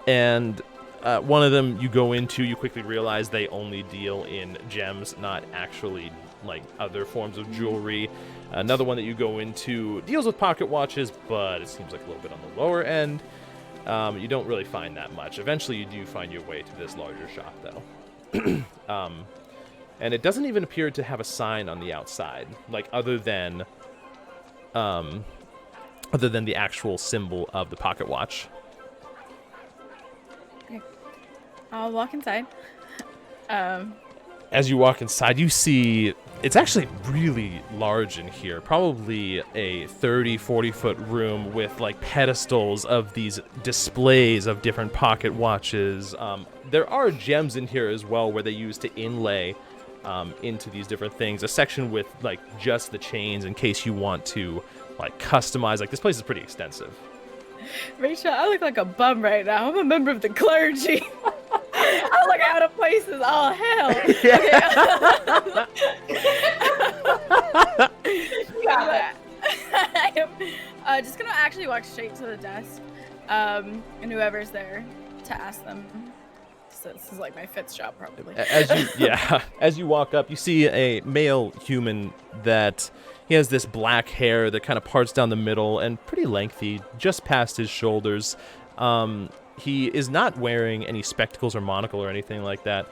and one of them you go into, you quickly realize they only deal in gems, not actually other forms of jewelry. Another one that you go into deals with pocket watches, but it seems a little bit on the lower end. You don't really find that much. Eventually you do find your way to this larger shop, though. And it doesn't even appear to have a sign on the outside, other than the actual symbol of the pocket watch. Okay. I'll walk inside. As you walk inside, you see it's actually really large in here. Probably a 30-40 foot room with pedestals of these displays of different pocket watches. There are gems in here as well, where they use to inlay into these different things. A section with just the chains in case you want to customize. This place is pretty extensive. Rachel, I look like a bum right now. I'm a member of the clergy. I look out of places. Oh, hell. Yeah. I am just going to actually walk straight to the desk and whoever's there to ask them. So this is my 5th job, probably. As you walk up, you see a male human that He has this black hair that kind of parts down the middle and pretty lengthy, just past his shoulders. He is not wearing any spectacles or monocle or anything like that.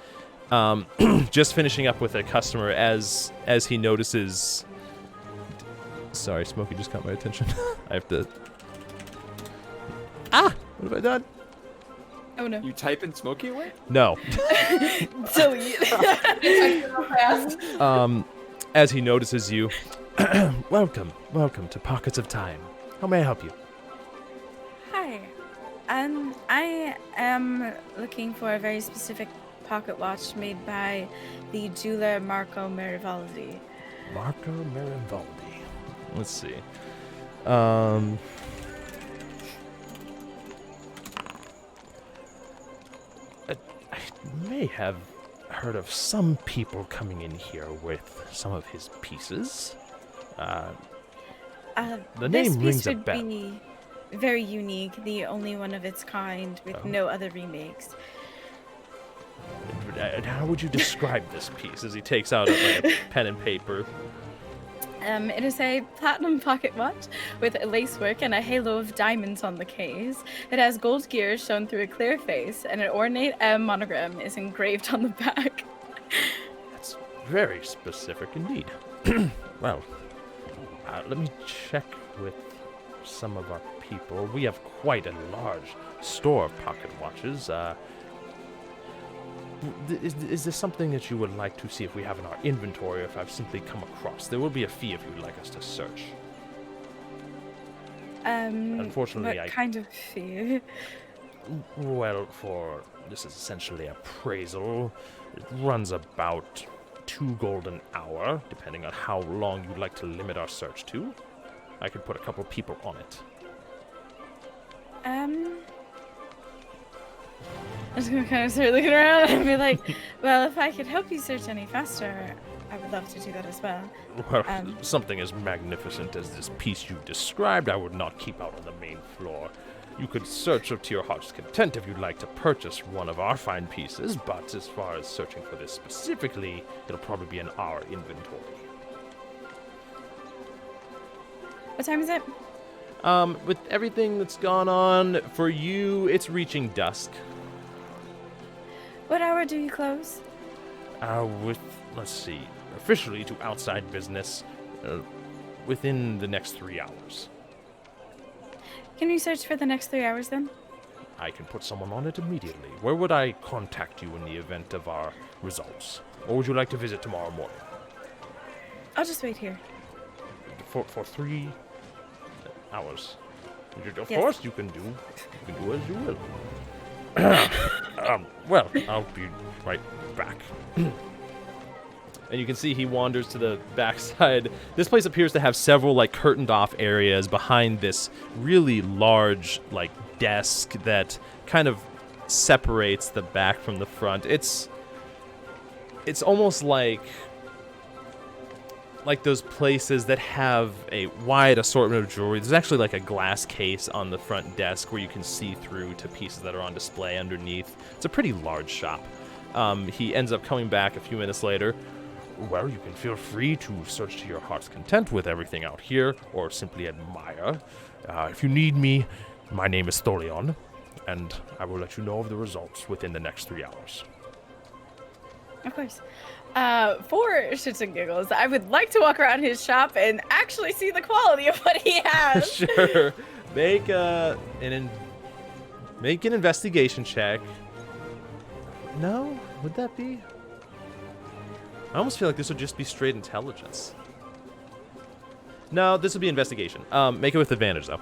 Just finishing up with a customer as he notices... Sorry, Smokey just caught my attention. I have to... Ah! What have I done? Oh no. You type in Smokey away? No. Delete. As he notices you, welcome to Pockets of Time. How may I help you? Hi. I am looking for a very specific pocket watch made by the jeweler Marco Merivaldi. Marco Merivaldi. Let's see. I may have heard of some people coming in here with some of his pieces. The name rings a bell. This piece would be very unique, the only one of its kind, with no other remakes. How would you describe this piece? As he takes out a pen and paper. It is a platinum pocket watch with lacework and a halo of diamonds on the case. It has gold gears shown through a clear face, and an ornate M monogram is engraved on the back. That's very specific indeed. Well, let me check with some of our people. We have quite a large store of pocket watches. Is this something that you would like to see if we have in our inventory, or if I've simply come across? There will be a fee if you'd like us to search. Unfortunately, what kind of fee? Well, this is essentially appraisal. It runs about 2 gold an hour, depending on how long you'd like to limit our search to. I could put a couple people on it. I was gonna kind of start looking around and be like, well, if I could help you search any faster, I would love to do that as well. Well, something as magnificent as this piece you described, I would not keep out on the main floor. You could search up to your heart's content if you'd like to purchase one of our fine pieces, but as far as searching for this specifically, it'll probably be in our inventory. What time is it? With everything that's gone on, for you, it's reaching dusk. What hour do you close? Let's see, officially to outside business, within the next 3 hours. Can you search for the next 3 hours then? I can put someone on it immediately. Where would I contact you in the event of our results? Or would you like to visit tomorrow morning? I'll just wait here. For 3 hours. Of Yes. course you can do as you will. Well, I'll be right back. And you can see he wanders to the backside. This place appears to have several curtained off areas behind this really large desk that kind of separates the back from the front. It's almost like those places that have a wide assortment of jewelry. There's actually a glass case on the front desk where you can see through to pieces that are on display underneath. It's a pretty large shop. He ends up coming back a few minutes later. Well, you can feel free to search to your heart's content with everything out here, or simply admire. If you need me, my name is Tholion, and I will let you know of the results within the next 3 hours. Of course. For shits and giggles, I would like to walk around his shop and actually see the quality of what he has. Sure. Make an investigation check. No? Would that be? I almost feel like this would just be straight intelligence. No, this would be investigation. Make it with advantage, though.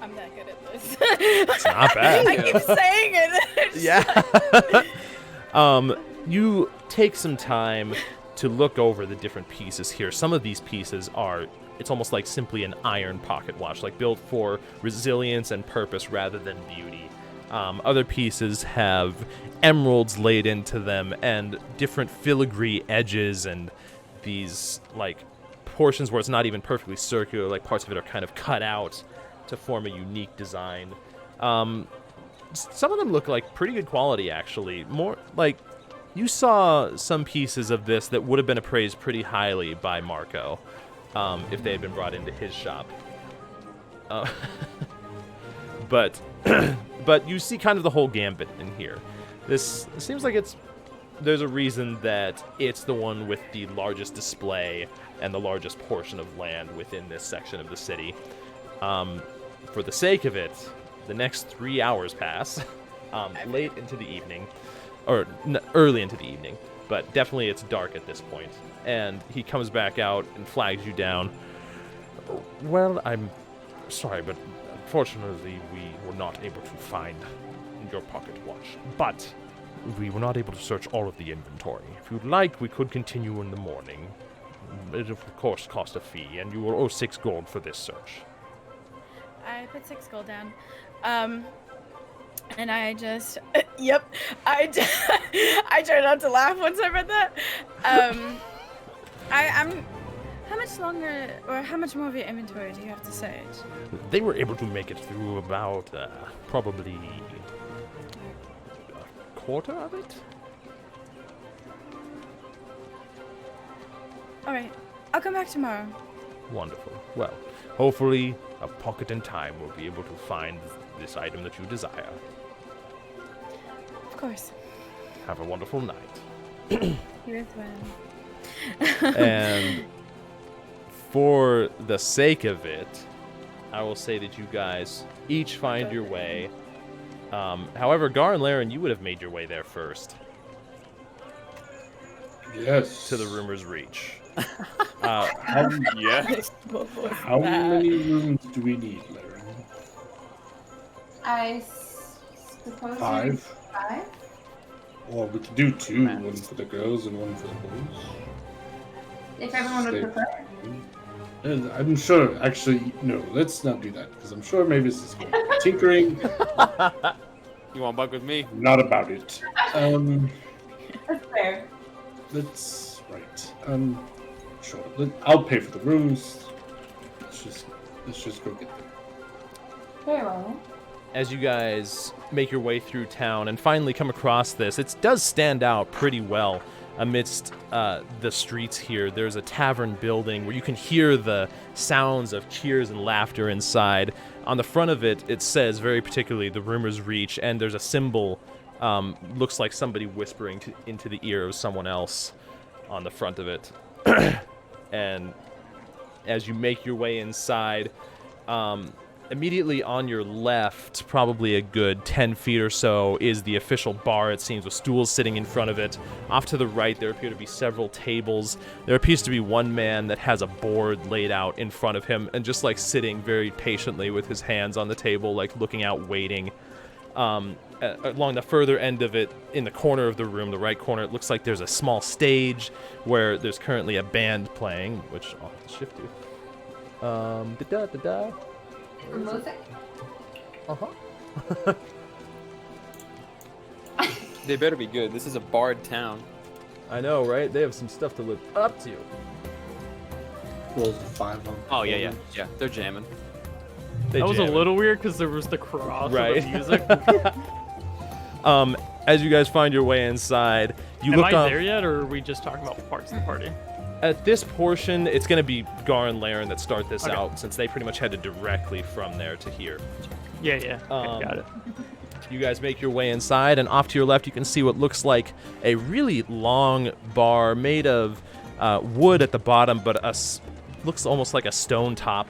I'm not good at this. It's not bad. I keep saying it. Yeah. You take some time to look over the different pieces here. Some of these pieces it's almost like simply an iron pocket watch, built for resilience and purpose rather than beauty. Other pieces have emeralds laid into them and different filigree edges and these portions where it's not even perfectly circular, parts of it are kind of cut out to form a unique design. Some of them look like pretty good quality, actually. More you saw some pieces of this that would have been appraised pretty highly by Marco if they had been brought into his shop. But you see kind of the whole gambit in here. This seems like there's a reason that it's the one with the largest display and the largest portion of land within this section of the city. For the sake of it, the next 3 hours pass, late into the evening, or early into the evening, but definitely it's dark at this point. And he comes back out and flags you down. Well, I'm sorry, but unfortunately we were not able to find your pocket watch. But we were not able to search all of the inventory. If you'd like, we could continue in the morning. It, of course, cost a fee, and you will owe 6 gold for this search. I put 6 gold down. And I just, yep, I tried not to laugh once I read that. I'm, how much longer, or how much more of your inventory do you have to search? They were able to make it through about, probably a quarter of it? Alright, I'll come back tomorrow. Wonderful. Well, hopefully a pocket in time will be able to find this item that you desire. Of course. Have a wonderful night. You as well. And for the sake of it, I will say that you guys each find your way. However, Gar and Laren, you would have made your way there first. Yes. To the Rumor's Reach. Yes. How many rooms do we need, Laren? I suppose 5? 5? Or we could do 2, one for the girls and one for the boys. If everyone would prefer. And I'm sure, actually, no, let's not do that, because I'm sure Mavis is going to be tinkering. You want to bug with me? Not about it. That's fair. Let's, right. Sure. I'll pay for the rooms. Let's just go get them. Very well, then. As you guys make your way through town and finally come across this, it does stand out pretty well amidst the streets here. There's a tavern building where you can hear the sounds of cheers and laughter inside. On the front of it, it says very particularly the Rumor's Reach, and there's a symbol, looks like somebody whispering into the ear of someone else on the front of it. And as you make your way inside, immediately on your left, probably a good 10 feet or so, is the official bar, it seems, with stools sitting in front of it. Off to the right, there appear to be several tables. There appears to be one man that has a board laid out in front of him and just, like, sitting very patiently with his hands on the table, like, looking out, waiting. Along the further end of it, in the corner of the room, the right corner, it looks like there's a small stage where there's currently a band playing, which I'll have to shift to. Music? Uh-huh. They better be good. This is a barred town. I know, right? They have some stuff to live up to. Well, 5 on. Oh, yeah. They're jamming. That was a little weird because there was the cross right. of the music. As you guys find your way inside, you Am look I up. there yet, or are we just talking about parts of the party? At this portion, it's going to be Gar and Laren that start this Okay. out, since they pretty much headed directly from there to here. Yeah. Okay, got it. You guys make your way inside, and off to your left, you can see what looks like a really long bar made of wood at the bottom, but looks almost like a stone top.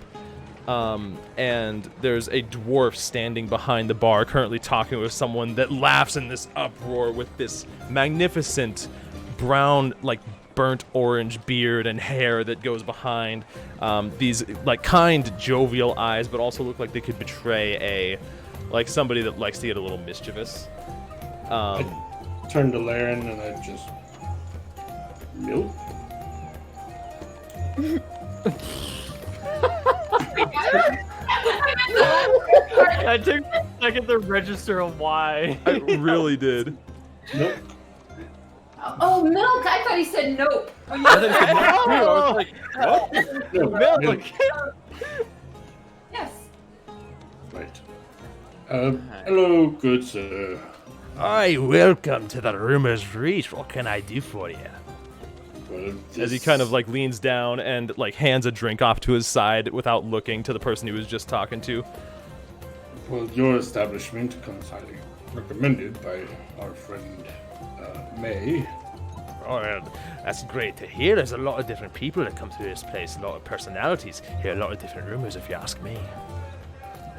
And there's a dwarf standing behind the bar, currently talking with someone that laughs in this uproar with this magnificent brown, like, burnt orange beard and hair that goes behind these, like, kind, jovial eyes, but also look like they could betray somebody that likes to get a little mischievous. I turn to Laren and I just... Milk? I took a second to register a why. I really did. Nope. Oh, milk! I thought he said nope. When you I was like, what? No, Milk. Yes. Right. Hello, good sir. Aye, welcome to the Rumor's Reach. What can I do for you? Well, As he kind of like leans down and like hands a drink off to his side without looking to the person he was just talking to. Well, your establishment comes highly recommended by our friend May. Oh, well, that's great to hear. There's a lot of different people that come through this place, a lot of personalities. Hear a lot of different rumors, if you ask me.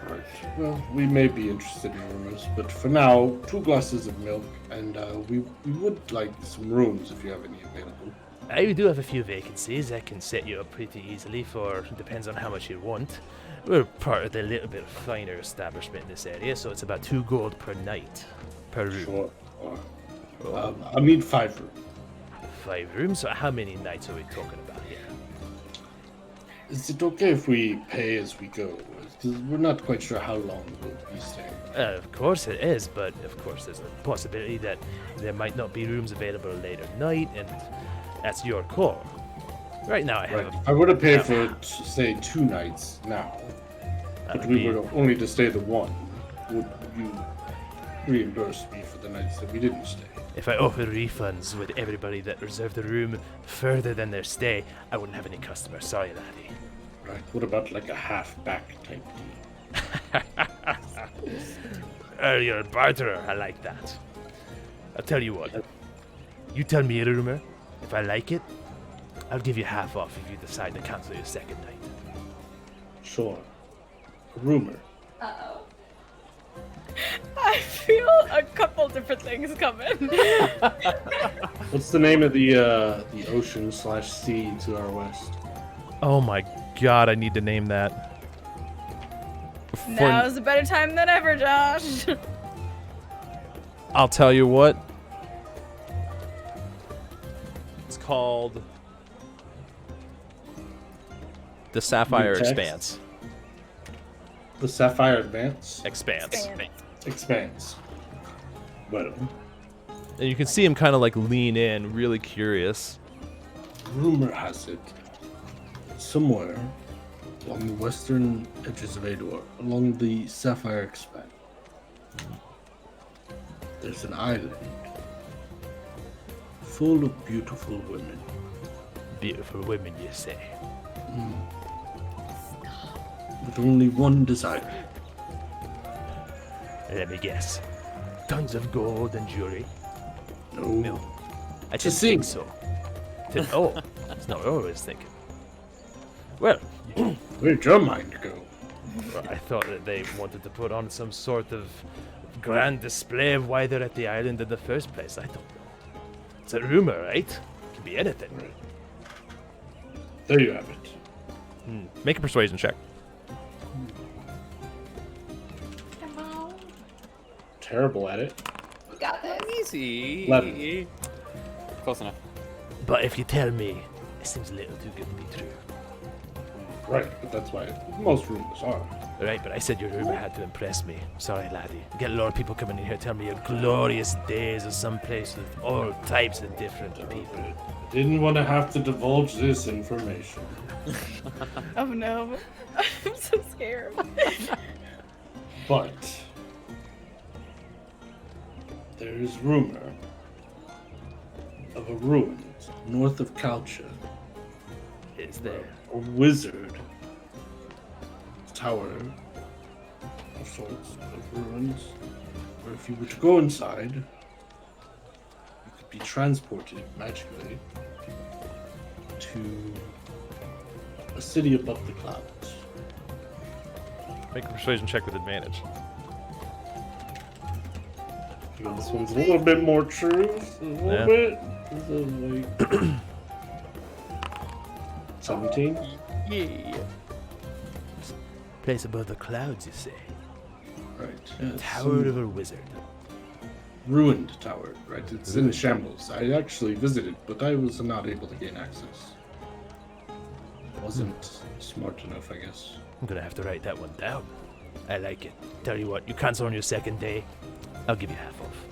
Right. Well, we may be interested in rumors, but for now, 2 glasses of milk, and we would like some rooms if you have any available. I do have a few vacancies. I can set you up pretty easily for, depends on how much you want. We're part of the little bit finer establishment in this area, so it's about 2 gold per night, per room. Sure. I need 5 rooms. 5 rooms? So how many nights are we talking about here? Is it okay if we pay as we go? Because we're not quite sure how long we'll be staying. Of course it is, but of course there's a possibility that there might not be rooms available later night, and that's your call. Right now I have Right. If I were to pay for, say, 2 nights now, but we were only to stay the 1, would you reimburse me for the nights that we didn't stay? If I offer refunds with everybody that reserved the room further than their stay, I wouldn't have any customers. Sorry, laddie. Right. What about like a half-back type deal? You're a barterer. I like that. I'll tell you what. You tell me a rumor. If I like it, I'll give you half off if you decide to cancel your second night. Sure. A rumor. Uh-oh. I feel a couple different things coming. What's the name of the ocean/sea to our west? Oh my god, I need to name that. Now's a better time than ever, Josh. I'll tell you what. It's called the Sapphire Text? Expanse. The Sapphire Expanse? Expanse. Well, And you can see him kind of like lean in, really curious. rumor has it somewhere along the western edges of Ador, along the Sapphire Expanse, there's an island full of beautiful women. Beautiful women, you say? With only one desire. Let me guess. Tons of gold and jewelry. No. I To just sing. think so. Oh, it's not what I always think. Well, Where'd your mind go? I thought that they wanted to put on some sort of grand display of why they're at the island in the first place. I don't know. It's a rumor, right? It could be anything. There you have it. Make a persuasion check. Terrible at it. We got this. Easy. 11. Close enough. But if you tell me, it seems a little too good to be true. Right, but that's why most rumors are. Right, but I said your rumor had to impress me. Sorry, laddie. Get a lot of people coming in here telling me your glorious days of some place with all types of different people. Didn't want to have to divulge this information. Oh no. I'm so scared. But there is rumor of a ruin north of Calcia. Is there? A wizard tower of sorts of ruins, where if you were to go inside, you could be transported magically to a city above the clouds. Make a persuasion check with advantage. This one's a little bit more true, a little bit. This is like 17. Yeah. Place above the clouds, you say? Right. Yeah, Tower of a wizard. ruined tower, right? It's in shambles. I actually visited, but I was not able to gain access. Wasn't smart enough, I guess. I'm gonna have to write that one down. I like it. Tell you what, you cancel on your second day, I'll give you half off.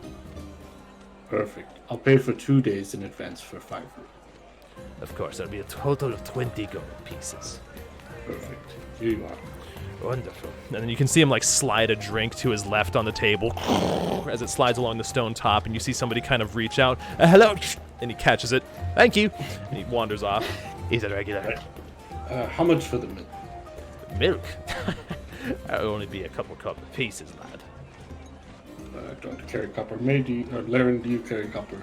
Perfect. I'll pay for 2 days in advance for 5 rooms. Of course, that'll be a total of 20 gold pieces. Perfect. Here you are. Wonderful. And then you can see him like slide a drink to his left on the table as it slides along the stone top, and you see somebody kind of reach out, hello, and he catches it. Thank you. And he wanders off. He's a regular. How much for the milk? Milk? That'll only be a couple pieces, lad. I don't carry copper. May, or Laren, do you carry copper?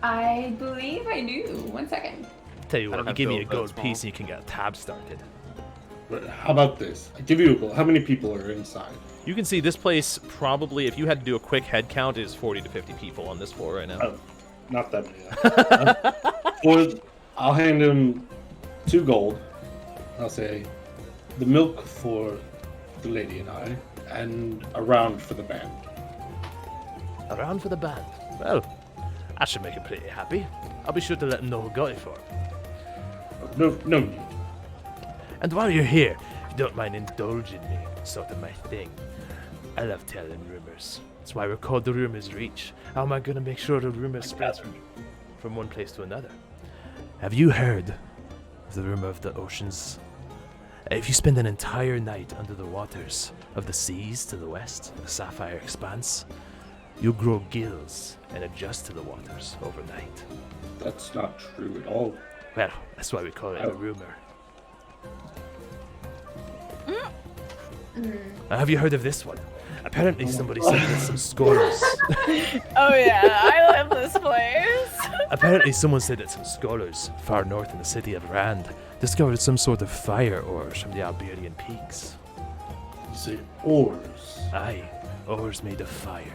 I believe I do. 1 second. Tell you I what, don't you have give me a gold, but gold it's piece small. and you can get a tab started. But how about this? I give you a gold. How many people are inside? You can see this place probably, if you had to do a quick head count, is 40 to 50 people on this floor right now. Oh, not that many. I'll hand him 2 gold. I'll say the milk for the lady and I, and a round for the band. A round for the band. Well, I should make him pretty happy. I'll be sure to let him know who got it for him. No need. And while you're here, if you don't mind indulging me, sort of my thing. I love telling rumors. That's why we're called the Rumors Reach. How am I going to make sure the rumor spreads from one place to another? Have you heard of the rumor of the oceans? If you spend an entire night under the waters of the seas to the west, the sapphire expanse, you'll grow gills and adjust to the waters overnight. That's not true at all. Well, that's why we call it a rumor. Have you heard of this one? Apparently somebody said that some scholars... Oh yeah, I love this place. Apparently someone said that some scholars far north in the city of Rand discovered some sort of fire ores from the Alberian peaks. You say ores. Aye, ores made of fire.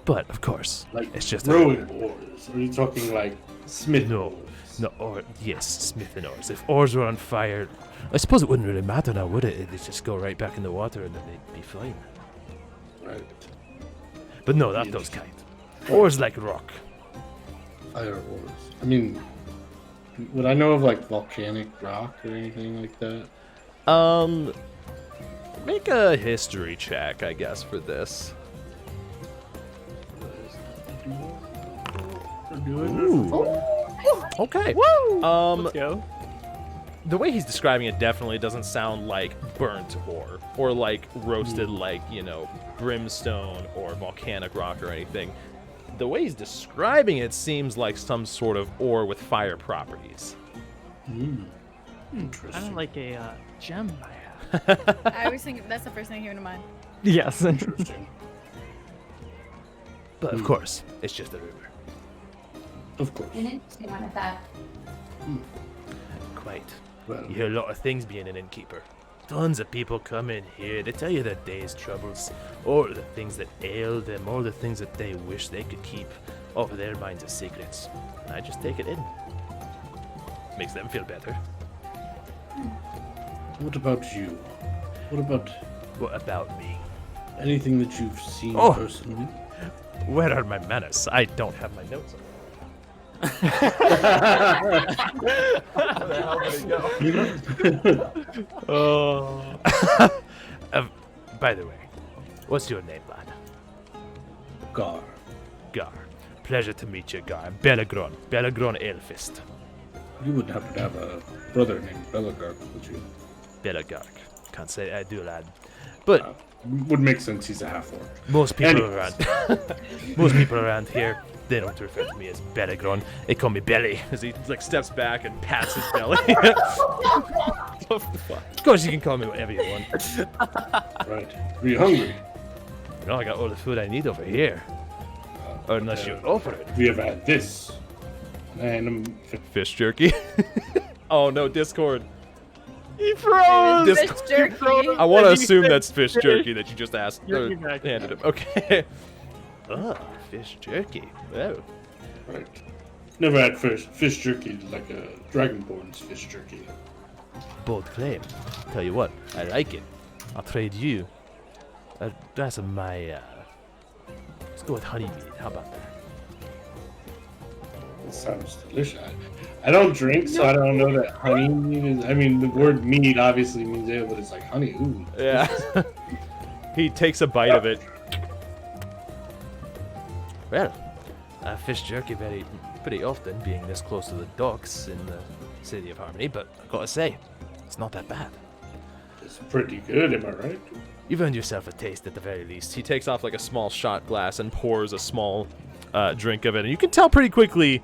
But, of course, Like it's just rowing ores. Or are you talking like smith ores? No, yes, smith and ores. If ores were on fire, I suppose it wouldn't really matter now, would it? They'd just go right back in the water and then they'd be fine. Right. But no, not those kind. Ores like rock. Fire ores. I mean, would I know of like volcanic rock or anything like that? Make a history check, I guess, for this. Ooh. Okay. Woo! Let's go. The way he's describing it definitely doesn't sound like burnt ore or like roasted, like, you know, brimstone or volcanic rock or anything. The way he's describing it seems like some sort of ore with fire properties. Interesting. Kind of like a gem I have. I was thinking that's the first thing that came to mind. Yes. Interesting. But, of course, it's just a rumor. Of course. An interesting one at that. Quite. Well, You hear a lot of things being an innkeeper. Tons of people come in here, they tell you their day's troubles, or the things that ail them, or the things that they wish they could keep off of their minds as secrets. And I just take it in. Makes them feel better. what about you? What about me? Anything that you've seen Oh. personally? Where are my manners? I don't have my notes on. By the way, what's your name, lad? Gar. Gar. Pleasure to meet you, Gar. Belagron. Belagron Elfist. You wouldn't happen to have a brother named Belagark, would you? Belagark. Can't say I do, lad. But Would make sense. He's a half-orc. most people Anyways. most people around here, they don't refer to me as Belagron. They call me Belly. As he like steps back and pats his belly. Of course, you can call me whatever you want. Right. Are you hungry? You know, I got all the food I need over here. Or unless you offer it. We have had this. And Fish jerky. Oh no, Discord. He froze. Fish jerky. I want to assume that's fish jerky that you just asked or Jerky back. handed him. Okay. Oh, fish jerky. Oh. right. Never had fish jerky like a Dragonborn's fish jerky. Bold claim. Tell you what, I like it. I'll trade you a glass of my, let's go with honeymead. How about that? It sounds delicious. I don't drink, so I don't know that honey is. I mean, the word mead obviously means ale, but it's like honey. Ooh. Yeah. He takes a bite of it. Well, fish jerky pretty often, being this close to the docks in the city of Harmony, but I gotta say, it's not that bad. It's pretty good, am I right? You've earned yourself a taste at the very least. He takes off like a small shot glass and pours a small drink of it, and you can tell pretty quickly,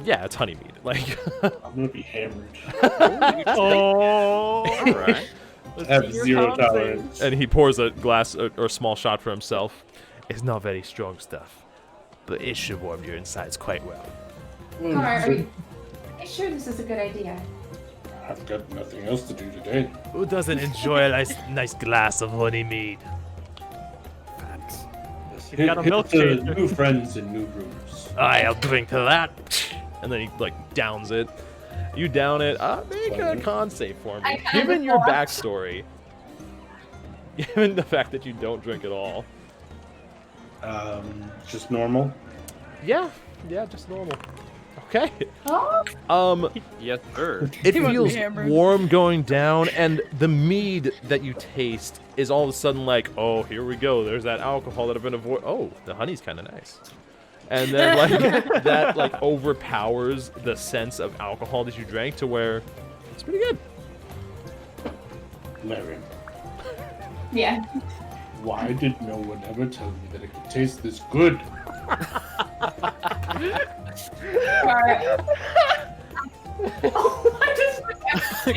yeah, it's honey mead. Like, I'm gonna be hammered. Oh, All right. I have 0 tolerance. and he pours a glass or a small shot for himself. It's not very strong stuff, but it should warm your insides quite well. Gar, are you sure this is a good idea? I've got nothing else to do today. Who doesn't enjoy a nice glass of honey mead? He's got a milk to chaser. new friends in new rooms. I'll drink to that. And then he like downs it. You down it. Make a con save for me. I kinda Given your thought- backstory, given the fact that you don't drink at all. Just normal. Yeah, just normal. Okay. Oh, Yes, sir. It He must be feels hammered. warm going down, and the mead that you taste is all of a sudden like, oh, here we go. There's that alcohol that I've been avoiding. Oh, the honey's kind of nice. And then like that like overpowers the sense of alcohol that you drank to where it's pretty good. Larry, yeah. why did no one ever tell me that it could taste this good? Gar.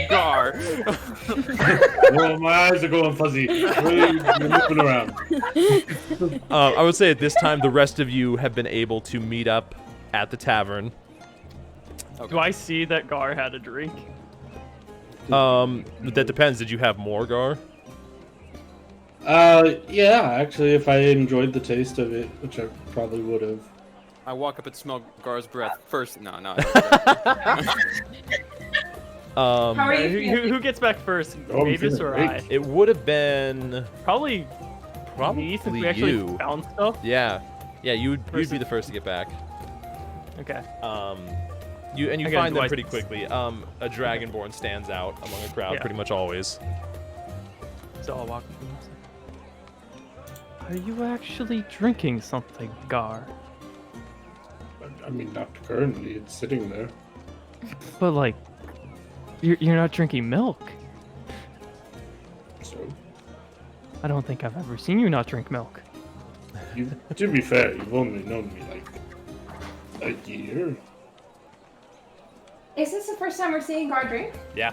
Gar. Oh, my eyes are going fuzzy. Really, you're moving around. I would say at this time, the rest of you have been able to meet up at the tavern. Do I see that Gar had a drink? That depends. Did you have more, Gar? Yeah, actually, if I enjoyed the taste of it, which I probably would have. I walk up and smell Gar's breath first. No. How are you Who, feeling? who gets back first? Oh, I'm Mavis feeling or great. I? It would have been Probably me, since we actually you. found stuff. Yeah, you'd Versus- be the first to get back. Okay. You Again, find do them I- pretty quickly. A dragonborn stands out among a crowd Yeah. pretty much always. So I'll walk with him. Are you actually drinking something, Gar? I mean, not currently. It's sitting there. But like, you're not drinking milk. So, I don't think I've ever seen you not drink milk. to be fair, you've only known me like a year. Is this the first time we're seeing Gar drink? Yeah.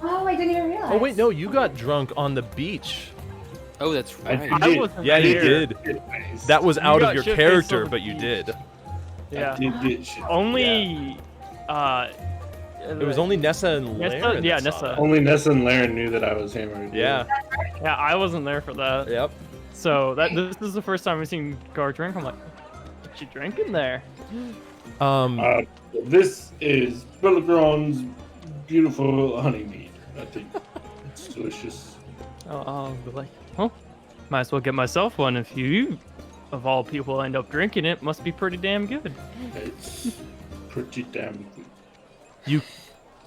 Oh, I didn't even realize. Oh wait, no, you got drunk on the beach. Oh, that's right. I wasn't Yeah, you there. did. That was out got of your shit-faced character, on the but you beach. did. Yeah. I did get shit. Only. It was only Nessa and Nessa- Laren yeah, that saw Nessa. that. Only Nessa and Laren knew that I was hammered. Yeah. Yeah, I wasn't there for that. Yep. So this is the first time I've seen Gar drink. I'm like, what you drinking there? This is Bellegron's beautiful honey mead. I think it's delicious. I'll be like, well, might as well get myself one. If you, of all people, end up drinking it, must be pretty damn good. It's pretty damn good. You,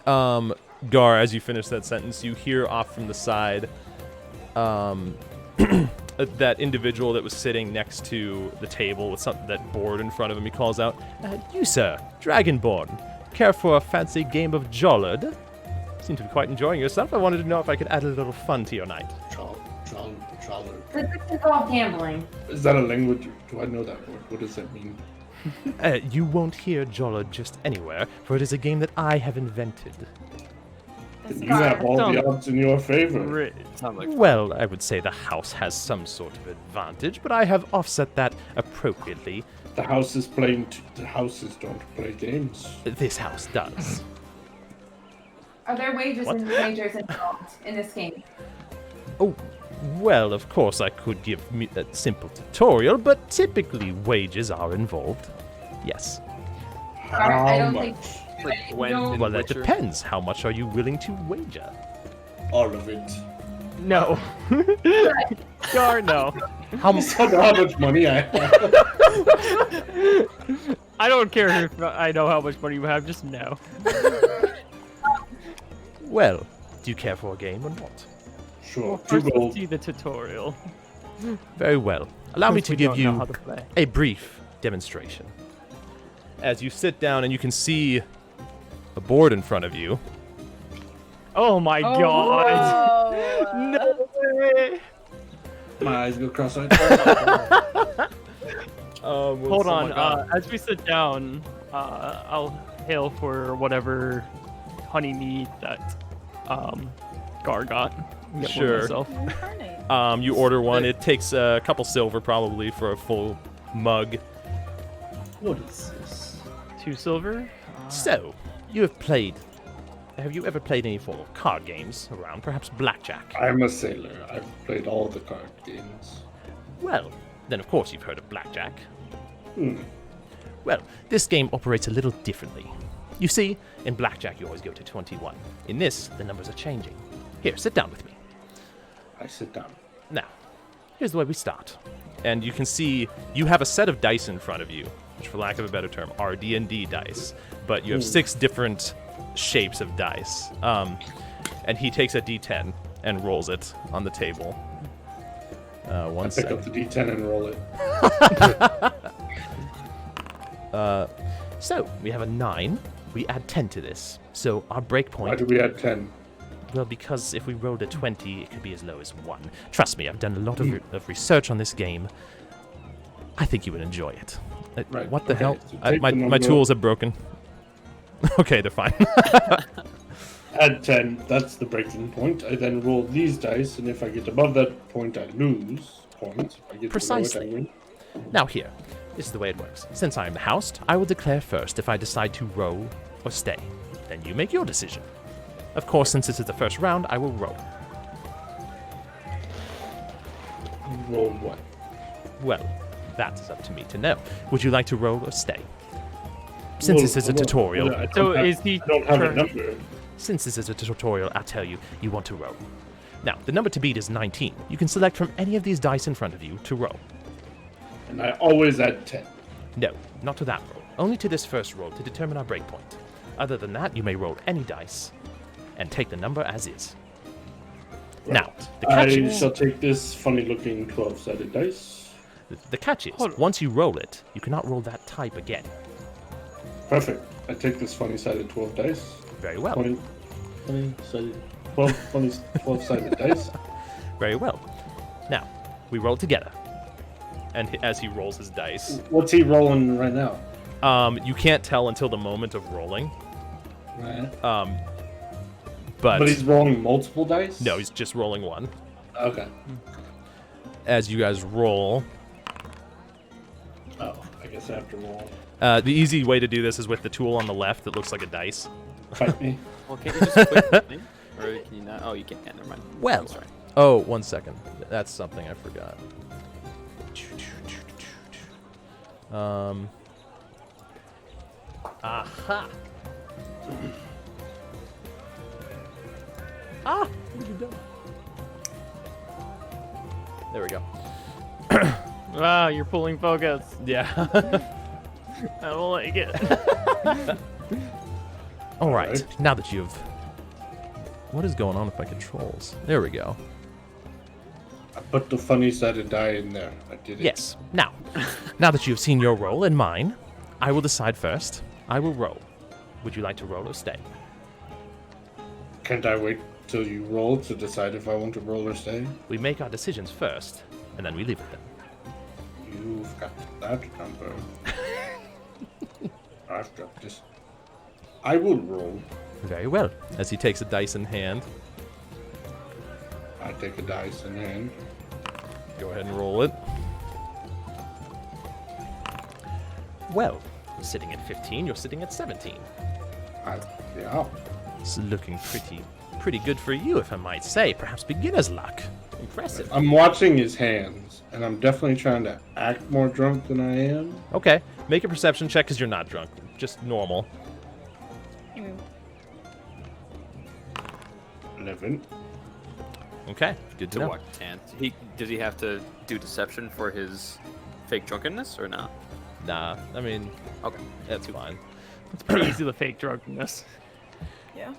Gar, as you finish that sentence, you hear off from the side, that individual that was sitting next to the table with that board in front of him. He calls out, "You, sir, Dragonborn, care for a fancy game of Jollard? Seem to be quite enjoying yourself. I wanted to know if I could add a little fun to your night." Jollard. Does this involve gambling? Is that a language? Do I know that word? What does that mean? You won't hear Jollard just anywhere, for it is a game that I have invented. You have all the odds in your favor. Sounds like Well, I would say the house has some sort of advantage, but I have offset that appropriately. The house is playing. The houses don't play games. This house does. Are there wagers involved in this game? Oh, well, of course I could give a simple tutorial, but typically wages are involved. Yes. I don't much? think. like when No. in Well, that Witcher. depends. How much are you willing to wager? All of it. No. Gar, no. How You saw how much money I have. I don't care if I know how much money you have, just no. Well, do you care for a game or not? Sure. Well, 2 first let's gold. see the tutorial. Very well. Allow me Since to we give don't know you how to play. a brief demonstration. As you sit down and you can see a board in front of you. Oh my god. No way. My eyes go cross-eyed. Hold on. As we sit down, I'll hail for whatever honey mead that Gar got. Get one Sure. myself. You order one. It takes a couple silver probably for a full mug. What is this? 2 silver. So, you have played. Have you ever played any form of card games around? Perhaps blackjack? I'm a sailor. I've played all the card games. Well, then of course you've heard of blackjack. Hmm. Well, this game operates a little differently. You see, in blackjack you always go to 21. In this, the numbers are changing. Here, sit down with me. I sit down. Now, here's the way we start. And you can see you have a set of dice in front of you, which, for lack of a better term, are D&D dice. But you have 6 different shapes of dice. And he takes a D10 and rolls it on the table. One I pick up the D10 and roll it. So, we have a 9. We add 10 to this. So, our break point... Why do we add 10? Well, because if we rolled a 20, it could be as low as 1. Trust me, I've done a lot of research on this game. I think you would enjoy it. Right. What the Okay, hell? so take the My number- tools are broken. Okay, they're fine. Add 10. That's the breaking point. I then roll these dice, and if I get above that point, I lose points. If I get Precisely. below it, I win. Now here, this is the way it works. Since I am the host, I will declare first if I decide to roll or stay. Then you make your decision. Of course, since this is the first round, I will roll. Roll what? Well, that is up to me to know. Would you like to roll or stay? Since this is a tutorial, I So don't have- is he? I don't have a trying- number. since this is a tutorial, I'll tell you, you want to roll. Now, the number to beat is 19. You can select from any of these dice in front of you to roll. And I always add 10. No, not to that roll. Only to this first roll to determine our breakpoint. Other than that, you may roll any dice and take the number as is. Now, the catch I is, shall take this funny-looking 12-sided dice. the catch is, Hold on. once you roll it, you cannot roll that type again. Perfect. I take this funny-sided 12 dice. Very well. Funny-sided 12-sided dice. Very well. Now, we roll together. And as he rolls his dice, What's he rolling right now? you can't tell until the moment of rolling. Right. But But he's rolling multiple dice? no, he's just rolling one. Okay. As you guys roll, Oh, I guess I have to roll. the easy way to do this is with the tool on the left that looks like a dice. Fight me. Well, can't you just quit the thing? Or can you not? Oh, you can't. Never mind. Well. I'm sorry. Oh, 1 second. That's something I forgot. Aha! Ah! What have you done? There we go. Wow, you're pulling focus. Yeah. I don't like it. All right, Alright. now that you've... What is going on with my controls? There we go. I put the funny-sided die in there. I did it. Yes, now that you've seen your roll and mine, I will decide first. I will roll. Would you like to roll or stay? Can't I wait till you roll to decide if I want to roll or stay? We make our decisions first, and then we leave it then. You've got that number. I've got this. I will roll. Very well. As he takes a dice in hand, I take a dice in hand. go ahead and roll it. Well, sitting at 15, you're sitting at 17. Yeah. It's looking pretty good for you, if I might say. Perhaps beginner's luck. Impressive. I'm watching his hands, and I'm definitely trying to act more drunk than I am. Okay, make a perception check because you're not drunk, just normal. 11. Okay, good to To know. what chance? Does he have to do deception for his fake drunkenness or not? Nah, I mean, Okay. that's fine. It's pretty easy to fake drunkenness. Yeah.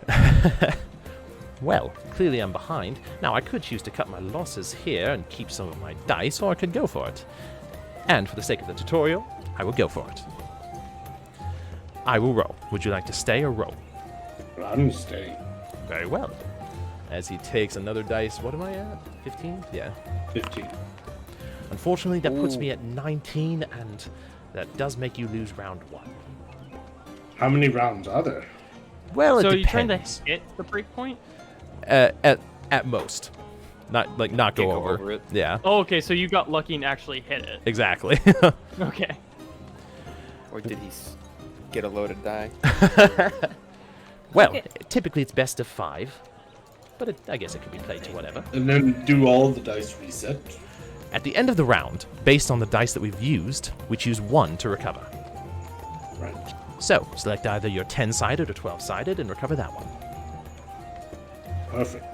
Well, clearly I'm behind. Now, I could choose to cut my losses here and keep some of my dice, or I could go for it. And for the sake of the tutorial, I will go for it. I will roll. Would you like to stay or roll? I'm staying. Very well. as he takes another dice. What am I at? 15? Yeah. 15. Unfortunately, that puts me at 19, and that does make you lose round 1. How many rounds are there? Well, it So depends. you're trying to hit the breakpoint? At most. Not Can't go over. it. Yeah. Oh, okay, so you got lucky and actually hit it. Exactly. Okay. Or did he get a loaded die? Well, Okay. typically it's best of 5, but I guess it could be played to whatever. And then do all the dice reset? At the end of the round, based on the dice that we've used, we choose 1 to recover. Right. So, select either your 10-sided or 12-sided and recover that one. Perfect.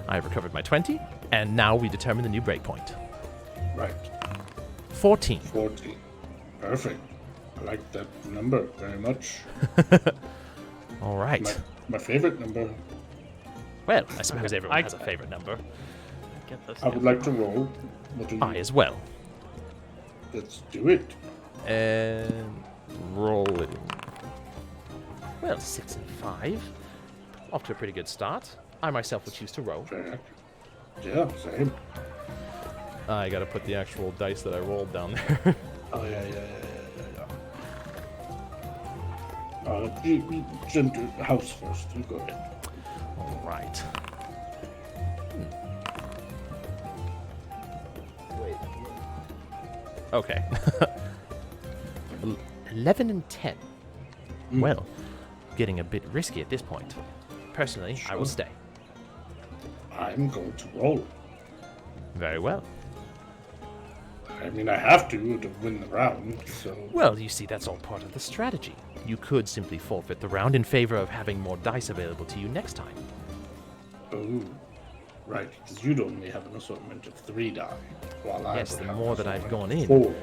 I have recovered my 20, and now we determine the new breakpoint. Right. 14. 14. Perfect. I like that number very much. All right. My favorite number. Well, I suppose everyone I- has a favorite number. Get this. I would like to roll. What do you- I as well. Let's do it. And rolling. Well, 6 and 5. Off to a pretty good start. I myself will choose to roll. Fair. Yeah, same. I gotta put the actual dice that I rolled down there. Oh, yeah. You jump to the house first. You go ahead. All right. Okay. 11 and 10. Mm. Well, getting a bit risky at this point. Personally, I will Sure. stay. I'm going to roll. Very well. I mean, I have to win the round, so... Well, you see, that's all part of the strategy. You could simply forfeit the round in favor of having more dice available to you next time. Oh, right, because you'd only have an assortment of 3 die, while I Yes, would the have more an that I've assortment gone of in, 4.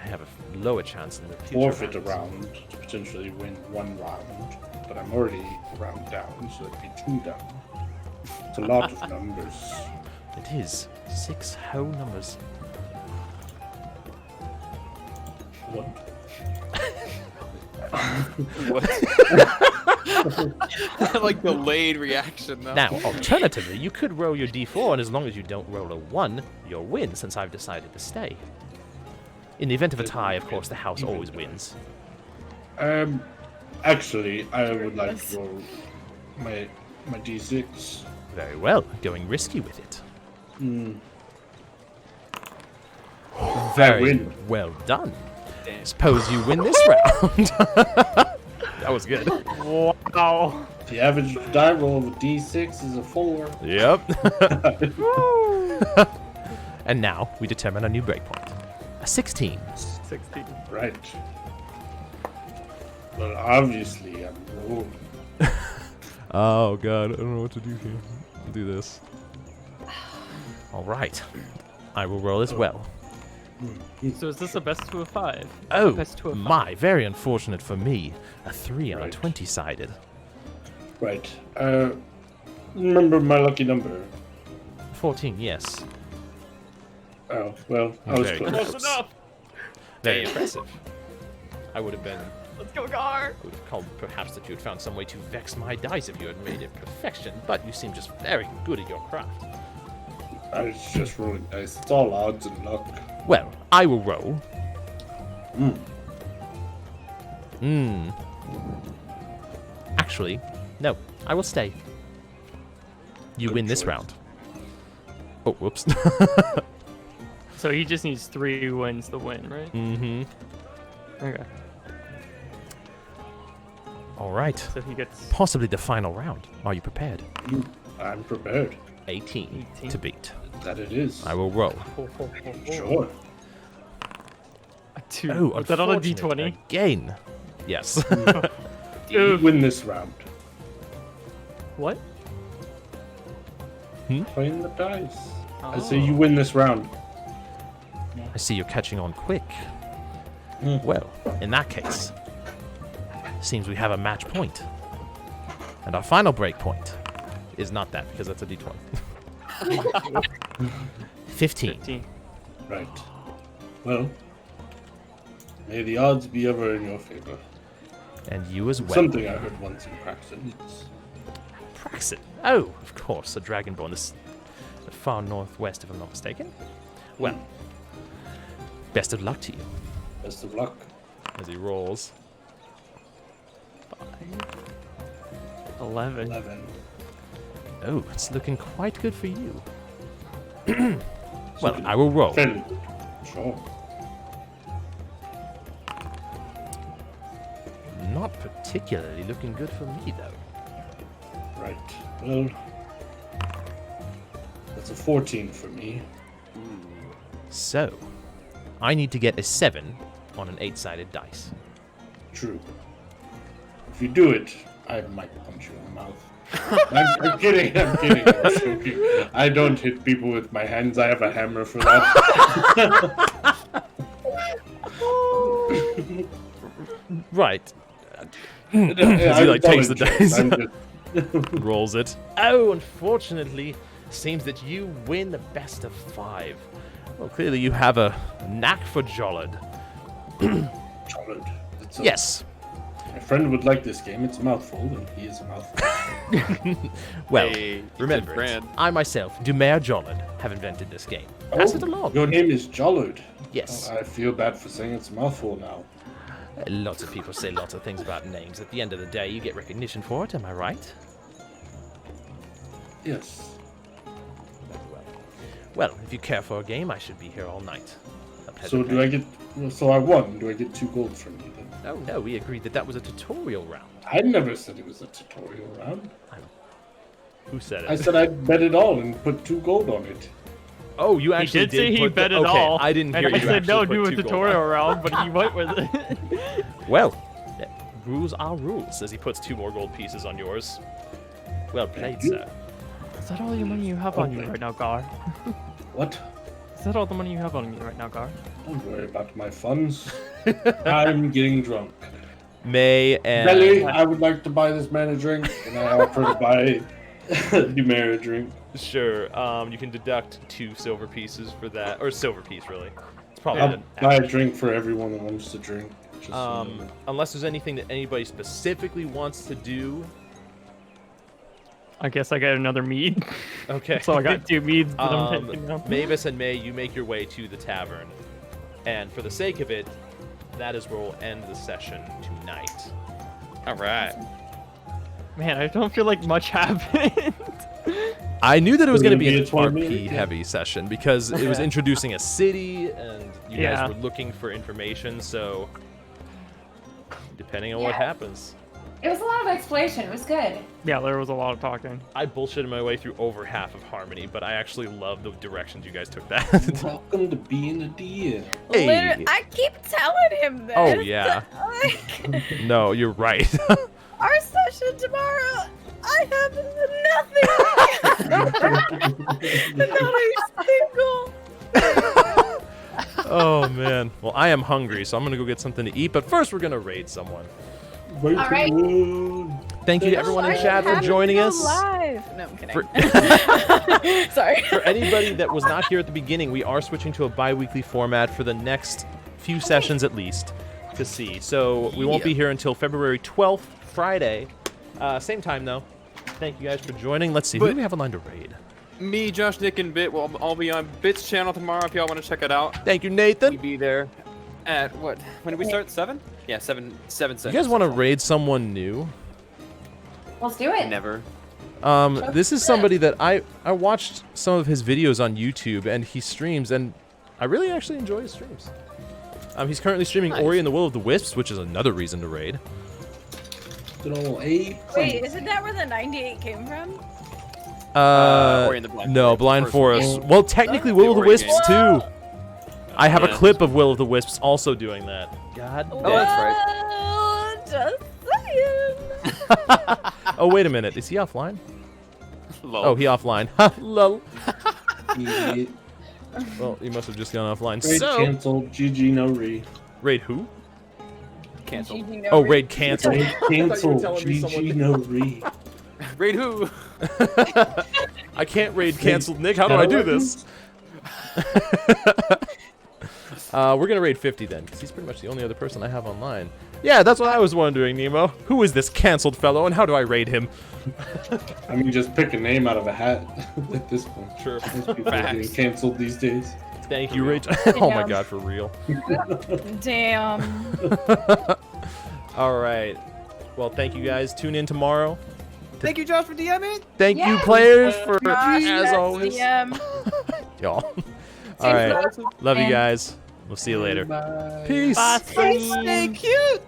I have a lower chance in the future. Forfeit a rounds. round to potentially win 1 round, but I'm already a round down, so it'd be 2 down. It's a lot of numbers. It is 6 whole numbers. What? What? Like delayed reaction though. Now, alternatively, you could roll your d4, and as long as you don't roll a 1, you'll win, since I've decided to stay. In the event of a tie, of course, the house always wins. Actually, I would like to roll my d6. Very well, going risky with it. Very win. well done. Suppose you win this round. That was good. Wow. The average die roll of a d6 is a 4. Yep. And now we determine a new breakpoint. A 16. 16. Right. Well, obviously, I'm rolling. Oh god, I don't know what to do here. I'll do this. All right. I will roll as well. So is this a best to a 5? Oh, Best to a 5. my. Very unfortunate for me. A 3 on a Right. 20-sided. Right. Remember my lucky number? 14, yes. Oh, well, I was Very close. Close enough. Very impressive. I would have been. Let's go, Gar. I would have called perhaps that you had found some way to vex my dice if you had made it perfection, but you seem just very good at your craft. I was just rolling dice. It's all odds and luck. Well, I will roll. Actually, no. I will stay. You Good win this choice. round. Oh, whoops. So he just needs 3 wins to win, right? Mm-hmm. Okay. All right. So he gets Possibly the final round. Are you prepared? I'm prepared. 18 to beat. That it is. I will roll. Sure. a 2. Oh, Was that on a unfortunate. D20? Again. Yes. You win this round. What? Playing the dice. Oh. I say you win this round. I see you're catching on quick. Well, in that case, seems we have a match point. And our final break point is not that, because that's a d20. 15. 15. Right. Well, may the odds be ever in your favor. And you as well. Something I heard once in practice. Praxis. Oh, of course, a dragonborn. This far northwest, if I'm not mistaken. Well, best of luck to you. Best of luck. As he rolls. 11. 11. Oh, it's looking quite good for you. Well, I will roll. Fairly good. Sure. Not particularly looking good for me, though. Right. Well, that's a 14 for me. So, I need to get a 7 on an 8-sided dice. True. If you do it, I might punch you in the mouth. I'm kidding. I'm joking. I don't hit people with my hands. I have a hammer for that. Right. As he like takes the dice, I'm just- rolls it. Oh, unfortunately, seems that you win the best of 5. Well, clearly you have a knack for Jollard. Chocolate. Yes. My friend would like this game. It's a mouthful, and he is a mouthful. Well, Hey, remember, good friend. I myself, Dumaire Jollard, have invented this game. Pass it along. Your name is Jollard. Yes. Oh, I feel bad for saying it's a mouthful now. Lots of people say lots of things about names. At the end of the day, you get recognition for it, am I right? Yes. Well, if you care for a game, I should be here all night. So do I get? So I won. Do I get 2 gold from you then? Oh no, we agreed that that was a tutorial round. I never said it was a tutorial round. Who said it? I said I'd bet it all and put 2 gold on it. Oh, you He actually did say he put bet the, it okay, all. I didn't hear and you I said, no, actually do a put 2 gold tutorial on. round, but he went with it. Well, Rules are rules. As he puts 2 more gold pieces on yours. Well played, Thank you. sir. Is that all the money you have on you right now, Gar? What? Is that all the money you have on you right now, Gar? Don't worry about my funds. I'm getting drunk. May and Belly, I would like to buy this man a drink, and I offer to buy Dumaire a drink. Sure. You can deduct 2 silver pieces for that, or silver piece really. It's probably I'll an buy a drink for everyone that wants to drink. Just so you know. unless there's anything that anybody specifically wants to do. I guess I got another mead. Okay. So I got 2 meads that I'm taking now. Mavis and May, you make your way to the tavern, and for the sake of it, that is where we'll end the session tonight. All right. Man, I don't feel like much happened. I knew that it was going to be Maybe an it's 1 minute, RP yeah. heavy session because it was introducing a city and you Yeah. guys were looking for information, so depending on what Yeah. happens. It was a lot of explanation. It was good. Yeah, there was a lot of talking. I bullshitted my way through over half of Harmony, but I actually love the directions you guys took that. Welcome to being a deer. Hey. Literally, I keep telling him this. Oh, yeah. Like, No, you're right. our session tomorrow, I have nothing. Not a single. Oh man. Well, I am hungry, so I'm gonna go get something to eat. But first, we're gonna raid someone. All right. Thank you to everyone in chat for joining us. Live. No, I'm kidding. For- Sorry. For anybody that was not here at the beginning, we are switching to a bi-weekly format for the next few sessions at least to see. So we won't be here until February 12th, Friday. Same time though. Thank you guys for joining. Let's see, who But- do we have online to raid? Me, Josh, Nick, and Bit will all be on Bit's channel tomorrow if y'all want to check it out. Thank you, Nathan. We'll be there at what? When did we start? 7? Yeah, 7 You guys want to raid someone new? Let's do it. Never. This is somebody that I watched some of his videos on YouTube, and he streams, and I really actually enjoy his streams. He's currently streaming Ori and the Will of the Wisps, which is another reason to raid. Wait, isn't that where the 98 came from? Ori and the Blind No, Forest, Blind first Forest. one. Well, technically Will of the Ori Wisps game. too. I have a Yeah. clip of Will of the Wisps also doing that. God Oh, that's right. Just saying. Oh, wait a minute. Is he offline? Lol. Oh, he offline. Ha, lol. Idiot. Well, he must have just gone offline. Raid So, canceled. GG no re. raid who? Canceled. Oh, raid canceled. Raid canceled. telling me someone- GG no re. Raid who? I can't raid canceled, Nick. How do I do this? We're gonna raid 50 then, because he's pretty much the only other person I have online. Yeah, that's what I was wondering, Nemo. Who is this canceled fellow, and how do I raid him? I mean, just pick a name out of a hat at this point. Sure. Most people are getting canceled these days. Thank you, Rachel. Oh my god, for real. Damn. All right. Well, thank you guys. Tune in tomorrow. Thank you, Josh, for DMing. Thank you, players, for as always. Y'all. All right. Love you guys. We'll see you later. Bye. Peace. Bye. Stay cute.